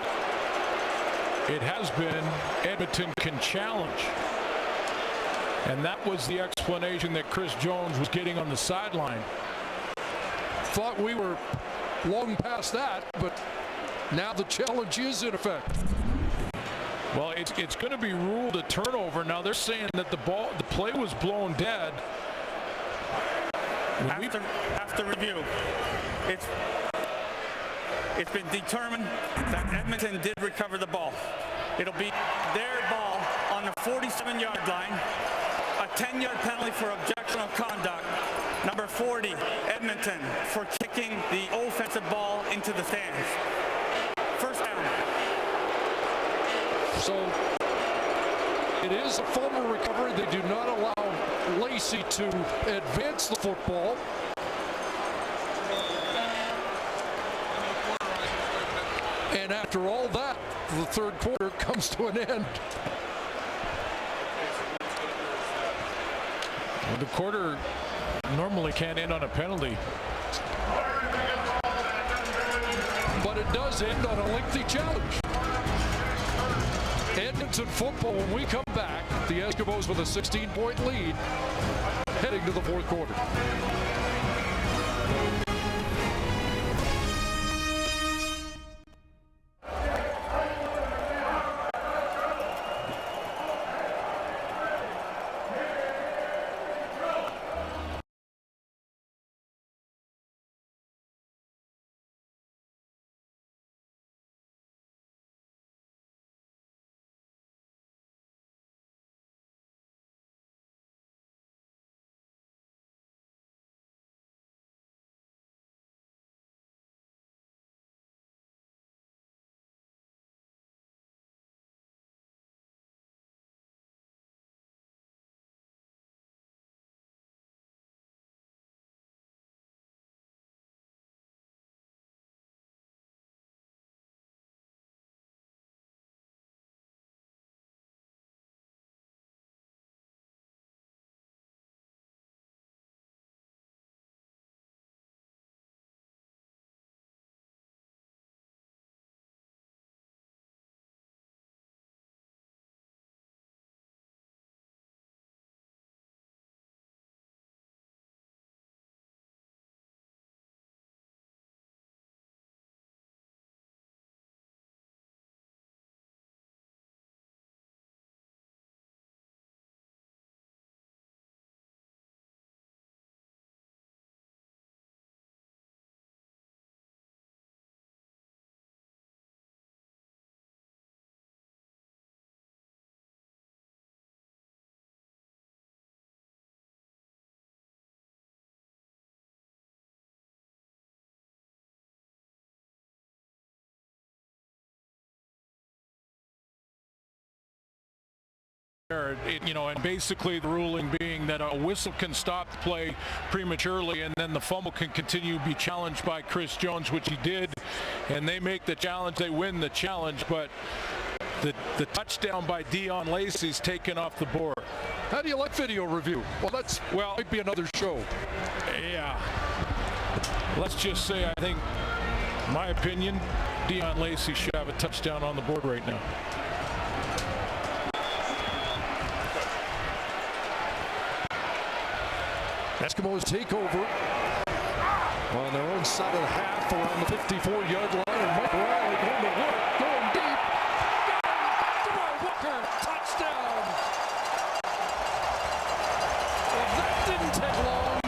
it has been, Edmonton can challenge. And that was the explanation that Chris Jones was getting on the sideline. Thought we were long past that, but now the challenge is in effect. Well, it's going to be ruled a turnover. Now they're saying that the play was blown dead. After review, it's been determined that Edmonton did recover the ball. It'll be their ball on the 47-yard line. A 10-yard penalty for objectionable conduct. Number 40, Edmonton, for kicking the offensive ball into the stands. First down. So it is a fumble recovery. They do not allow Lacey to advance the football. And after all that, the third quarter comes to an end. Well, the quarter normally can't end on a penalty. But it does end on a lengthy challenge. Edmonton football, when we come back, the Eskimos with a 16-point lead heading to the fourth quarter. there. And basically the ruling being that a whistle can stop the play prematurely, and then the fumble can continue to be challenged by Chris Jones, which he did, and they make the challenge, they win the challenge, but the touchdown by Dion Lacey's taken off the board. How do you like video review? Well, might be another show. Yeah. Let's just say, I think, my opinion, Dion Lacey should have a touchdown on the board right now. Eskimos take over on their own side of the half around the 54-yard line, and Mike Riley going to work, going deep. Derel Walker, touchdown. Well, that didn't take long.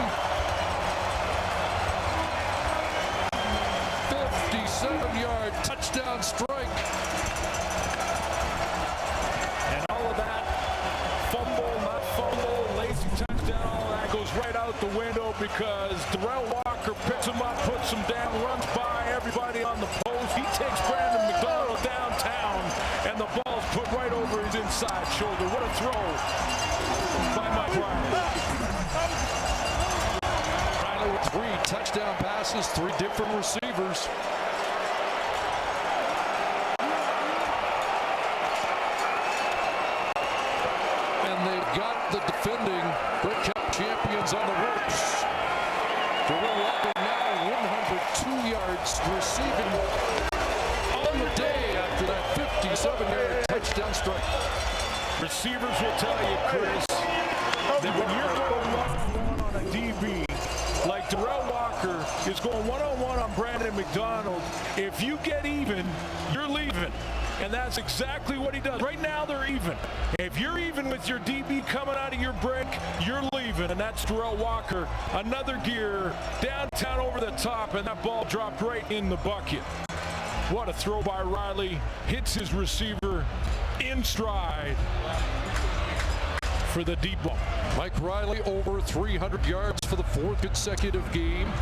57-yard touchdown strike. And all of that fumble, not fumble, lazy touchdown, all that goes right out the window because Derel Walker picks him up, puts him down, runs by everybody on the post. He takes Brandon McDonald downtown, and the ball's put right over his inside shoulder. What a throw by Mike Riley. Riley with 3 touchdown passes, 3 different receivers. Got the defending Grey Cup champions on the ropes. Derel Walker now 102 yards receiving on the day after that 57-yard touchdown strike. Receivers will tell you, Chris, that when you're going one-on-one on a DB, like Derel Walker is going one-on-one on Brandon McDonald, if you get even, you're leaving. And that's exactly what he does. Right now, they're even. If you're even with your DB coming out of your break, you're leaving. And that's Derel Walker. Another gear, downtown over the top, and that ball dropped right in the bucket. What a throw by Riley. Hits his receiver in stride for the deep ball. Mike Riley over 300 yards for the 4th consecutive game.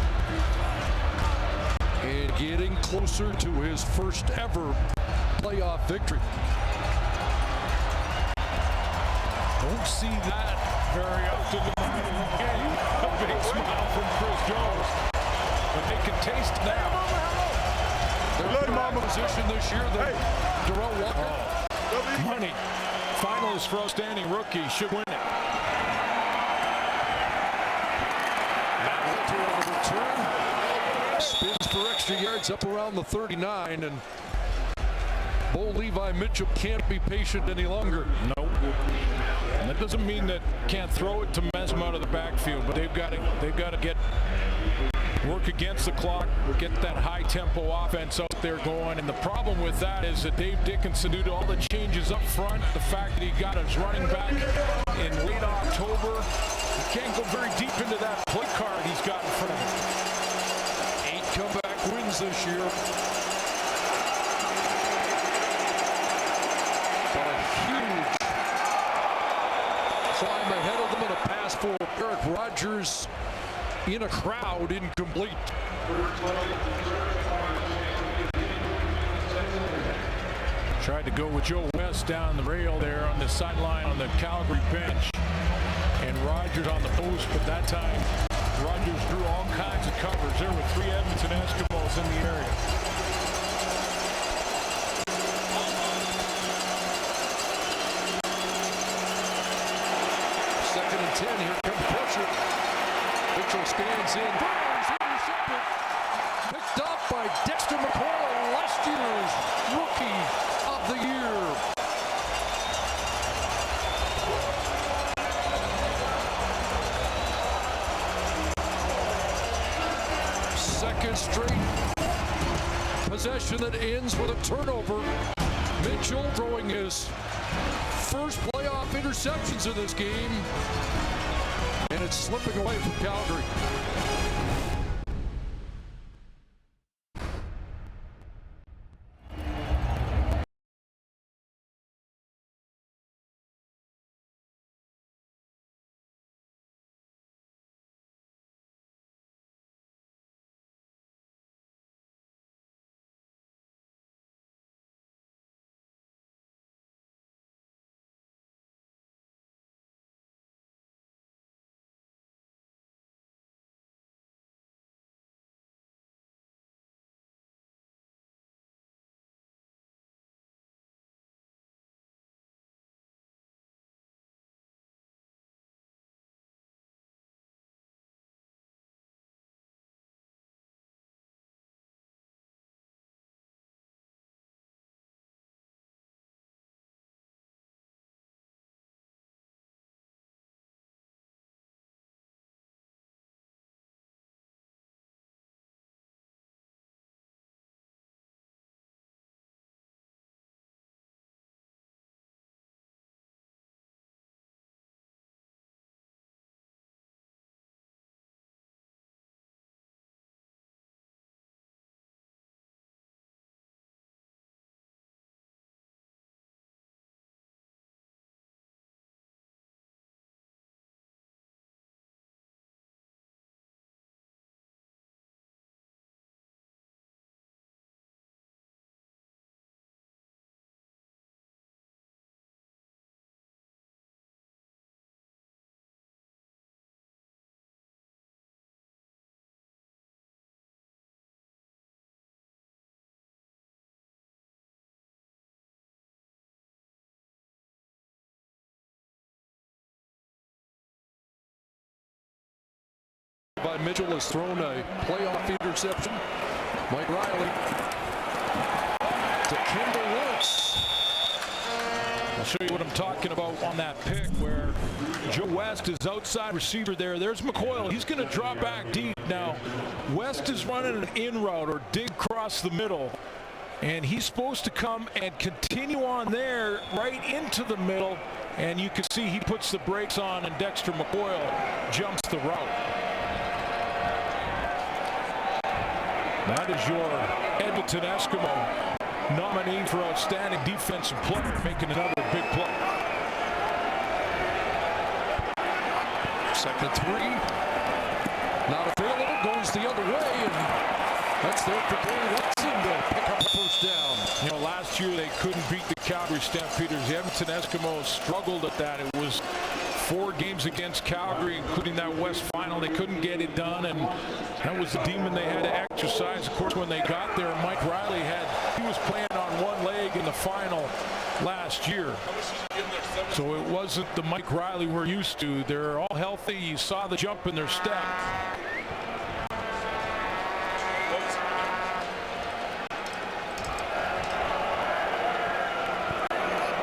And getting closer to his first ever playoff victory. Don't see that very often in the middle of the game. A big smile from Chris Jones. But they can taste now. They're in a position this year that Derel Walker. Money. Finalist for outstanding rookie. Should win it. Lavertu on the return. Spins for extra yards up around the 39, and Levi Mitchell can't be patient any longer. Nope. And that doesn't mean that can't throw it to mess them out of the backfield, but they've got to get work against the clock, get that high tempo offense out there going. And the problem with that is that Dave Dickinson, due to all the changes up front, the fact that he got his running back in late October, he can't go very deep into that play card he's got in front of him. 8 comeback wins this year. Climb ahead of them in a pass for Eric Rogers in a crowd, incomplete. Tried to go with Joe West down the rail there on the sideline on the Calgary bench, and Rogers on the post, but that time Rogers drew all kinds of covers. There were 3 Edmonton Eskimos in the area. Second and 10, here comes pressure. Mitchell stands in, fires, intercepted. Picked up by Dexter McCoy, last year's Rookie of the Year. Second straight possession that ends with a turnover. Mitchell throwing his first playoff interceptions in this game, and it's slipping away from Calgary. Levi Mitchell has thrown a playoff interception. Mike Riley to Kendall Woods. I'll show you what I'm talking about on that pick where Joe West is outside receiver there. There's McCoyle. He's going to drop back deep. Now, West is running an in route or dig across the middle. And he's supposed to come and continue on there right into the middle. And you can see he puts the brakes on and Dexter McCoyle jumps the route. That is your Edmonton Eskimo nominee for outstanding defensive player, making another big play. Second three. Not available. Goes the other way. And that's there for Derel to pick up a first down. You know, last year they couldn't beat the Calgary Stampeders. The Edmonton Eskimos struggled at that. It was 4 games against Calgary, including that West final. They couldn't get it done, and that was the demon they had to exercise. Of course, when they got there, Mike Riley he was playing on one leg in the final last year. So it wasn't the Mike Riley we're used to. They're all healthy. You saw the jump in their step.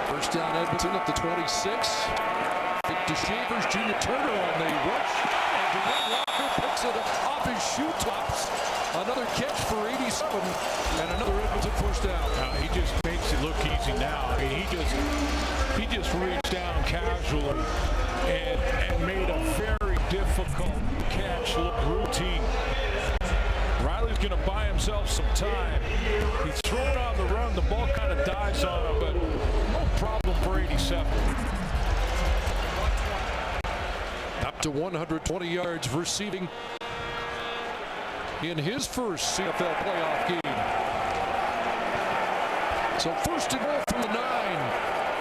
First down Edmonton at the 26. To Shavers, Junior Turner on the rush, and Derel Walker picks it off his shoe tops. Another catch for 87, and another Edmonton first down. He just makes it look easy now. I mean, he just reached down casually and made a very difficult catch look routine. Riley's going to buy himself some time. He's thrown on the run. The ball kind of dies on him, but no problem for 87. Up to 120 yards receiving in his first CFL playoff game. So first and goal from the 9.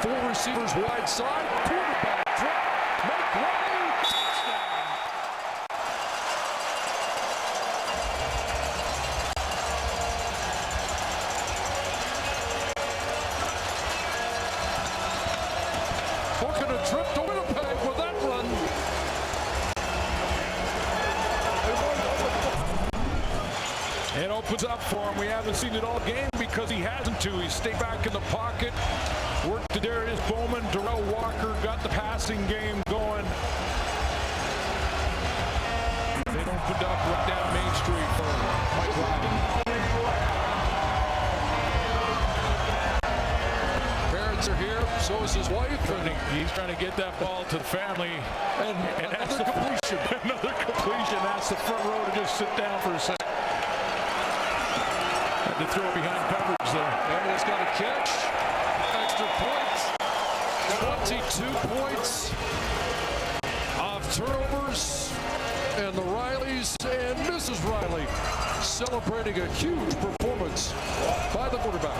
4 receivers wide side. Quarterback drop. Mike Riley. Touchdown. Booking a trip to Winnipeg with that run. It opens up for him. We haven't seen it all game because he hasn't to. He stayed back in the pocket, worked to Adarius Bowman. Derel Walker got the passing game going. It opened up right down Main Street for Mike Riley. Parents are here, so is his wife. He's trying to get that ball to the family. And that's the completion. Another completion. That's the front row to just sit down for a second. Had to throw it behind coverage there. Edmonton's got a catch. Extra points. 22 points of turnovers. And the Rileys and Mrs. Riley celebrating a huge performance by the quarterback.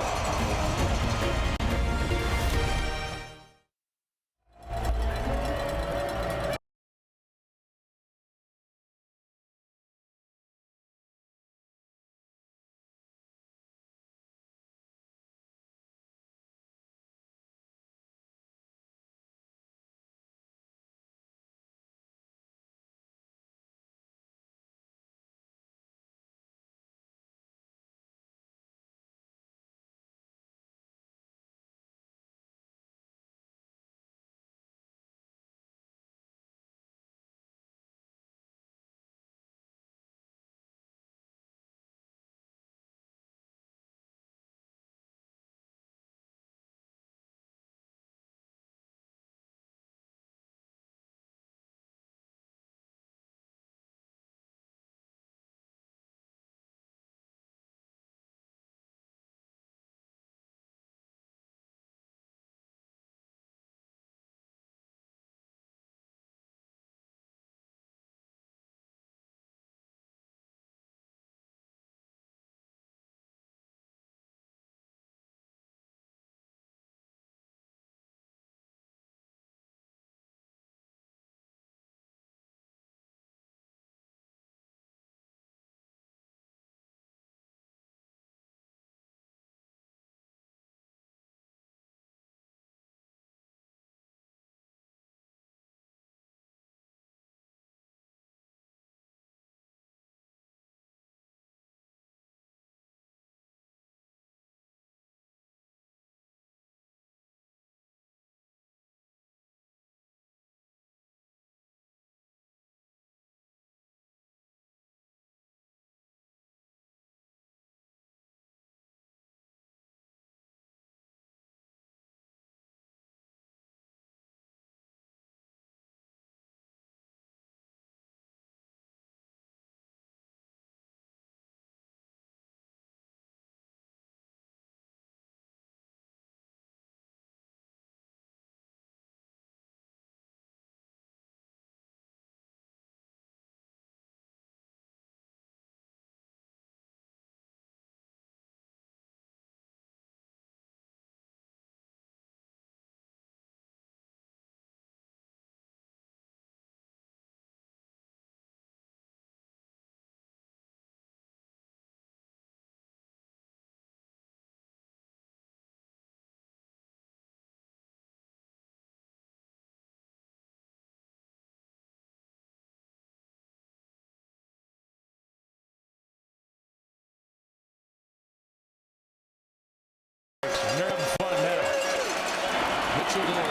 over the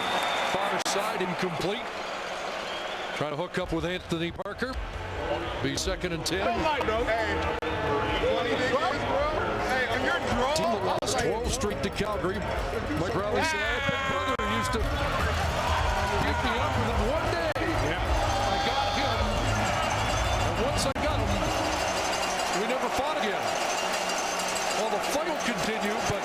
far side, incomplete. Trying to hook up with Anthony Parker. Be 2nd and 10. Team that lost 12 straight to Calgary. Mike Riley said, "Brother used to pick me up within one day. I got him, and once I got him, we never fought again." Well, the fight will continue, but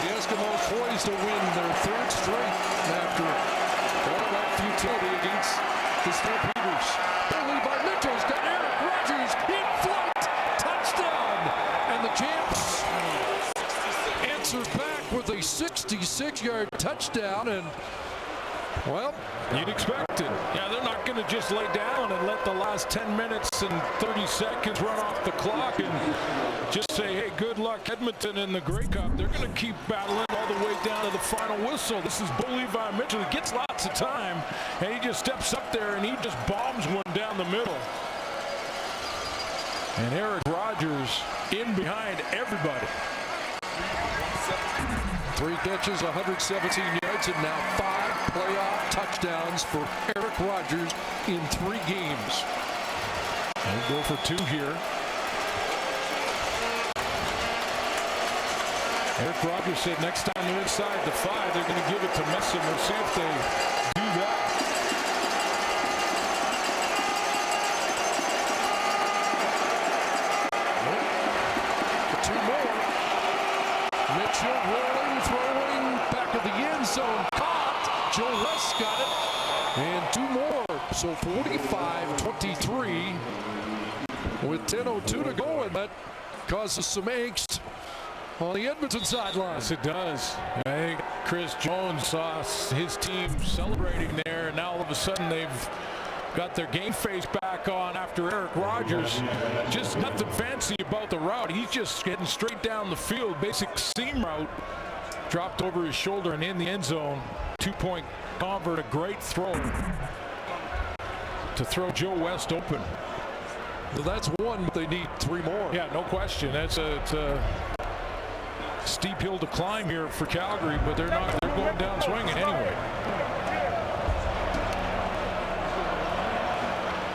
the Eskimos poised to win their 3rd straight after all of that futility against the Stampeders. Levi Mitchell's got Eric Rogers in flight. Touchdown. And the Champs answered back with a 66-yard touchdown. And, well, you'd expect it. Yeah, they're not going to just lay down and let the last 10 minutes and 30 seconds run off the clock and just say, hey, good luck, Edmonton in the Grey Cup. They're going to keep battling all the way down to the final whistle. This is Levi Mitchell. He gets lots of time, and he just steps up there, and he just bombs one down the middle. And Eric Rogers in behind everybody. 3 catches, 117 yards, and now 5 playoff touchdowns for Eric Rogers in 3 games. They'll go for 2 here. Eric Rogers said next time they're inside the 5, they're going to give it to Messi. We'll see if they do that. For 2 more. Mitchell rolling, throwing, back of the end zone, caught. Joe West got it, and 2 more. So 45-23 with 10:02 to go, and that causes some angst on the Edmonton sideline. Yes, it does. I think Chris Jones saw his team celebrating there, and now all of a sudden they've got their game face back on after Eric Rogers. Just nothing fancy about the route. He's just getting straight down the field, basic seam route. Dropped over his shoulder and in the end zone. 2-point convert, a great throw to throw Joe West open. Well, that's 1, but they need 3 more. Yeah, no question. It's a steep hill to climb here for Calgary, but they're not. They're going down swinging anyway.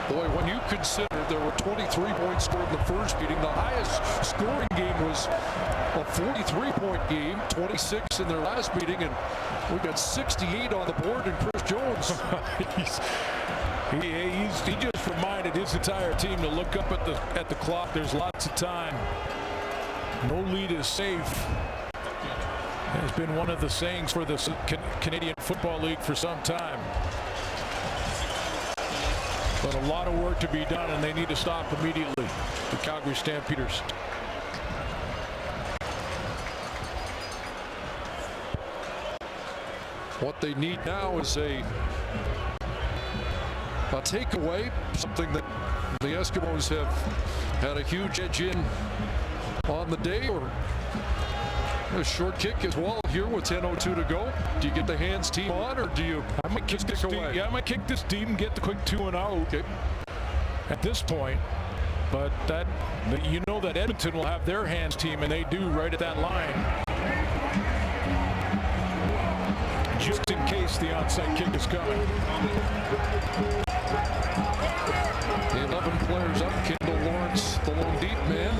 Boy, when you consider there were 23 points scored in the first meeting, the highest scoring game was a 43-point game, 26 in their last meeting, and we got 68 on the board, and Chris Jones. He just reminded his entire team to look up at the clock. There's lots of time. No lead is safe. Has been one of the sayings for the Canadian Football League for some time. But a lot of work to be done, and they need to stop immediately. The Calgary Stampeders. What they need now is a takeaway, something that the Eskimos have had a huge edge in on the day, or a short kick as well here with 10:02 to go. Do you get the hands team on, or do you I might kick this deep, yeah, I might kick this deep and get the quick 2-0 okay. at this point. But you know that Edmonton will have their hands team, and they do right at that line. Just in case the onside kick is coming. 11 players up. Kendall Lawrence, the lone deep man.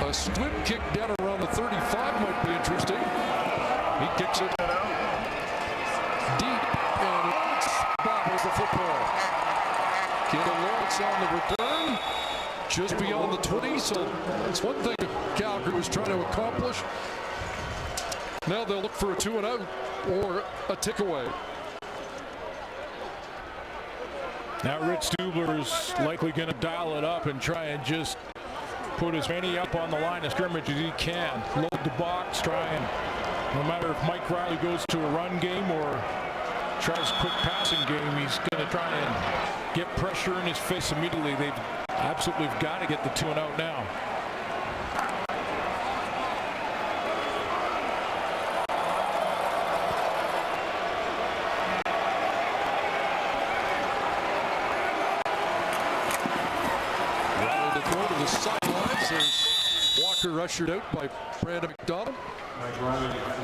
A swim kick down around the 35 might be interesting. He kicks it deep, and Lawrence bobbles the football. Kendall Lawrence on the return, just beyond the 20, so it's one thing Calgary was trying to accomplish. Now they'll look for a 2-0 or a takeaway. Now Rich Stubler is likely going to dial it up and try and just put as many up on the line of scrimmage as he can. Load the box, try and, no matter if Mike Riley goes to a run game or tries a quick passing game, he's going to try and get pressure in his face immediately. They've absolutely got to get the 2-0 now. The throw to the sideline. as Walker ushered out by Brandon McDonald.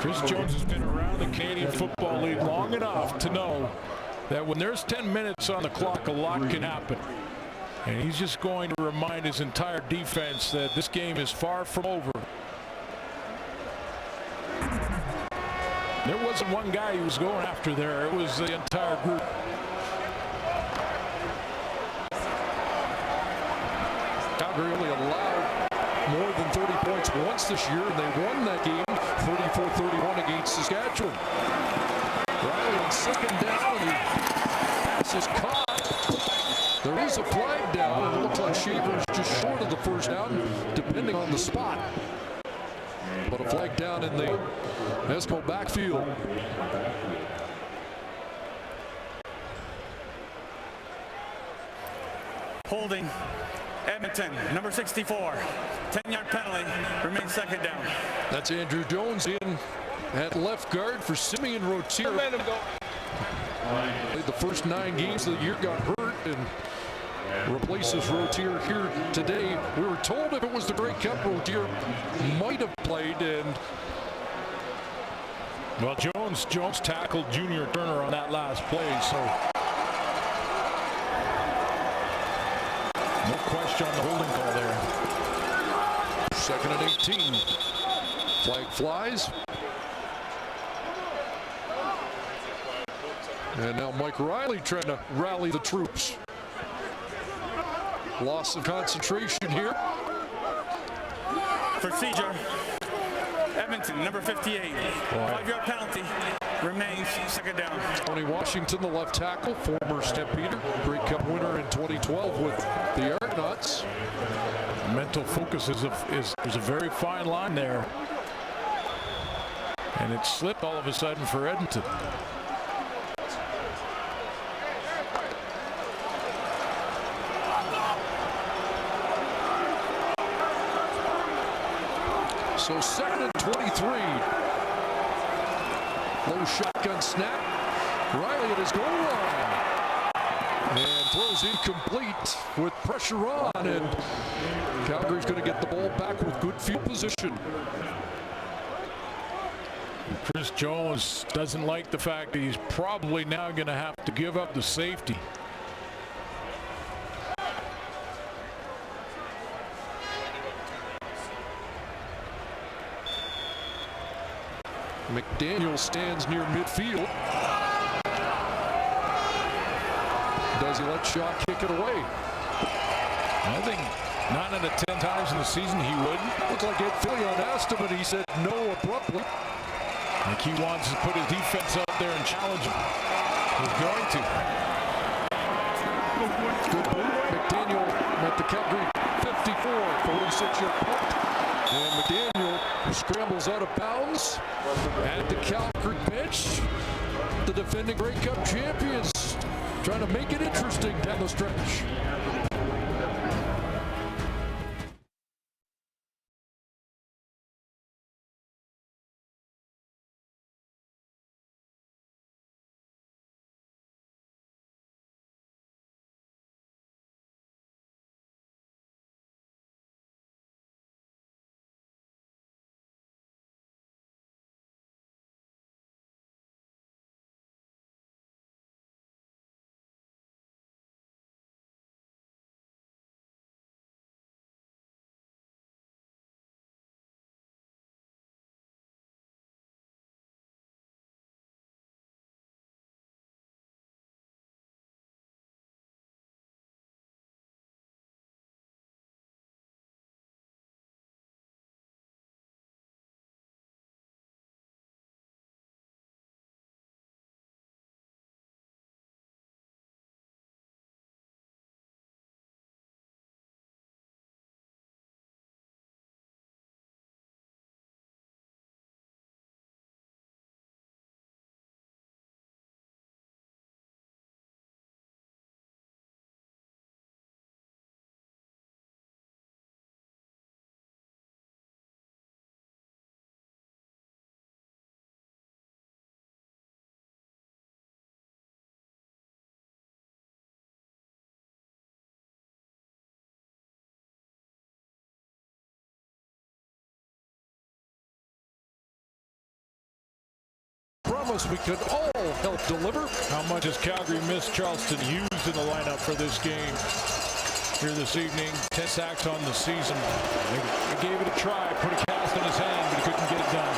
Chris Jones has been around the Canadian Football League long enough to know that when there's 10 minutes on the clock, a lot can happen. And he's just going to remind his entire defense that this game is far from over. There wasn't one guy who was going after there. It was the entire group. Calgary only allowed more than 30 points once this year, and they won that game 34-31 against Saskatchewan. Riley on second down, and the pass is caught. There is a flag down, and it looks like Shaver's just short of the first down, depending on the spot. But a flag down in the Eskimo backfield. Holding Edmonton, number 64. 10-yard penalty, remains second down. That's Andrew Jones in at left guard for Simeon Rotier. Played the first 9 games of the year, got hurt, and replaces Rotier here today. We were told if it was the Grey Cup, Rotier might have played, and well, Jones tackled Junior Turner on that last play, so no question on the holding call there. 2nd and 18. Flag flies. And now Mike Riley trying to rally the troops. Loss of concentration here. Procedure. Edmonton, number 58. 5-yard penalty, remains second down. Tony Washington, the left tackle, former Stampeder, Grey Cup winner in 2012 with the Argonauts. Mental focus is a very fine line there. And it slipped all of a sudden for Edmonton. So 2nd and 23. Low shotgun snap. Riley at his goal line. And throws incomplete with pressure on. And Calgary's going to get the ball back with good field position. Chris Jones doesn't like the fact that he's probably now going to have to give up the safety. McDaniel stands near midfield. Does he let Shaw kick it away? I think 9 out of 10 times in the season he would. Looked like Ed Fillion asked him, and he said no abruptly. I think he wants to put his defense up there and challenge him. He's going to. Good boot. McDaniel at the Calgary 54, 46-yard punt. And McDaniel scrambles out of bounds at the Calgary bench. The defending Grey Cup champions trying to make it interesting down the stretch. promise we could all help deliver. How much has Calgary missed Charleston Hughes in the lineup for this game here this evening? 10 sacks on the season. He gave it a try, put a cast on his hand, but he couldn't get it done.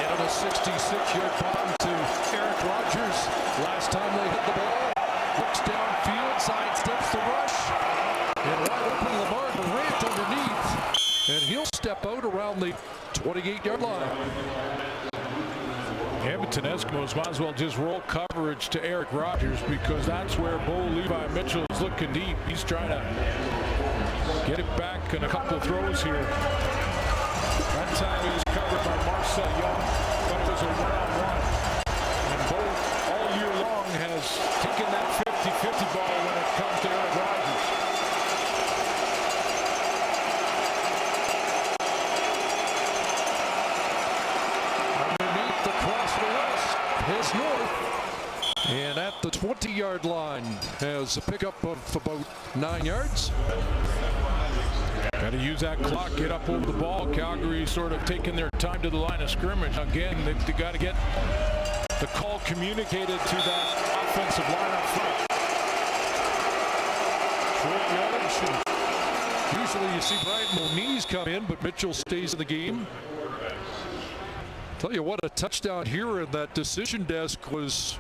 And on a 66-yard bomb to Eric Rogers. Last time they hit the ball, looks downfield, sidesteps the rush, and wide open Lamar Durant underneath, and he'll step out around the 28-yard line. Edmonton Eskimos might as well just roll coverage to Eric Rogers, because that's where Levi Mitchell is looking deep. He's trying to get it back in a couple of throws here. That time he was covered by Marcel Young, but it was a one-on-one. And Bo all year long has taken that 50-50 ball when it comes to Eric Rogers. Underneath the cross to the west, his north. And at the 20-yard line has a pickup of about 9 yards. Got to use that clock, get up over the ball. Calgary sort of taking their time to the line of scrimmage. Again, they got to get the call communicated to that offensive line up front. Short yardage. Usually you see Brian Moniz come in, but Mitchell stays in the game. Tell you what, a touchdown here in that decision desk was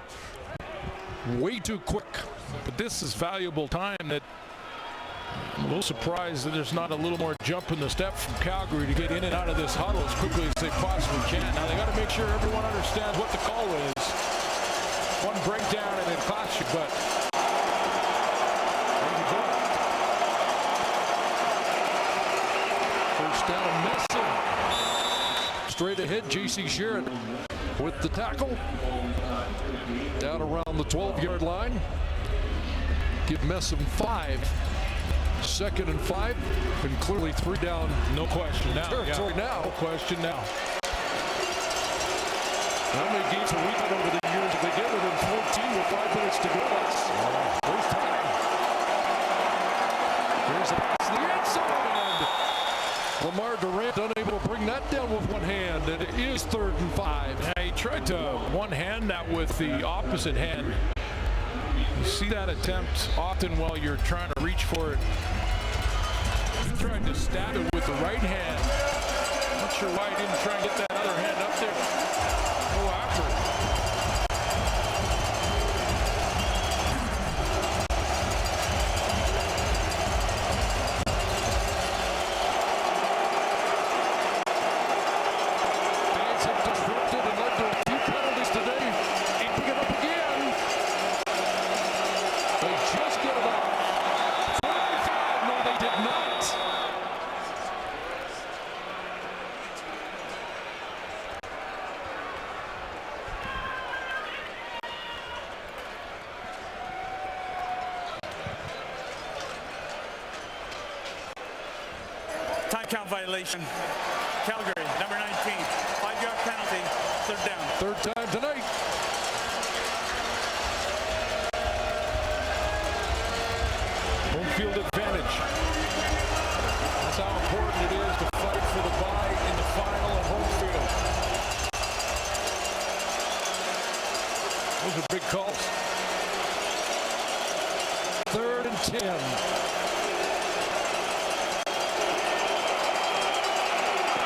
way too quick. But this is valuable time that I'm a little surprised that there's not a little more jump in the step from Calgary to get in and out of this huddle as quickly as they possibly can. Now they got to make sure everyone understands what the call is. One breakdown and it costs you, but first down, Messon. Straight ahead, J.C. Sherritt with the tackle. Down around the 12-yard line. Give Messon 5. 2nd and 5, and clearly 3 down. No question now. Territory now. No question now. How many games have we done over the years? If they get within 14 with 5 minutes to go, that's first time. Here's a pass to the end zone. Lamar Durant unable to bring that down with one hand, and it is 3rd and 5. Yeah, he tried to one-hand that with the opposite hand. You see that attempt often while you're trying to reach for it. He tried to stab it with the right hand. Not sure why he didn't try and get that other hand up there. Go after it. Fans have disrupted and led to a few penalties today. He pick it up again. They just get it up. 45. No, they did not. Time count violation. Calgary, number 19. 5-yard penalty. 3rd down. 3rd time tonight. Home field advantage. That's how important it is to fight for the bye in the final at home field. Those are big calls. 3rd and 10.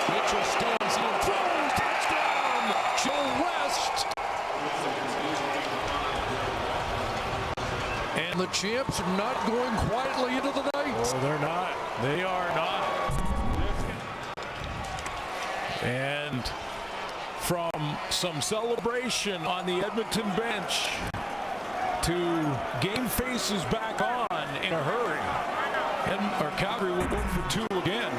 Mitchell stands in, throws, touchdown, Joe West. And the champs are not going quietly into the night. Oh, they're not. They are not. And from some celebration on the Edmonton bench to game faces back on in a hurry. Calgary will go for 2 again.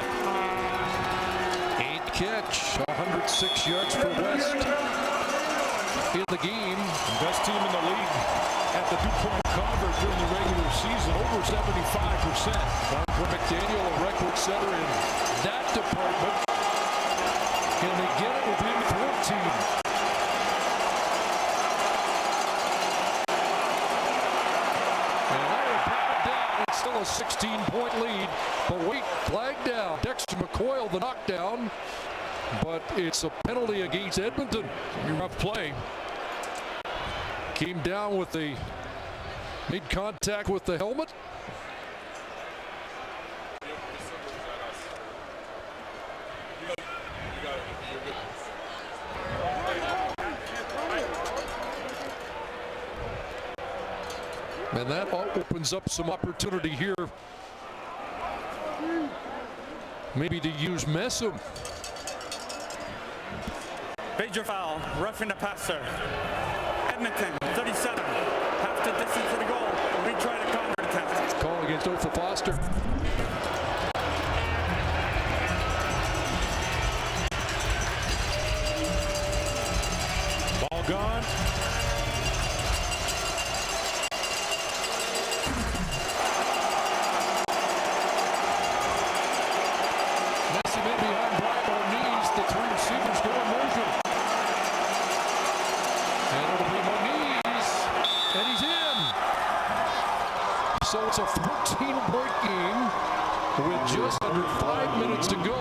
8 catch, 106 yards for West in the game. Best team in the league at the 2-point convert during the regular season, over 75%. Don McDaniel, a record setter in that department. Can they get it within 14? Still a 16-point lead, but wait, flag down. Dexter McCoyle, the knockdown. but it's a penalty against Edmonton. Rough play. Came down with made contact with the helmet. And that opens up some opportunity here. Maybe to use Messam. Major foul, roughing the passer. Edmonton, 37, half the distance to the goal. Retry the counter attempt. Call against Ofa Foster. Ball gone. So it's a 14-point game with just under 5 minutes to go,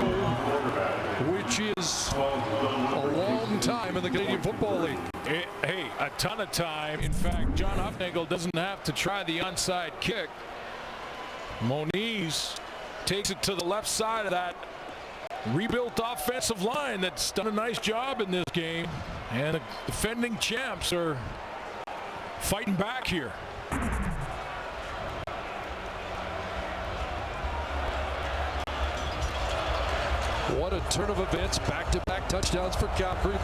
which is a long time in the Canadian Football League. Hey, a ton of time. In fact, John Hufnagel doesn't have to try the onside kick. Moniz takes it to the left side of that rebuilt offensive line that's done a nice job in this game. And the defending champs are fighting back here. What a turn of events. Back-to-back touchdowns for Calgary.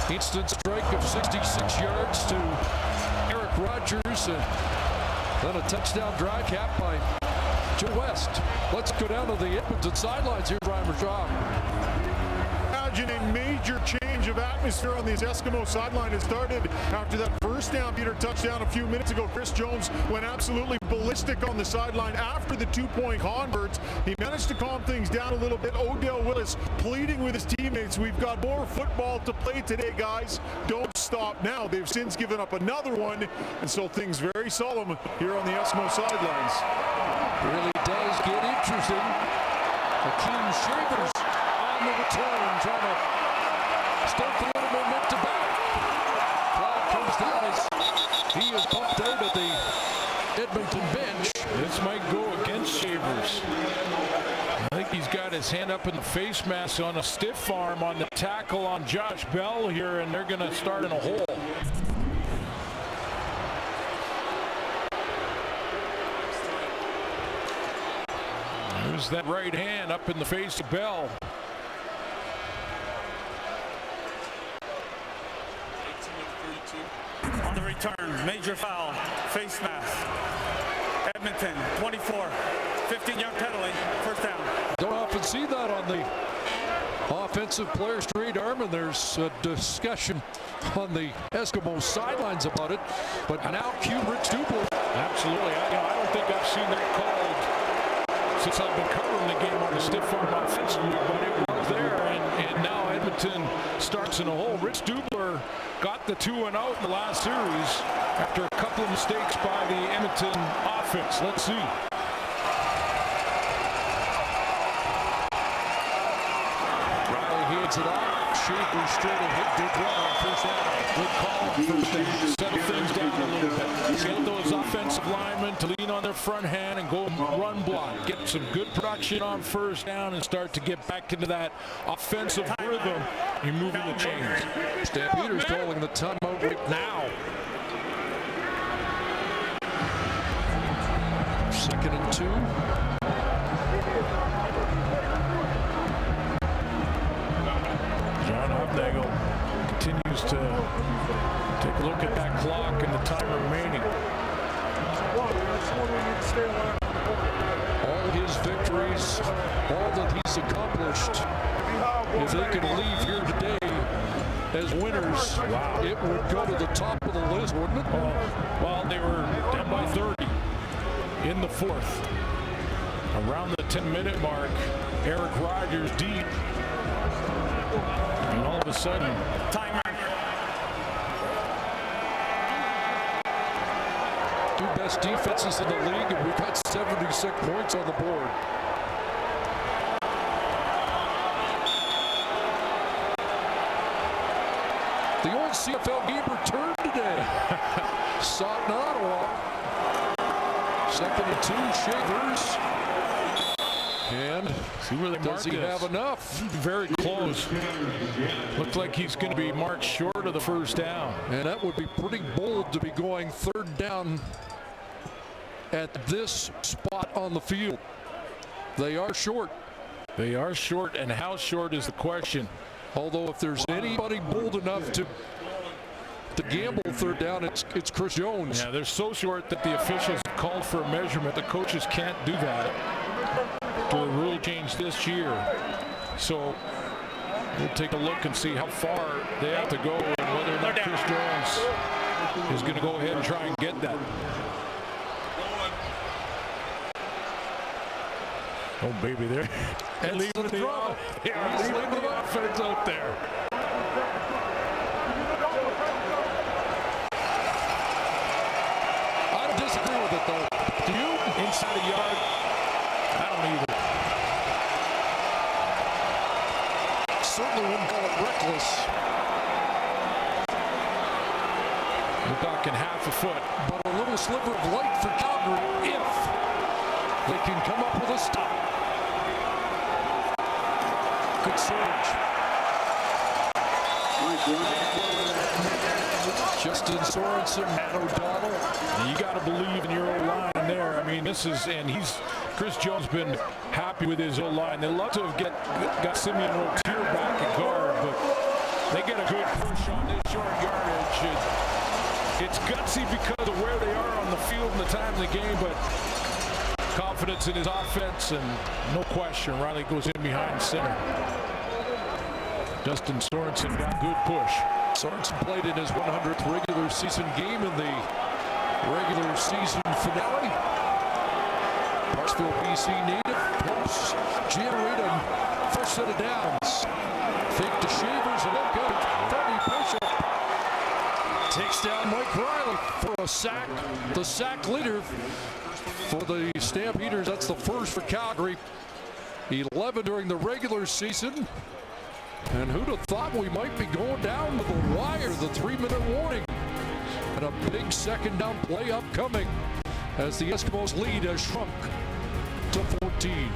The instant strike of 66 yards to Eric Rogers. Then a touchdown drive capped by Joe West. Let's go down to the Edmonton sidelines. Here's Ryan Rashad. Imagine a major change of atmosphere on these Eskimo sideline. It started after that first Stampeder touchdown a few minutes ago. Chris Jones went absolutely ballistic on the sideline after the two-point converts. He managed to calm things down a little bit. Odell Willis pleading with his teammates. We've got more football to play today, guys. Don't stop now. They've since given up another one, and so things very solemn here on the Eskimo sidelines. Really does get interesting. Hakeem Shavers on the return, trying to stoke a little momentum back. Flag comes down as he is bumped out of the Edmonton bench. This might go against Shavers. I think he's got his hand up in the face mask on a stiff arm on the tackle on Josh Bell here, and they're going to start in a hole. There's that right hand up in the face of Bell. On the return, major foul, face mask. Edmonton, 24, 15-yard penalty, first down. Don't often see that on the offensive player's radar, and there's a discussion on the Eskimos sidelines about it. But now cue Rich Dubler. Absolutely. I don't think I've seen that called since I've been covering the game on the stiff arm offensively, but it was there, and now Edmonton starts in a hole. Rich Dubler got the 2-0 in the last series after a couple of mistakes by the Edmonton offense. Let's see. Riley hands it off. Schaefer straight and hit Derel on first down. Good call on first down. Settle things down a little bit. Get those offensive linemen to lean on their front hand and go run block. Get some good production on first down and start to get back into that offensive rhythm. You're moving the chains. Stampeders calling the timeout right now. 2nd and 2. John Hufnagel continues to take a look at that clock and the time remaining. All his victories, all that he's accomplished, if they can leave here today as winners, wow, it would go to the top of the list, wouldn't it? Well, they were down by 30 in the fourth. Around the 10-minute mark, Eric Rogers deep. And all of a sudden, timer. Two best defenses in the league, and we've got 76 points on the board. The old CFL game returned today. Sought in Ottawa. 2nd and 2, Shavers. And see where they does he have enough? Very close. Looks like he's going to be marked short of the first down. And that would be pretty bold to be going 3rd down at this spot on the field. They are short. They are short, and how short is the question. Although if there's anybody bold enough to gamble 3rd down, it's Chris Jones. Yeah, they're so short that the officials called for a measurement. The coaches can't do that. The rule change this year. So we'll take a look and see how far they have to go and whether or not Chris Jones is going to go ahead and try and get that. Oh, baby, there. And leaving the drama. Yeah, leaving the offense out there. I don't disagree with it, though. Do you? Inside a yard? I don't either. Certainly wouldn't call it reckless. We're talking half a foot. But a little sliver of light for Calgary if they can come up with a stop. Good surge. Justin Sorensen, Matt O'Donnell. And you got to believe in your O-line there. I mean, Chris Jones been happy with his O-line. They'd love to have got Simeon Rotier back at guard, but they get a good push on this short yardage. It's gutsy because of where they are on the field and the time of the game, but confidence in his offense, and no question, Riley goes in behind center. Justin Sorensen got good push. Sorensen played in his 100th regular season game in the regular season finale. Parksville, BC native, helps generate a first set of downs. Fake to Shavers, and that good. Freddie Bishop takes down Mike Riley for a sack. The sack leader for the Stampeders. That's the first for Calgary. 11 during the regular season. And who'd have thought we might be going down to the wire, the 3-minute warning. And a big 2nd down play upcoming as the Eskimos lead has shrunk to 14.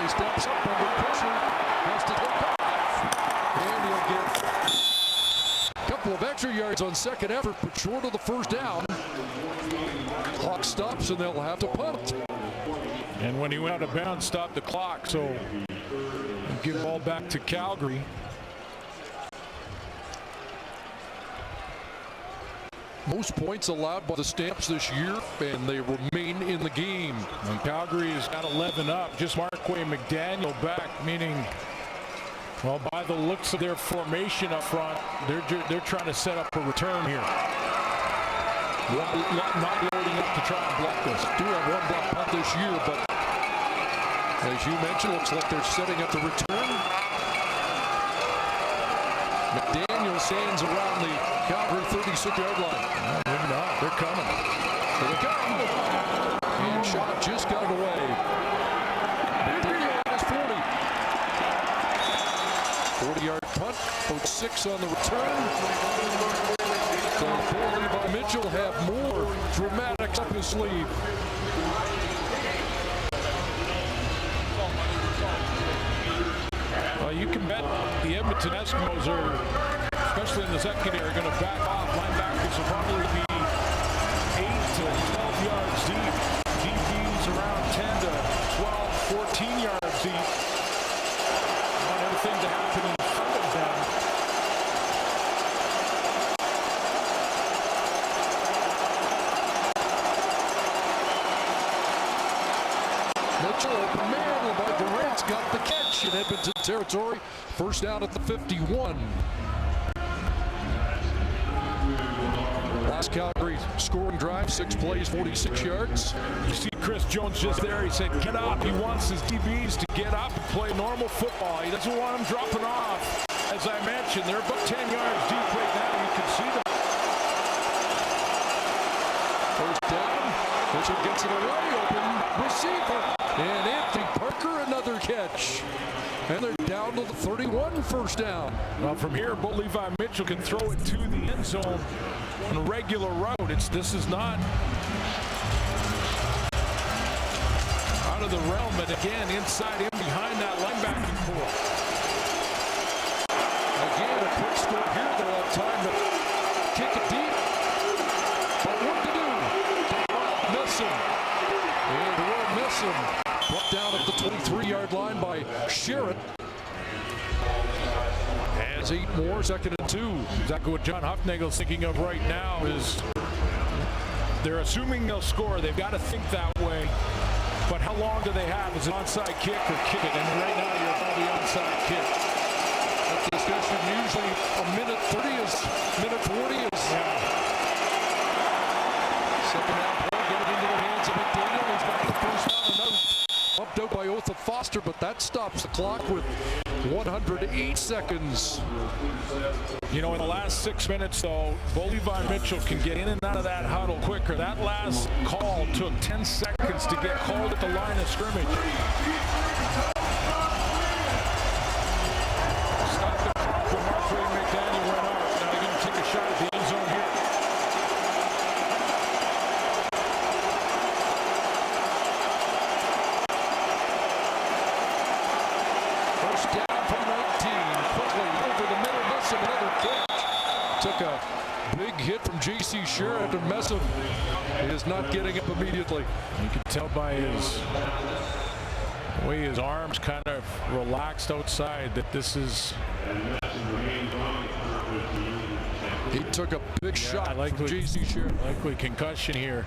Steps up under pressure, has to take off, and he'll get a couple of extra yards on 2nd effort, but short of the 1st down. Clock stops, and they'll have to punt. And when he went out of bounds, stopped the clock, so give the ball back to Calgary. most points allowed by the Stamps this year, and they remain in the game. And Calgary has got 11 up. Just Markway McDaniel back, meaning, well, by the looks of their formation up front, they're trying to set up a return here. Not loading up to try and block this. Do have one block punt this year, but as you mentioned, looks like they're setting up the return. McDaniel stands around the Calgary 36-yard line. Maybe not. They're coming. Here they come. And shot just got away. McDaniel has 40. 40-yard punt. 6 on the return. So Levi Mitchell have more dramatics up his sleeve. You can bet the Edmonton Eskimos are, especially in the secondary, are going to back off. Linebackers will probably be 8 to 12 yards deep. DBs around 10 to 12, 14 yards deep. Want everything to happen in front of them. Mitchell, open man, Levi Mitchell's got the catch in Edmonton territory. First down at the 51. Last Calgary scoring drive, 6 plays, 46 yards. You see Chris Jones just there. He said, get up. He wants his DBs to get up and play normal football. He doesn't want them dropping off. As I mentioned, they're about 10 yards deep right now. You can see them. First down. Mitchell gets it away. Open receiver. And Anthony Parker, another catch. And they're down to the 31, first down. Well, from here, Levi Mitchell can throw it to the end zone on a regular route. This is not out of the realm, and again, inside in behind that linebacking core. Again, a quick score here. They'll have time to kick it deep. But what to do? They won't miss him. And they won't miss him. Brought down at the 23-yard line by Sherritt. Has 8 more, 2nd and 2. Exactly what John Hufnagel's thinking of right now is they're assuming they'll score. They've got to think that way. But how long do they have? Is it onside kick or kick it? And right now you're on the onside kick. That discussion usually a minute 30 is, minute 40 is. Yeah. Second down play, get it into the hands of McDaniel. He's got the first down and out. Bumped out by Otha Foster, but that stops the clock with 108 seconds. You know, in the last 6 minutes, though, Levi Mitchell can get in and out of that huddle quicker. That last call took 10 seconds to get called at the line of scrimmage. Stop the clock for Markway McDaniel went off. Now they're going to take a shot at the end zone here. Took a big hit from J.C. Sherritt, and Messam is not getting up immediately. You can tell by the way his arms kind of relaxed outside that this is. He took a big shot from J.C. Sherritt. Likely concussion here.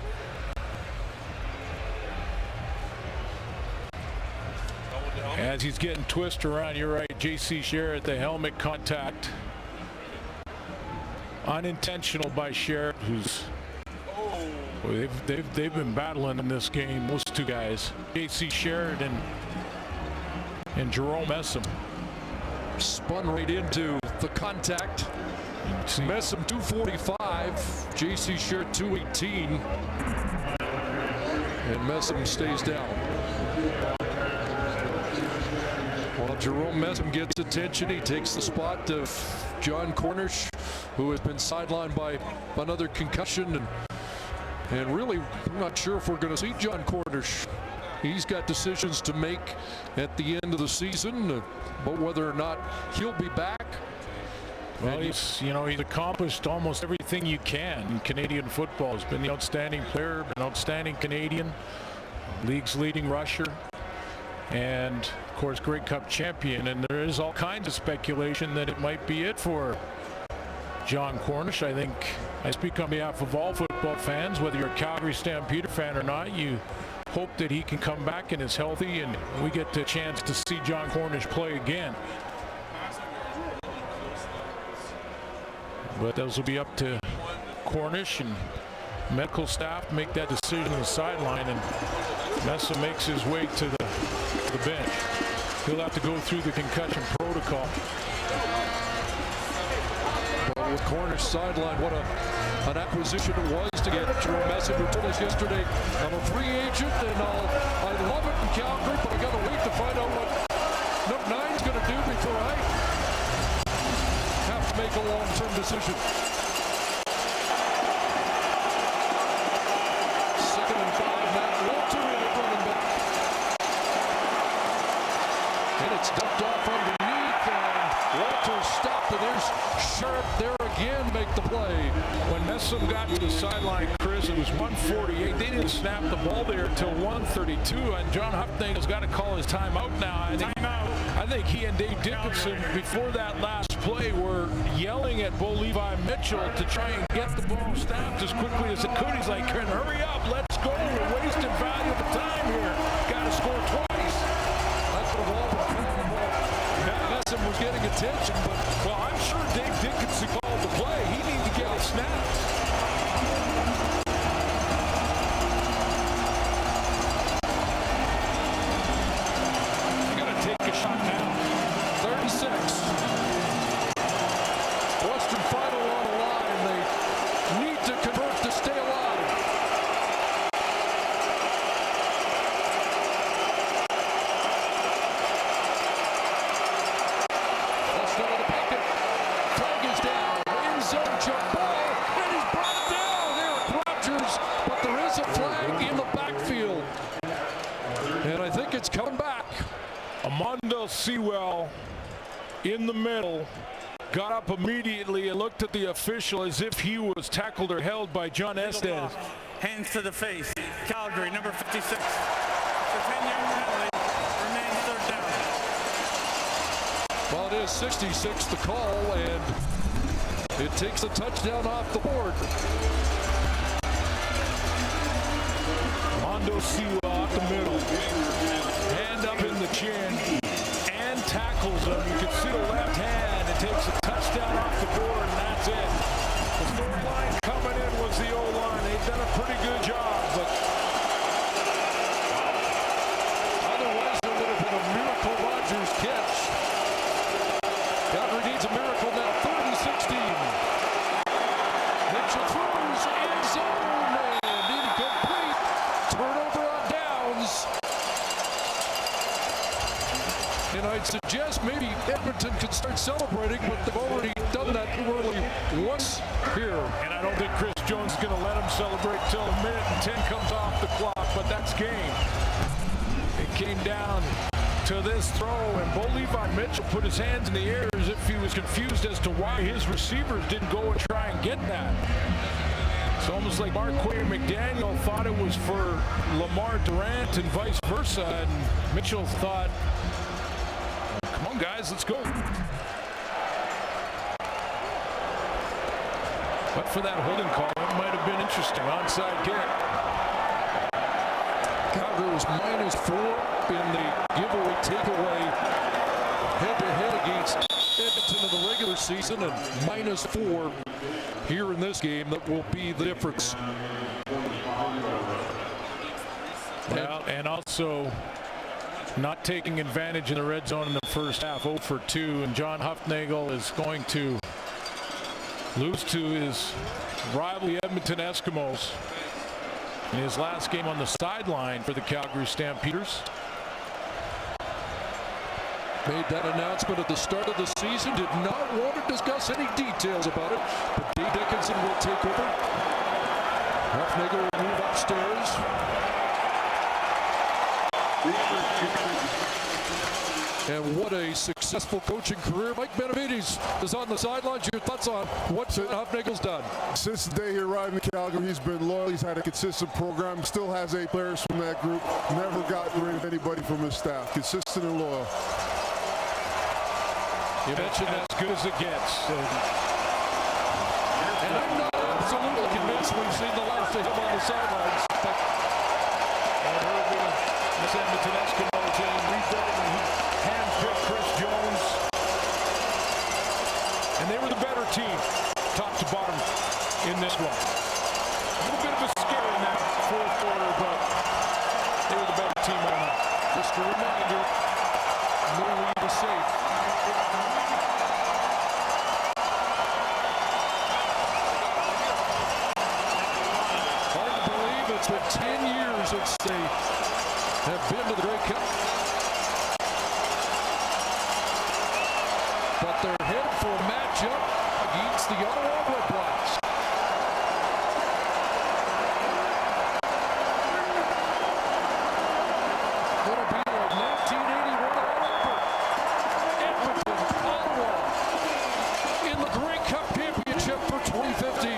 As he's getting twisted around, you're right, J.C. Sherritt, the helmet contact. Unintentional by Sherritt, who's they've been battling in this game, those two guys, J.C. Sherritt and Jerome Messam. Spun right into the contact. Messam 245, J.C. Sherritt 218, and Messam stays down. While Jerome Messam gets attention, he takes the spot of John Cornish, who has been sidelined by another concussion, and really I'm not sure if we're going to see John Cornish. He's got decisions to make at the end of the season about whether or not he'll be back. Well, he's accomplished almost everything you can in Canadian football. He's been the outstanding player, an outstanding Canadian, league's leading rusher, and of course Grey Cup champion. And there is all kinds of speculation that it might be it for John Cornish. I think I speak on behalf of all football fans, whether you're a Calgary Stampeder fan or not. You hope that he can come back and is healthy, and we get the chance to see John Cornish play again. But those will be up to Cornish and medical staff to make that decision on the sideline, and Messa makes his way to the bench. He'll have to go through the concussion protocol. But with Cornish sideline, what an acquisition it was to get Jerome Messa, who told us yesterday, I'm a free agent and I love it in Calgary, but I got to wait to find out what Nook 9's going to do before I have to make a long-term decision. Second and 5, Matt Lavertu in at running back. And it's dumped off underneath, and Walter stopped, and there's Sharp there again, make the play. When Messam got to the sideline, Chris, it was 148. They didn't snap the ball there until 132, and John Huffnagel's got to call his timeout now. I think he and Dave Dickinson, before that last play, were yelling at Levi Mitchell to try and get the ball snapped as quickly as it could. He's like, hurry up, let's go. We're wasting valuable time here. Got to score twice. That's the ball. Messam was getting attention, but well, I'm sure Dave Dickinson called the play. He needed to get it snapped. You got to take a shot now. 36. Western Final on the line. They need to convert to stay alive. It's coming back. Amando Sewell in the middle, got up immediately and looked at the official as if he was tackled or held by John Estes. Hands to the face. Calgary, number 56. The 10-yard penalty remains third down. Well, it is 66 the call, and it takes a touchdown off the board. Amando Sewell off the middle. Hand up in the chin and tackles him. You can see the left hand. It takes a touchdown off the board, and that's it. The third line coming in was the O-line. They've done a pretty good job, but otherwise there would have been a Miracle Rogers catch. Calgary needs a miracle now. 30-16. Mitchell throws end zone and incomplete. Turnover on downs. And I'd suggest maybe Edmonton could start celebrating, but they've already done that early once here. And I don't think Chris Jones is going to let him celebrate till a minute and 10 comes off the clock, but that's game. It came down to this throw, and Levi Mitchell put his hands in the air as if he was confused as to why his receivers didn't go and try and get that. It's almost like Marquay McDaniel thought it was for Lamar Durant and vice versa, and Mitchell thought, come on, guys, let's go. But for that holding call, it might have been interesting. Onside kick. Calgary was -4 in the giveaway takeaway head-to-head against Edmonton in the regular season, and -4 here in this game. That will be the difference. Well, and also not taking advantage in the red zone in the first half, 0 for 2, and John Huffnagel is going to lose to his rival, the Edmonton Eskimos, in his last game on the sideline for the Calgary Stampeders. Made that announcement at the start of the season, did not want to discuss any details about it, but Dave Dickinson will take over. Huffnagel will move upstairs. And what a successful coaching career. Mike Benavides is on the sidelines. Your thoughts on what Huffnagel's done? Since the day he arrived in Calgary, he's been loyal. He's had a consistent program. Still has 8 players from that group. Never got rid of anybody from his staff. Consistent and loyal. You mentioned as good as it gets. I'm not absolutely convinced we've seen the last of him on the sidelines. But this Edmonton Eskimo team rebuilt and handpicked Chris Jones. And they were the better team, top to bottom, in this one. A little bit of a scare in that fourth quarter, but they were the better team all night. Just a reminder, no lead is safe. Hard to believe it's been 10 years since they have been to the Grey Cup. But they're headed for a matchup against the Ottawa Red Blacks. It'll be like 1981 all over. Edmonton, Ottawa in the Grey Cup Championship for 2015.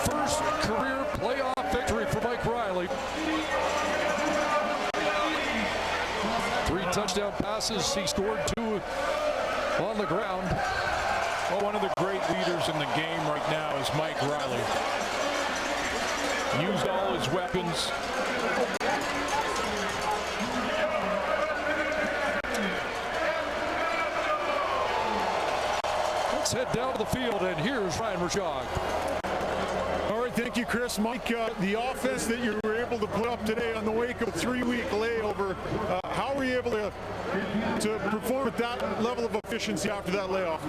First career playoff victory for Mike Riley. 3 touchdown passes. He scored 2 on the ground. Well, one of the great leaders in the game right now is Mike Riley. Used all his weapons. Let's head down to the field, and here's Ryan Rashog. All right, thank you, Chris. Mike, the offense that you were able to put up today on the wake of a 3-week layover, how were you able to perform at that level of efficiency after that layoff?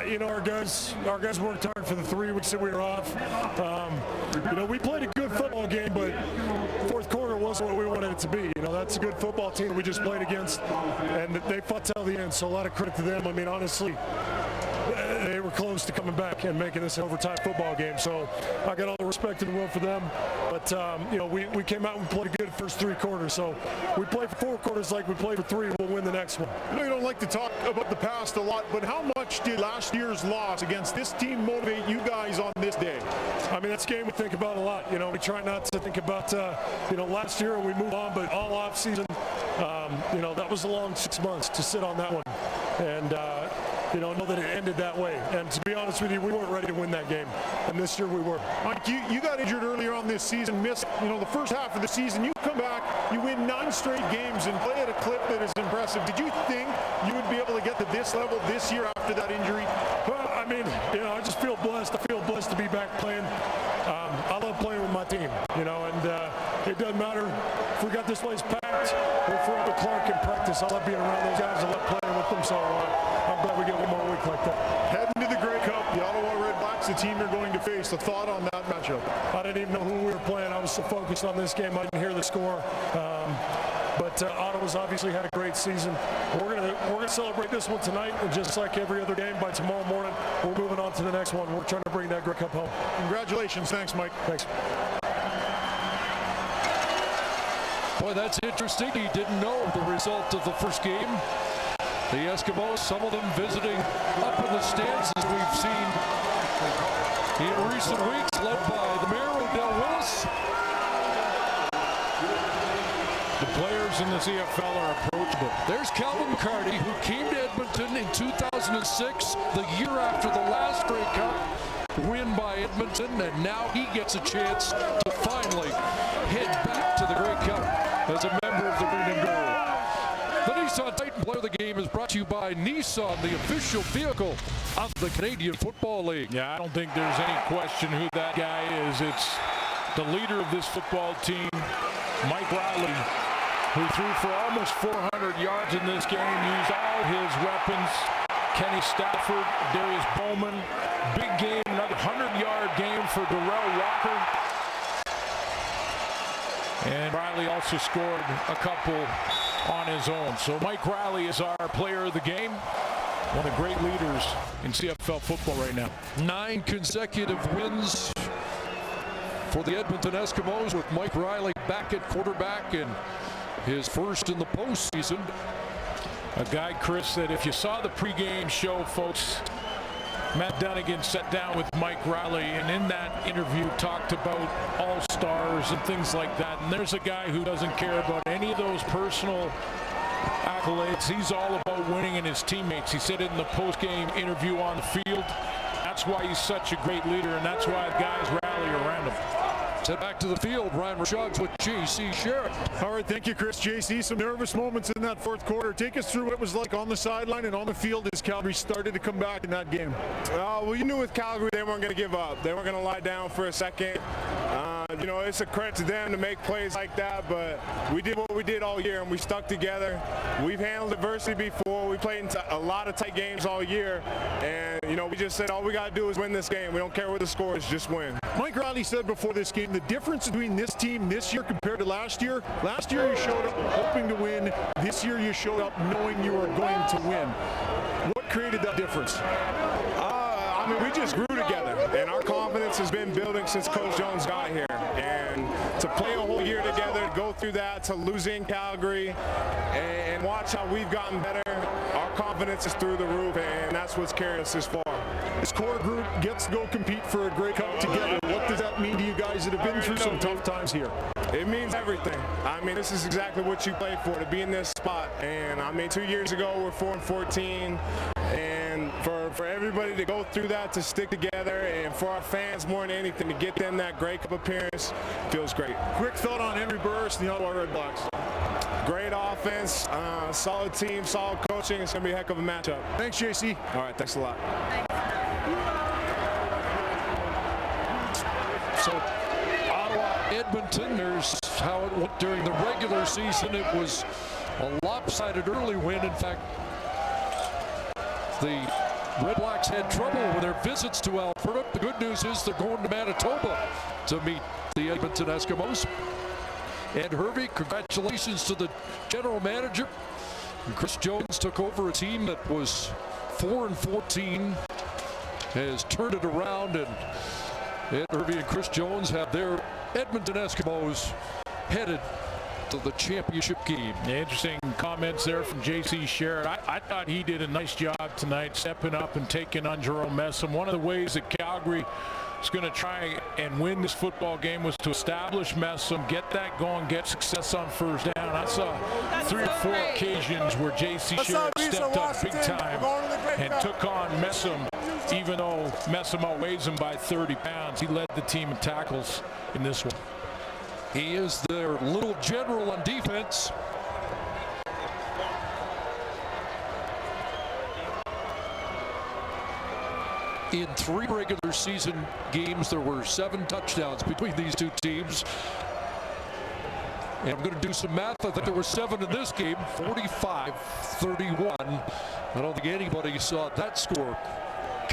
You know, our guys worked hard for the 3 weeks that we were off. You know, we played a good football game, but fourth quarter wasn't what we wanted it to be. You know, that's a good football team that we just played against, and they fought till the end, so a lot of credit to them. I mean, honestly, they were close to coming back and making this an overtime football game, so I got all the respect in the world for them. But, you know, we came out and played a good first 3 quarters, so we played for 4 quarters like we played for 3. We'll win the next one. I know you don't like to talk about the past a lot, but how much did last year's loss against this team motivate you guys on this day? I mean, that's a game we think about a lot. You know, we try not to think about, you know, last year and we move on, but all off season, you know, that was a long 6 months to sit on that one. And, you know that it ended that way. And to be honest with you, we weren't ready to win that game. And this year we were. Mike, you got injured earlier on this season, missed, you know, the first half of the season. You come back, you win 9 straight games and play at a clip that is impressive. Did you think you would be able to get to this level this year after that injury? Well, I mean, you know, I just feel blessed. I feel blessed to be back playing. I love playing with my team, you know, and it doesn't matter if we got this place packed or if we're up at Clark in practice. I love being around those guys. I love playing with them, so I'm glad we get one more week like that. Heading to the Grey Cup, the Ottawa Red Blacks, the team you're going to face. A thought on that matchup? I didn't even know who we were playing. I was so focused on this game, I didn't hear the score. But Ottawa's obviously had a great season. We're gonna celebrate this one tonight, and just like every other game, by tomorrow morning, we're moving on to the next one. We're trying to bring that Grey Cup home. Congratulations. Thanks, Mike. Thanks. Boy, that's interesting. He didn't know the result of the first game. The Eskimos, some of them visiting up in the stands, as we've seen in recent weeks, led by the mayor, Odell Willis. The players in the CFL are approachable. There's Calvin McCarty, who came to Edmonton in 2006, the year after the last Grey Cup win by Edmonton, and now he gets a chance to finally head back to the Grey Cup as a member of the Green and Gold. The Nissan Titan Player of the Game is brought to you by Nissan, the official vehicle of the Canadian Football League. Yeah, I don't think there's any question who that guy is. It's the leader of this football team, Mike Riley, who threw for almost 400 yards in this game, used all his weapons. Kenny Stafford, Adarius Bowman, big game, another 100-yard game for Derel Walker. And Riley also scored a couple on his own. So Mike Riley is our player of the game. One of the great leaders in CFL football right now. 9 consecutive wins for the Edmonton Eskimos with Mike Riley back at quarterback and his first in the postseason. A guy, Chris, that if you saw the pregame show, folks, Matt Dunnigan sat down with Mike Riley and in that interview talked about all-stars and things like that. And there's a guy who doesn't care about any of those personal accolades. He's all about winning and his teammates. He said it in the post-game interview on the field. That's why he's such a great leader, and that's why guys rally around him. Head back to the field. Ryan Rashugs with J.C. Sheriff. All right, thank you, Chris. J.C., some nervous moments in that fourth quarter. Take us through what it was like on the sideline and on the field as Calgary started to come back in that game. Well, you knew with Calgary they weren't going to give up. They weren't going to lie down for a second. You know, it's a credit to them to make plays like that, but we did what we did all year, and we stuck together. We've handled adversity before. We played in a lot of tight games all year, and, you know, we just said all we got to do is win this game. We don't care what the score is, just win. Mike Riley said before this game, the difference between this team this year compared to last year you showed up hoping to win. This year you showed up knowing you were going to win. What created that difference? I mean, we just grew together, and our confidence has been building since Coach Jones got here. And to play a whole year together, to go through that, to lose in Calgary, and watch how we've gotten better, our confidence is through the roof, and that's what's carried us this far. This core group gets to go compete for a Grey Cup together. What does that mean to you guys that have been through some tough times here? It means everything. I mean, this is exactly what you play for, to be in this spot. And I mean, 2 years ago, we're 4-14. And for everybody to go through that, to stick together, and for our fans more than anything, to get them that Grey Cup appearance, feels great. Quick thought on Henry Burris and the Ottawa Redblacks. Great offense, solid team, solid coaching. It's going to be a heck of a matchup. Thanks, JC. All right, thanks a lot. So, Ottawa, Edmonton, there's how it went during the regular season. It was a lopsided early win. In fact, the Redblacks had trouble with their visits to Alberta. The good news is they're going to Manitoba to meet the Edmonton Eskimos. Ed Hervey, congratulations to the general manager. And Chris Jones took over a team that was 4-14, has turned it around, and Ed Hervey and Chris Jones have their Edmonton Eskimos headed to the championship game. Interesting comments there from J.C. Sherritt. I thought he did a nice job tonight stepping up and taking on Jerome Messam. One of the ways that Calgary is going to try and win this football game was to establish Messam, get that going, get success on first down. I saw 3 or 4 occasions where J.C. Sherritt stepped up big time and took on Messam. Even though Messam outweighs him by 30 pounds, he led the team in tackles in this one. He is their little general on defense. In 3 regular season games, there were 7 touchdowns between these two teams. And I'm going to do some math. I think there were 7 in this game, 45-31. I don't think anybody saw that score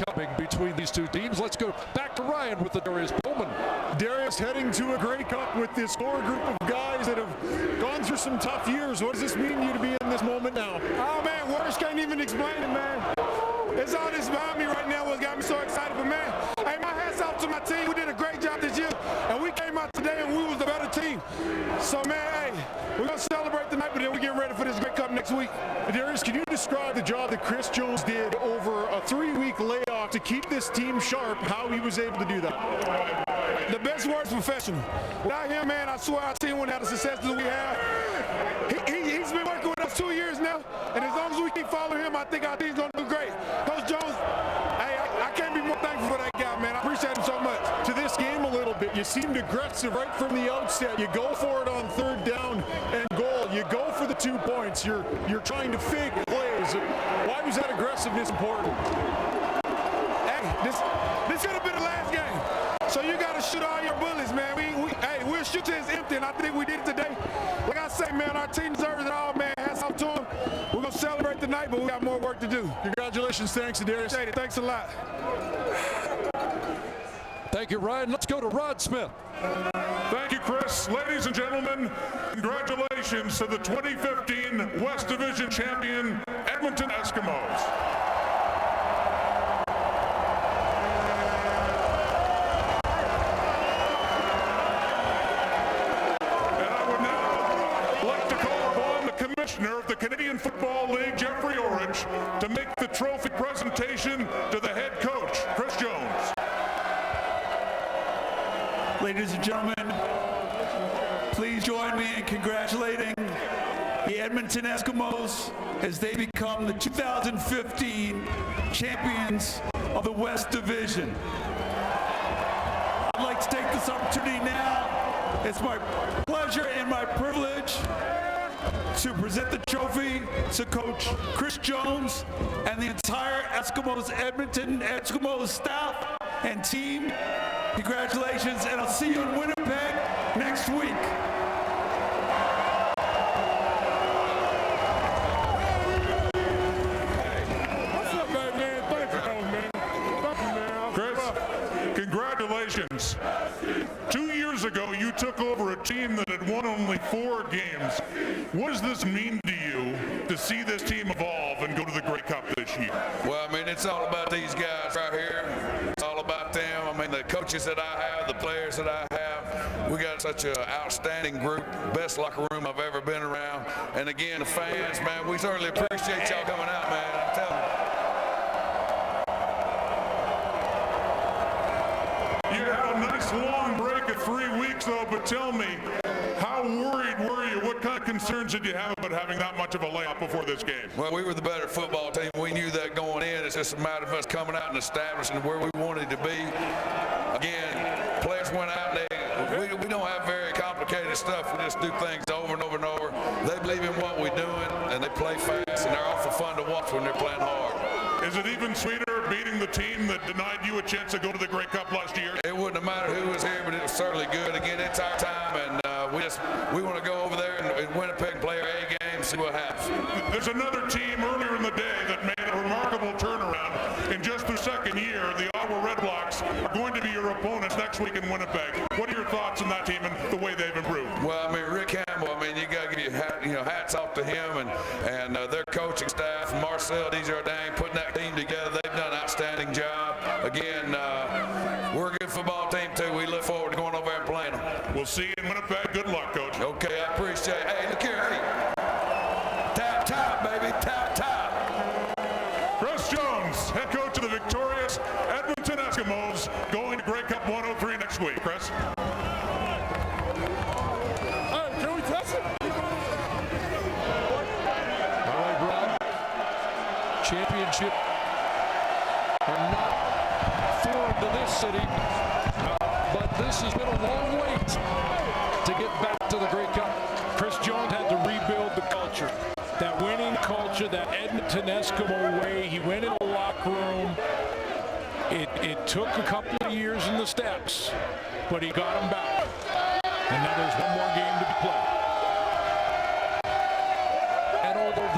coming between these two teams. Let's go back to Ryan with the Adarius Bowman. Darius heading to a Grey Cup with this core group of guys that have gone through some tough years. What does this mean to you to be in this moment now? Oh, man, words can't even explain it, man. It's all this behind me right now what got me so excited. But, man, hey, my hat's off to my team. We did a great job this year, and we came out today and we was the better team. So, man, hey, we're going to celebrate tonight, but then we're getting ready for this Grey Cup next week. Darius, can you describe the job that Chris Jones did over a 3-week layoff to keep this team sharp, how he was able to do that? The best word is professional. Without him, man, I swear our team wouldn't have the success that we have. He's been working with us 2 years now, and as long as we keep following him, I think our team's going to do great. Coach Jones, hey, I can't be more thankful for that guy, man. I appreciate him so much. To this game a little bit, you seemed aggressive right from the outset. You go for it on 3rd down and goal. You go for the 2 points. You're trying to fake plays. Why was that aggressiveness important? Hey, this could have been the last game. So you got to shoot all your bullets, man. We'll shoot till it's empty, and I think we did it today. Like I say, man, our team deserves it all, man. Hats off to them. We're going to celebrate tonight, but we got more work to do. Congratulations. Thanks, Adarius. Thanks a lot. Thank you, Ryan. Let's go to Rod Smith. Thank you, Chris. Ladies and gentlemen, congratulations to the 2015 West Division champion Edmonton Eskimos. Commissioner of the Canadian Football League, Jeffrey Orange, to make the trophy presentation to the head coach, Chris Jones. Ladies and gentlemen, please join me in congratulating the Edmonton Eskimos as they become the 2015 champions of the West Division. I'd like to take this opportunity now. It's my pleasure and my privilege to present the trophy to Coach Chris Jones and the entire Edmonton Eskimos staff and team. Congratulations, and I'll see you in Winnipeg next week. What's up, man? Thanks for coming, man. Thank you, man. Chris, congratulations. 2 years ago, you took over a team that had won only 4 games. What does this mean to you to see this team evolve and go to the Grey Cup this year? Well, I mean, it's all about these guys right here. It's all about them. I mean, the coaches that I have, the players that I have. We got such an outstanding group, best locker room I've ever been around. And again, the fans, man, we certainly appreciate y'all coming out, man. I'm telling you. You had a nice long break of 3 weeks, though, but tell me, how worried were you? What kind of concerns did you have about having that much of a layoff before this game? Well, we were the better football team. We knew that going in. It's just a matter of us coming out and establishing where we wanted to be. Again, players went out and we don't have very complicated stuff. We just do things over and over and over. They believe in what we're doing, and they play fast, and they're awful fun to watch when they're playing hard. Is it even sweeter beating the team that denied you a chance to go to the Grey Cup last year? It wouldn't have mattered who was here, but it was certainly good. Again, it's our time, and we want to go over there and Winnipeg play our A game, see what happens. There's another team earlier in the day that made a remarkable turnaround. In just their second year, the Ottawa Redblacks are going to be your opponents next week in Winnipeg. What are your thoughts on that team and the way they've improved? Well, I mean, Rick Campbell, I mean, you got to give hats off to him and their coaching staff, Marcel Desjardins, putting that team together. They've done an outstanding job. Again, we're a good football team, too. We look forward to going over there and playing them. We'll see you in Winnipeg. Good luck, Coach. Okay, I appreciate it. Hey, look here. Hey, tap, baby. Tap. Chris Jones, head coach of the victorious Edmonton Eskimos, going to Grey Cup 103 next week. Chris? Can we test it? All right, Rob. Championship are not foreign to this city, but this has been a long wait to get back to the Grey Cup. Chris Jones had to rebuild the culture. That winning culture, that Edmonton Eskimo way. He went in the locker room. It took a couple of years in the steps, but he got them back. And now there's one more game to be played. And although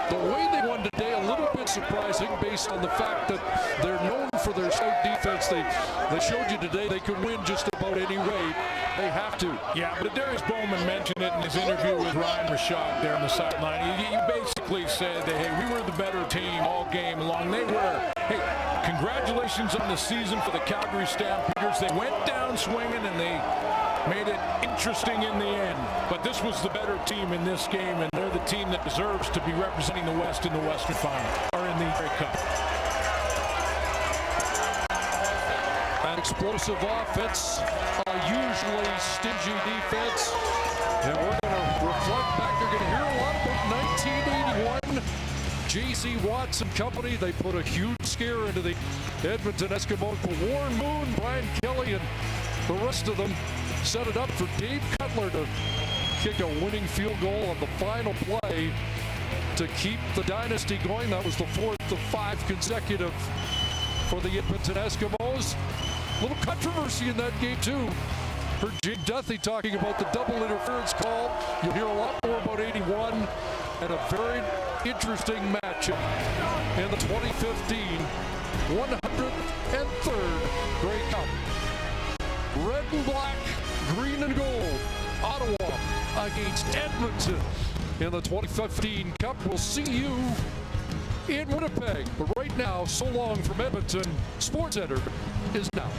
the way they won today, a little bit surprising based on the fact that they're known for their stout defense. They showed you today they can win just about any way. They have to. Yeah, but Adarius Bowman mentioned it in his interview with Ryan Rashad there on the sideline. He basically said that, hey, we were the better team all game long. They were. Hey, congratulations on the season for the Calgary Stampeders. They went down swinging and they made it interesting in the end. But this was the better team in this game, and they're the team that deserves to be representing the West in the Western Final or in the Grey Cup. An explosive offense, a usually stingy defense. And we're going to reflect back. You're going to hear a lot about 1981. J.C. Watts and company, they put a huge scare into the Edmonton Eskimos. But Warren Moon, Brian Kelly, and the rest of them set it up for Dave Cutler to kick a winning field goal on the final play to keep the dynasty going. That was the 4th of 5 consecutive for the Edmonton Eskimos. A little controversy in that game, too. Heard Jake Duthie talking about the double interference call. You'll hear a lot more about 81 and a very interesting matchup in the 2015 103rd Grey Cup. Red and black, green and gold. Ottawa against Edmonton in the 2015 Cup. We'll see you in Winnipeg. But right now, so long from Edmonton. SportsCenter is now.